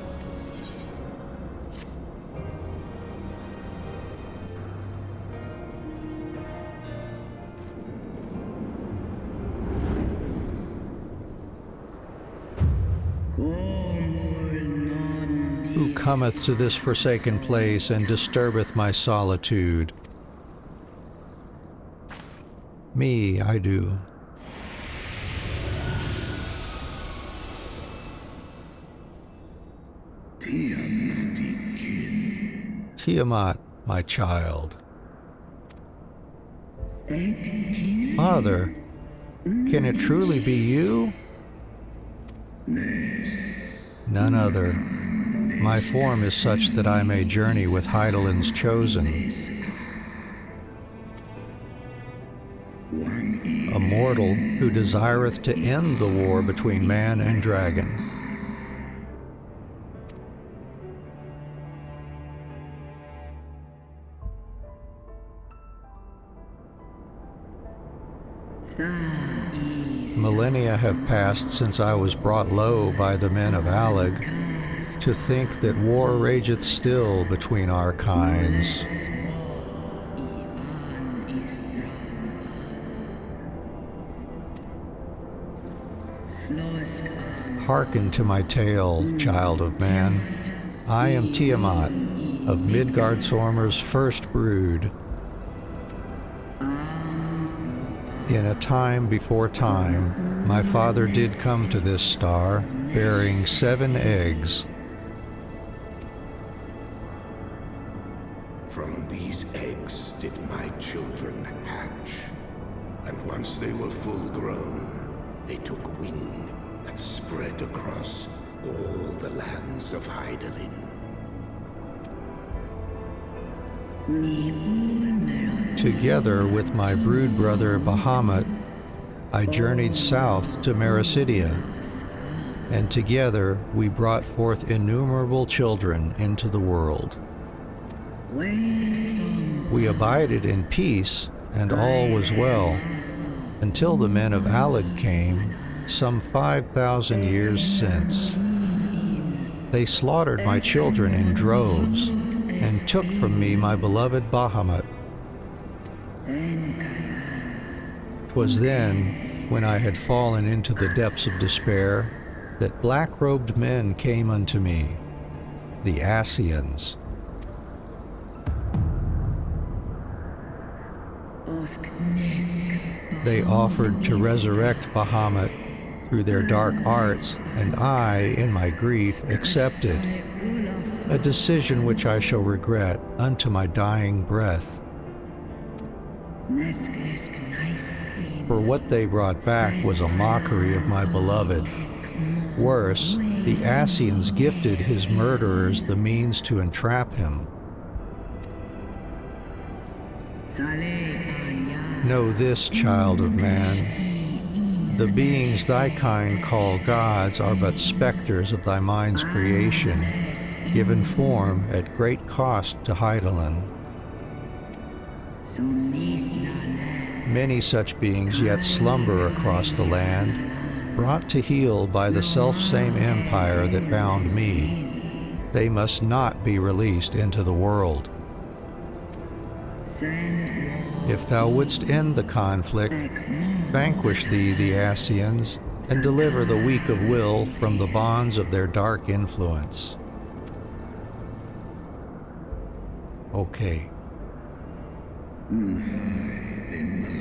Who cometh to this forsaken place and disturbeth my solitude? Me, I do. Tiamat, my child. Father, can it truly be you? None other. My form is such that I may journey with Heidelin's chosen. A mortal who desireth to end the war between man and dragon. Millennia have passed since I was brought low by the men of Alleg, to think that war rageth still between our kinds. Hearken to my tale, child of man. I am Tiamat, of Midgardsormr's first brood. In a time before time, my father did come to this star, bearing 7 eggs. From these eggs did my children hatch, and once they were full grown, they took wing and spread across all the lands of Heidelin. Together with my brood brother Bahamut, I journeyed south to Mericidia, and together we brought forth innumerable children into the world. We abided in peace, and all was well, until the men of Alleg came, some 5,000 years since. They slaughtered my children in droves, and took from me my beloved Bahamut. 'Twas then, when I had fallen into the depths of despair, that black-robed men came unto me, the Asyans. They offered to resurrect Bahamut through their dark arts, and I, in my grief, accepted, a decision which I shall regret unto my dying breath. For what they brought back was a mockery of my beloved. Worse, The Asyans gifted his murderers the means to entrap him. Know this, child of man. The beings thy kind call gods are but specters of thy mind's creation, given form at great cost to Hinterlands. Many such beings yet slumber across the land, brought to heel by the selfsame empire that bound me. They must not be released into the world. If thou wouldst end the conflict, vanquish thee the Asyans, and deliver the weak of will from the bonds of their dark influence. Okay.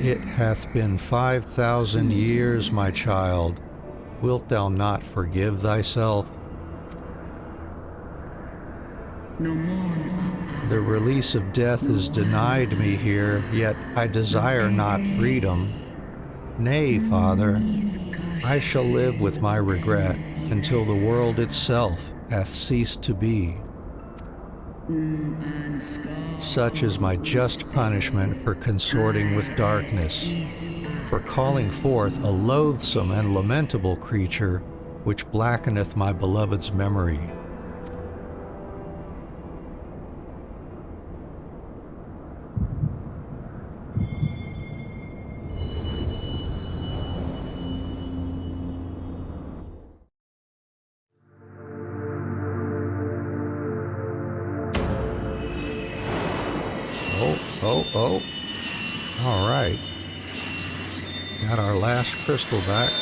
It hath been 5,000 years, my child. Wilt thou not forgive thyself? The release of death is denied me here, yet I desire not freedom. Nay, Father, I shall live with my regret until the world itself hath ceased to be. Such is my just punishment for consorting with darkness, for calling forth a loathsome and lamentable creature which blackeneth my beloved's memory. Oh. All right. Got our last crystal back.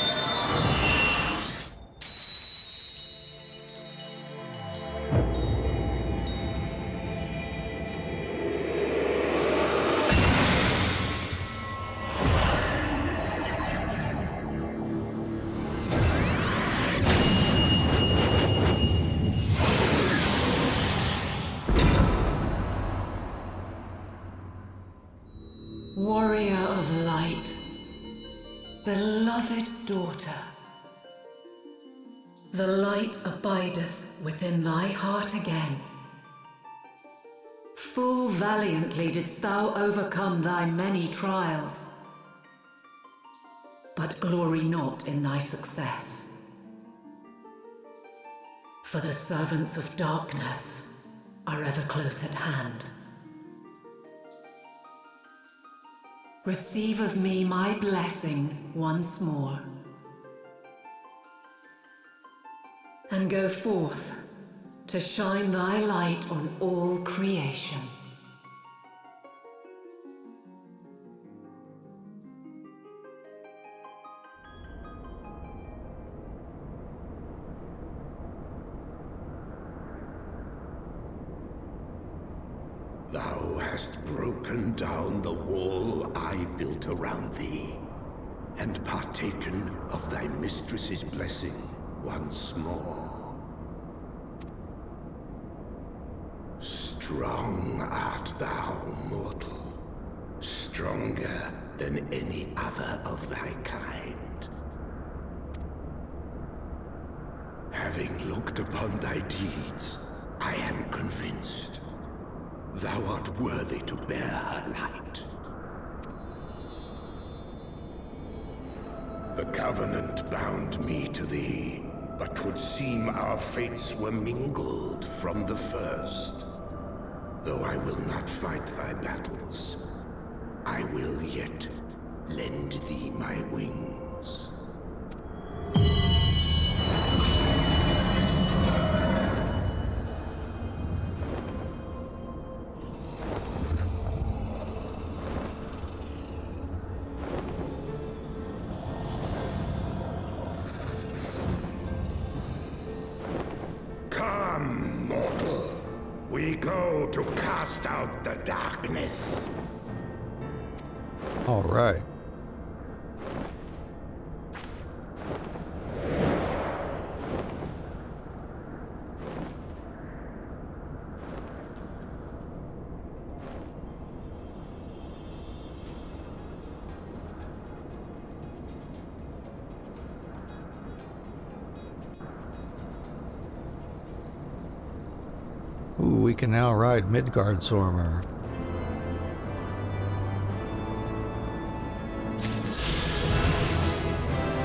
Warrior of light, beloved daughter, the light abideth within thy heart again. Full valiantly didst thou overcome thy many trials, but glory not in thy success. For the servants of darkness are ever close at hand. Receive of me my blessing once more, and go forth to shine thy light on all creation. Thou hast broken down the wall I built around thee, and partaken of thy mistress's blessing once more. Strong art thou, mortal, stronger than any other of thy kind. Having looked upon thy deeds, I am convinced thou art worthy to bear her light. The Covenant bound me to thee, but 'twould seem our fates were mingled from the first. Though I will not fight thy battles, I will yet lend thee my wings. Come, mortal. We go to cast out the darkness. All right. Ooh, we can now ride Midgard Zormer.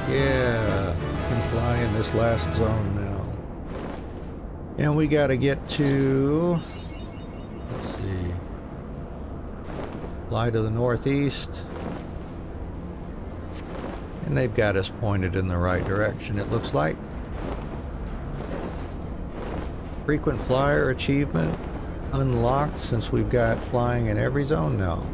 Yeah, can fly in this last zone now. And we gotta get to... Let's see. Fly to the northeast. And they've got us pointed in the right direction, it looks like. Frequent flyer achievement unlocked since we've got flying in every zone now.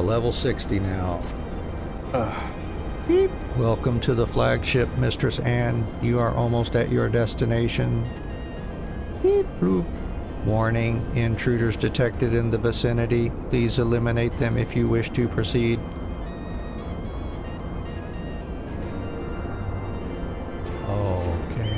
Level 60 now. Beep. Welcome to the flagship, Mistress Anne. You are almost at your destination. Beep, boop. Warning, intruders detected in the vicinity. Please eliminate them if you wish to proceed. Okay.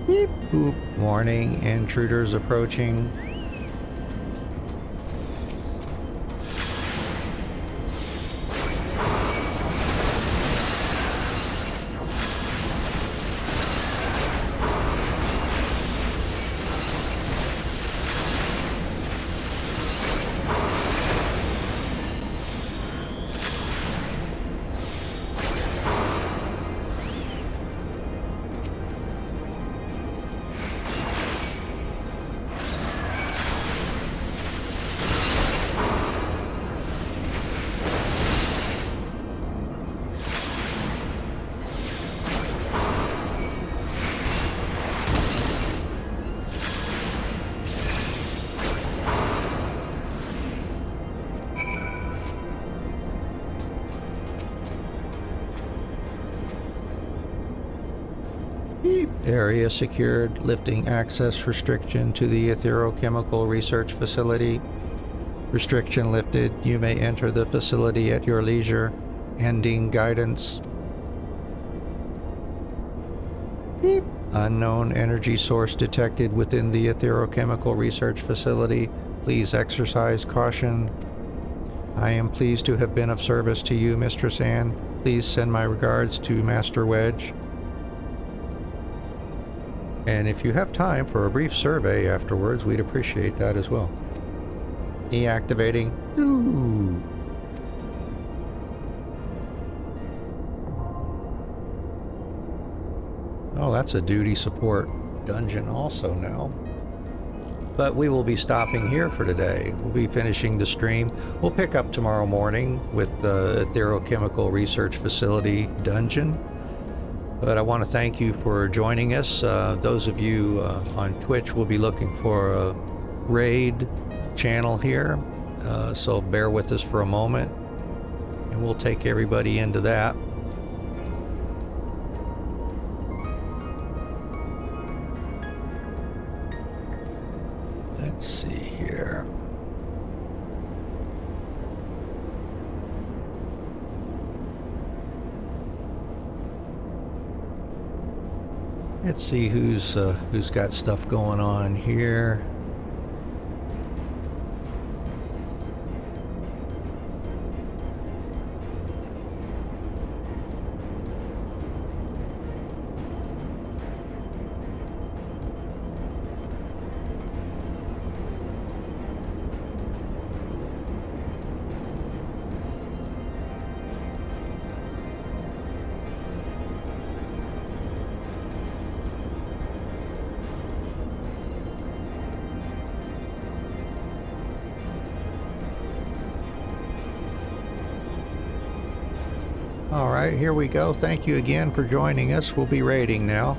Beep, boop. Warning, intruders approaching. Area secured, lifting access restriction to the Etherochemical Research Facility. Restriction lifted. You may enter the facility at your leisure. Ending guidance. Beep. Unknown energy source detected within the Etherochemical Research Facility. Please exercise caution. I am pleased to have been of service to you, Mistress Anne. Please send my regards to Master Wedge. And if you have time for a brief survey afterwards, we'd appreciate that as well. Deactivating. Ooh. Oh, that's a duty support dungeon also now. But we will be stopping here for today. We'll be finishing the stream. We'll pick up tomorrow morning with the Etherochemical Research Facility dungeon. But I want to thank you for joining us. Those of you on Twitch will be looking for a raid channel here. So bear with us for a moment and we'll take everybody into that. Let's see here. Let's see who's got stuff going on here. All right, here we go. Thank you again for joining us. We'll be raiding now.